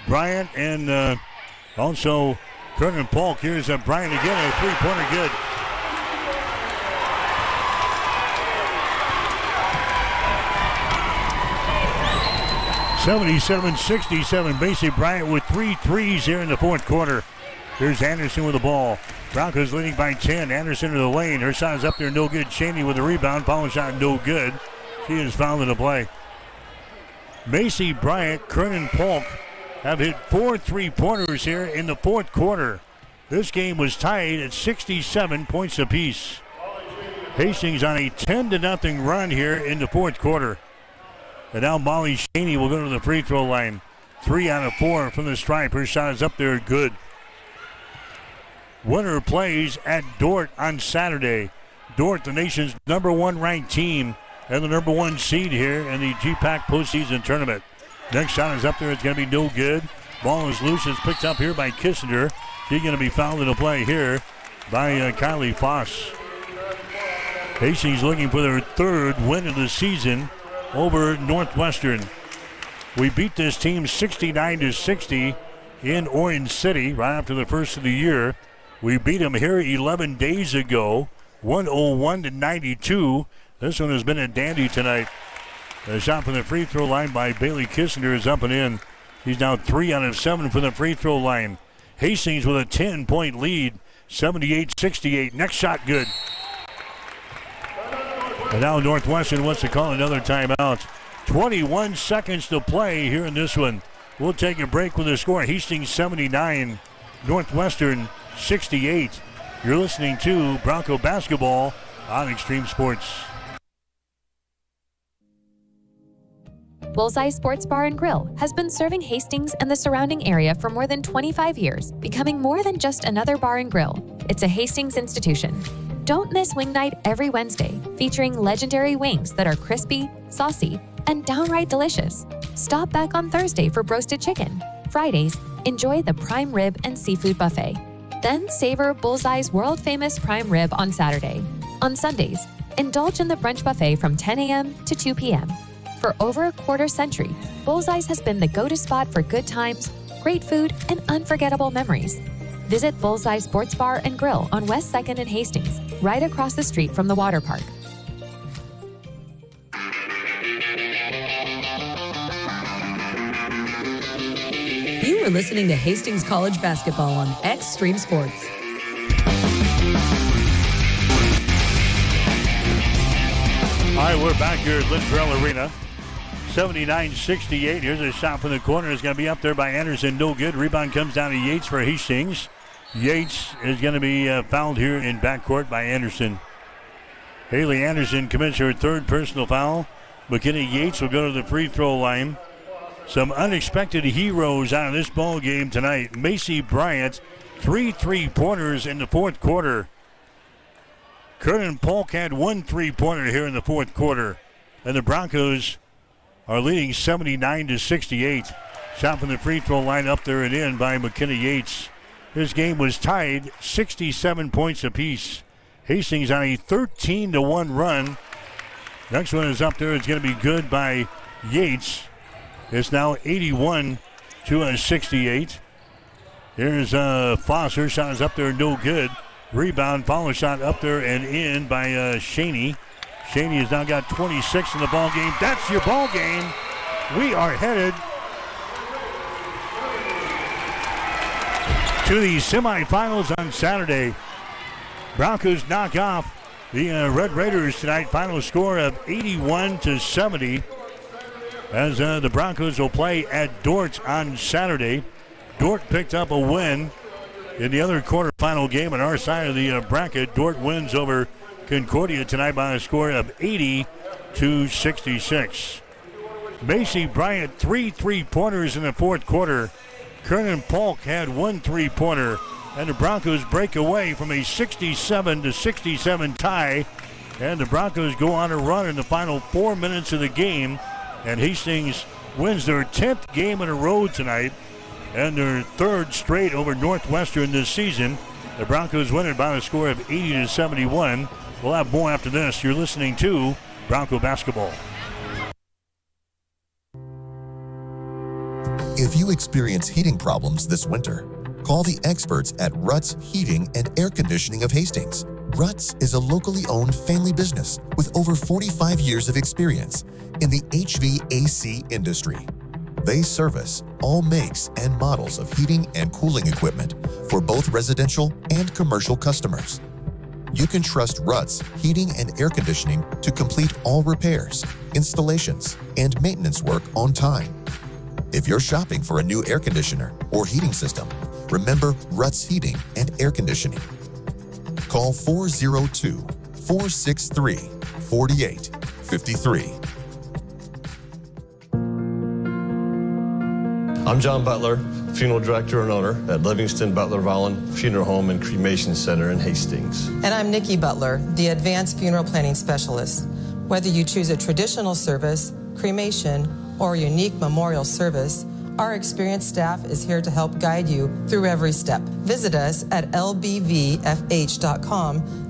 Bryant and also Kernan Polk. Here's Bryant again, a three-pointer good. (77-67). Macy Bryant with 3 threes here in the fourth quarter. Here's Anderson with the ball. Broncos leading by 10. Anderson to the lane. Her shot is up there, no good. Shaney with the rebound. Foul shot, no good. She is fouled in the play. Macy Bryant, Kernan Polk have hit 4 3-pointers here in the fourth quarter. This game was tied at 67 points apiece. Hastings on a 10-0 run here in the fourth quarter. And now Molly Shaney will go to the free throw line. 3 out of 4 from the stripe. Her shot is up there, good. Winner plays at Dordt on Saturday. Dordt, the nation's #1 ranked team and the #1 seed here in the GPAC postseason tournament. Next shot is up there. It's going to be no good. Ball is loose. It's picked up here by Kissinger. She's going to be fouled in the play here by Kylie Foss. Hastings looking for their 3rd win of the season over Northwestern. We beat this team 69-60 in Orange City right after the first of the year. We beat them here 11 days ago, 101-92. This one has been a dandy tonight. A shot from the free throw line by Bailey Kissinger is up and in. He's now 3 out of 7 from the free throw line. Hastings with a 10-point lead, 78-68. Next shot good. And now Northwestern wants to call another timeout. 21 seconds to play here in this one. We'll take a break with the score. Hastings 79, Northwestern 68. You're listening to Bronco Basketball on Extreme Sports. Bullseye Sports Bar and Grill has been serving Hastings and the surrounding area for more than 25 years, becoming more than just another bar and grill. It's a Hastings institution. Don't miss Wing Night every Wednesday, featuring legendary wings that are crispy, saucy, and downright delicious. Stop back on Thursday for roasted chicken. Fridays, enjoy the prime rib and seafood buffet. Then savor Bullseye's world-famous prime rib on Saturday. On Sundays, indulge in the brunch buffet from 10 a.m. to 2 p.m. For over a quarter century, Bullseye's has been the go-to spot for good times, great food, and unforgettable memories. Visit Bullseye Sports Bar and Grill on West 2nd and Hastings, right across the street from the water park. You are listening to Hastings College Basketball on Extreme Sports. All right, we're back here at Lynn Farrell Arena. 79-68. Here's a shot from the corner. It's going to be up there by Anderson. No good. Rebound comes down to Yates for Hastings. Yates is going to be fouled here in backcourt by Anderson. Haley Anderson commits her third personal foul. McKinney Yates will go to the free throw line. Some unexpected heroes out of this ball game tonight. Macy Bryant, 3 3-pointers in the fourth quarter. Kernan Polk had 1 3-pointer here in the fourth quarter. And the Broncos are leading 79-68. Shot from the free throw line up there and in by McKinney Yates. This game was tied 67 points apiece. Hastings on a 13-1 run. Next one is up there. It's going to be good by Yates. It's now 81-68. Here's Foster. Shot is up there, no good. Rebound, follow shot up there and in by Shaney. Shaney has now got 26 in the ball game. That's your ball game. We are headed to the semifinals on Saturday. Broncos knock off the Red Raiders tonight. Final score of 81-70. As the Broncos will play at Dort on Saturday. Dort picked up a win in the other quarterfinal game on our side of the bracket. Dort wins over Concordia tonight by a score of 80-66. Macy Bryant, 3 3-pointers in the fourth quarter. Kernan Polk had 1 3-pointer. And the Broncos break away from a 67-67 tie. And the Broncos go on a run in the final 4 minutes of the game. And Hastings wins their 10th game in a row tonight and their third straight over Northwestern this season. The Broncos win it by a score of 80-71. We'll have more after this. You're listening to Bronco Basketball. If you experience heating problems this winter, call the experts at Ruts Heating and Air Conditioning of Hastings. Ruts is a locally owned family business with over 45 years of experience in the HVAC industry. They service all makes and models of heating and cooling equipment for both residential and commercial customers. You can trust Ruts Heating and Air Conditioning to complete all repairs, installations, and maintenance work on time. If you're shopping for a new air conditioner or heating system, remember Ruts Heating and Air Conditioning. Call 402-463-4853. I'm John Butler, funeral director and owner at Livingston Butler Vollen Funeral Home and Cremation Center in Hastings. And I'm Nikki Butler, the advanced funeral planning specialist. Whether you choose a traditional service, cremation, or a unique memorial service, our experienced staff is here to help guide you through every step. Visit us at lbvfh.com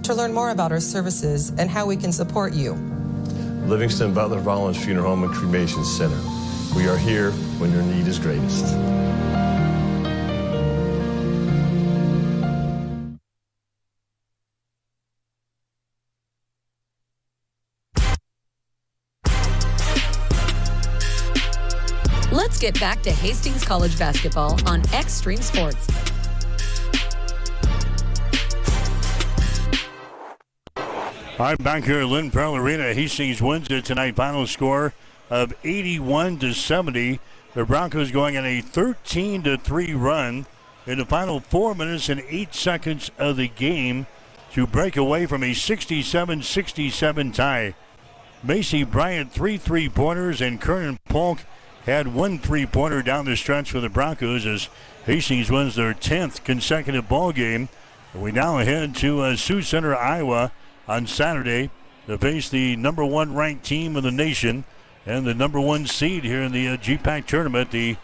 to learn more about our services and how we can support you. Livingston Butler Vollen Funeral Home and Cremation Center. We are here when your need is greatest. Let's get back to Hastings College Basketball on Extreme Sports. All right, back here at Lynn Farrell Arena, Hastings wins it tonight. Final score of 81-70. The Broncos going on a 13-3 run in the final 4 minutes and 8 seconds of the game to break away from a 67-67 tie. Macy Bryant, 3 3-pointers, and Kernan Polk had 1 3-pointer down the stretch for the Broncos as Hastings wins their 10th consecutive ball game. We now head to Sioux Center, Iowa on Saturday to face the number 1 ranked team in the nation and the number 1 seed here in the GPAC tournament, the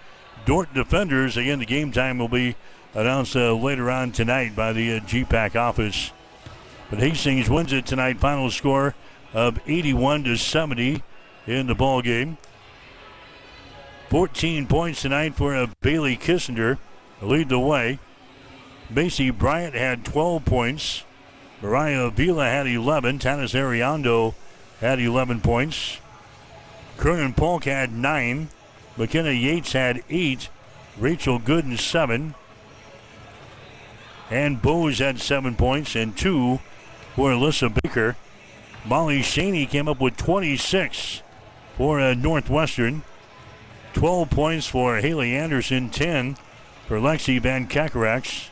Dordt Defenders. Again, the game time will be announced later on tonight by the GPAC office. But Hastings wins it tonight. Final score of 81-70 in the ball game. 14 points tonight for Bailey Kissinger to lead the way. Macy Bryant had 12 points. Mariah Avila had 11. Tanis Ariando had 11 points. Kernan Polk had 9. McKenna Yates had 8. Rachel Gooden 7. And Bose had 7 points and 2 for Alyssa Baker. Molly Shaney came up with 26 for Northwestern. 12 points for Haley Anderson, 10 for Lexi Van Kakarax.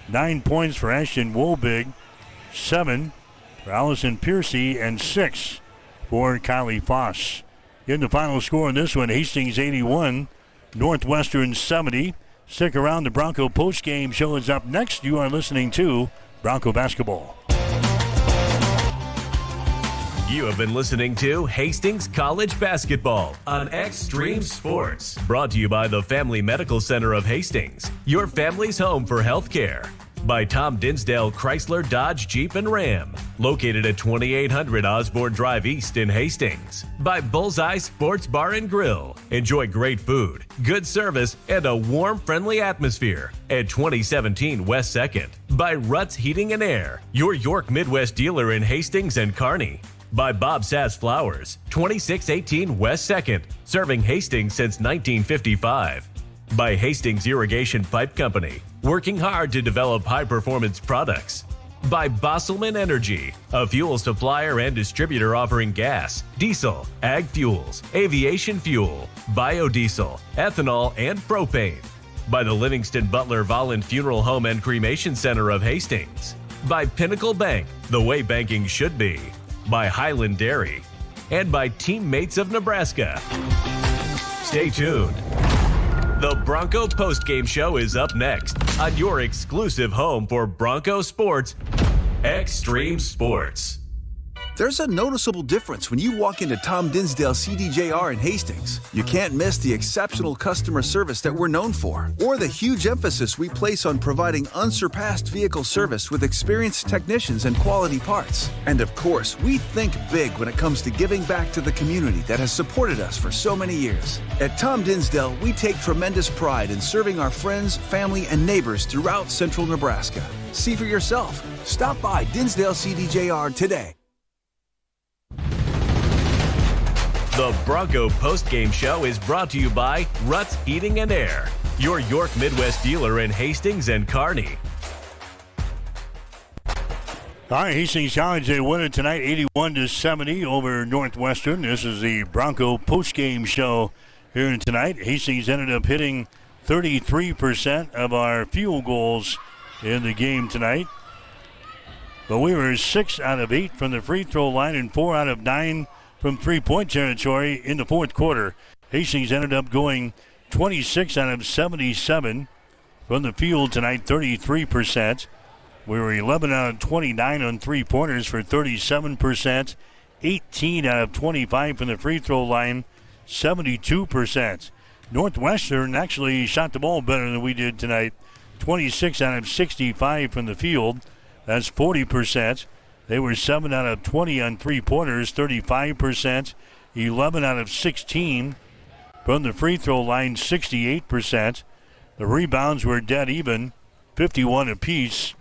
9 points for Ashton Wobig, 7 for Allison Piercy, and 6 for Kylie Foss. In the final score in this one, Hastings 81, Northwestern 70. Stick around, the Bronco postgame show is up next. You are listening to Bronco Basketball. You have been listening to Hastings College Basketball on Extreme Sports. Brought to you by the Family Medical Center of Hastings, your family's home for healthcare. By Tom Dinsdale Chrysler Dodge Jeep and Ram, located at 2800 Osborne Drive East in Hastings. By Bullseye Sports Bar and Grill. Enjoy great food, good service, and a warm, friendly atmosphere at 2017 West 2nd. By Ruts Heating and Air, your York Midwest dealer in Hastings and Kearney. By Bob Sass Flowers, 2618 West 2nd, serving Hastings since 1955. By Hastings Irrigation Pipe Company, working hard to develop high-performance products. By Bosselman Energy, a fuel supplier and distributor offering gas, diesel, ag fuels, aviation fuel, biodiesel, ethanol, and propane. By the Livingston Butler Volland Funeral Home and Cremation Center of Hastings. By Pinnacle Bank, the way banking should be. By Highland Dairy, and by Teammates of Nebraska. Stay tuned. The Bronco postgame show is up next on your exclusive home for Bronco sports, Extreme Sports. There's a noticeable difference when you walk into Tom Dinsdale CDJR in Hastings. You can't miss the exceptional customer service that we're known for, or the huge emphasis we place on providing unsurpassed vehicle service with experienced technicians and quality parts. And of course, we think big when it comes to giving back to the community that has supported us for so many years. At Tom Dinsdale, we take tremendous pride in serving our friends, family, and neighbors throughout central Nebraska. See for yourself. Stop by Dinsdale CDJR today. The Bronco postgame show is brought to you by Ruts Heating and Air, your York Midwest dealer in Hastings and Kearney. All right, Hastings College, they win it tonight 81-70 over Northwestern. This is the Bronco postgame show here tonight. Hastings ended up hitting 33% of our field goals in the game tonight. But we were 6 out of 8 from the free throw line and 4 out of 9 from three-point territory in the fourth quarter. Hastings ended up going 26 out of 77 from the field tonight, 33%. We were 11 out of 29 on three-pointers for 37%. 18 out of 25 from the free throw line, 72%. Northwestern actually shot the ball better than we did tonight. 26 out of 65 from the field. That's 40%. They were 7 out of 20 on three-pointers, 35%. 11 out of 16 from the free throw line, 68%. The rebounds were dead even, 51 apiece.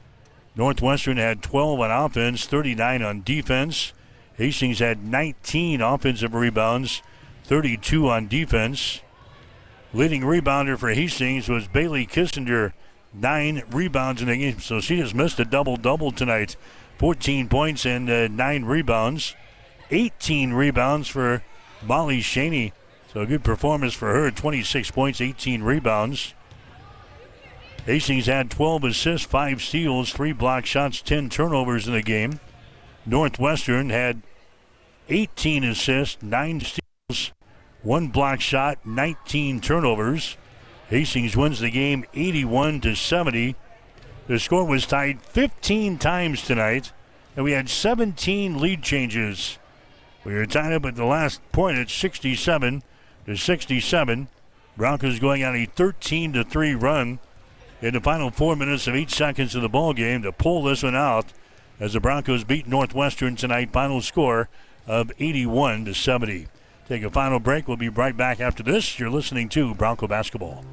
Northwestern had 12 on offense, 39 on defense. Hastings had 19 offensive rebounds, 32 on defense. Leading rebounder for Hastings was Bailey Kissinger, 9 rebounds in the game, so she has missed a double-double tonight. 14 points and 9 rebounds. 18 rebounds for Molly Shaney. So a good performance for her. 26 points, 18 rebounds. Hastings had 12 assists, 5 steals, 3 block shots, 10 turnovers in the game. Northwestern had 18 assists, 9 steals, 1 block shot, 19 turnovers. Hastings wins the game 81-70. The score was tied 15 times tonight, and we had 17 lead changes. We were tied up at the last point at 67-67. Broncos going on a 13-3 run in the final 4 minutes of 8 seconds of the ball game to pull this one out as the Broncos beat Northwestern tonight. Final score of 81-70. Take a final break. We'll be right back after this. You're listening to Bronco Basketball.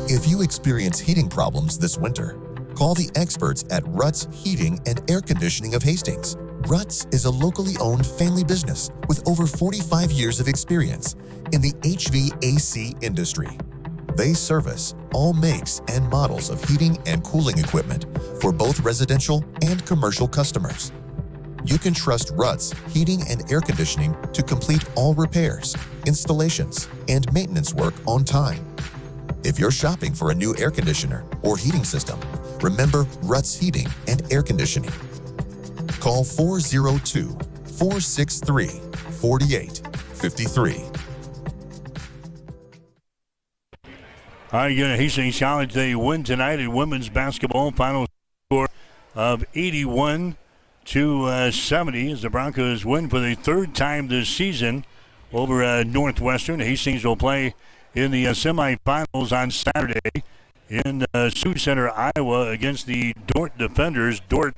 If you experience heating problems this winter, call the experts at Ruts Heating and Air Conditioning of Hastings. Ruts is a locally owned family business with over 45 years of experience in the HVAC industry. They service all makes and models of heating and cooling equipment for both residential and commercial customers. You can trust Ruts Heating and Air Conditioning to complete all repairs, installations, and maintenance work on time. If you're shopping for a new air conditioner or heating system, remember Ruts Heating and Air Conditioning. Call 402-463-4853. All right, again, Hastings College, they win tonight in women's basketball. Final score of 81-70 as the Broncos win for the 3rd time this season over Northwestern. Hastings will play in the semifinals on Saturday in Sioux Center, Iowa, against the Dordt Defenders. Dordt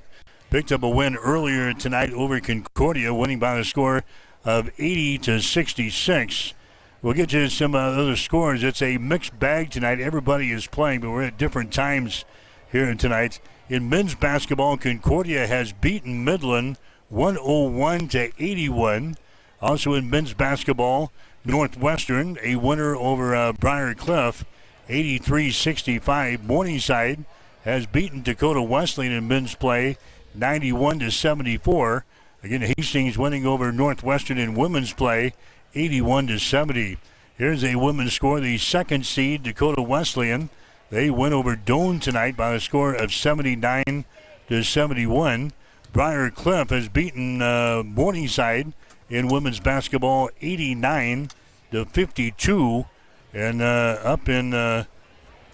picked up a win earlier tonight over Concordia, winning by the score of 80-66. We'll get you some other scores. It's a mixed bag tonight. Everybody is playing, but we're at different times here tonight. In men's basketball, Concordia has beaten Midland 101-81. Also in men's basketball, Northwestern, a winner over Briar Cliff, 83-65. Morningside has beaten Dakota Wesleyan in men's play, 91-74. Again, Hastings winning over Northwestern in women's play, 81-70. Here's a women's score. The 2nd seed, Dakota Wesleyan, they win over Doane tonight by a score of 79-71. Briar Cliff has beaten Morningside in women's basketball, 89-52. And up in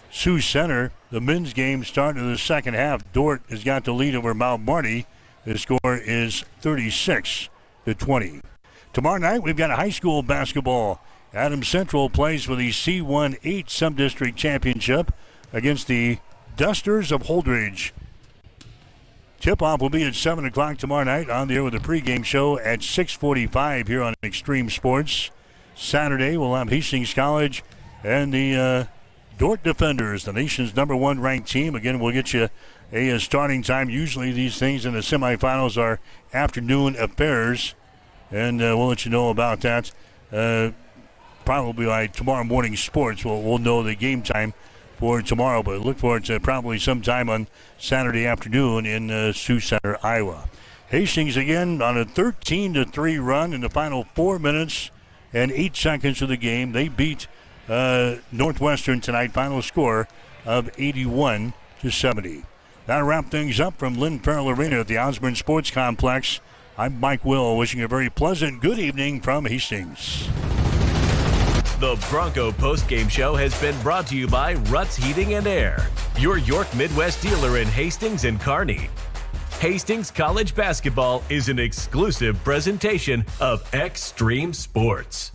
Sioux Center, the men's game starting in the second half. Dordt has got the lead over Mount Marty. The score is 36-20. Tomorrow night, we've got a high school basketball. Adams Central plays for the C1-8 Sub-District Championship against the Dusters of Holdridge. Tip-off will be at 7 o'clock tomorrow night, on the air with a pregame show at 6:45 here on Extreme Sports. Saturday, we'll have Hastings College and the Dordt Defenders, the nation's #1 ranked team. Again, we'll get you a starting time. Usually these things in the semifinals are afternoon affairs, and we'll let you know about that. Probably by tomorrow morning sports, we'll know the game time for tomorrow, but look for it probably sometime on Saturday afternoon in Sioux Center, Iowa. Hastings again on a 13-3 run in the final 4 minutes and 8 seconds of the game. They beat Northwestern tonight. Final score of 81-70. That'll wrap things up from Lynn Farrell Arena at the Osborne Sports Complex. I'm Mike Will, wishing a very pleasant good evening from Hastings. The Bronco postgame show has been brought to you by Ruts Heating and Air, your York Midwest dealer in Hastings and Kearney. Hastings College Basketball is an exclusive presentation of Extreme Sports.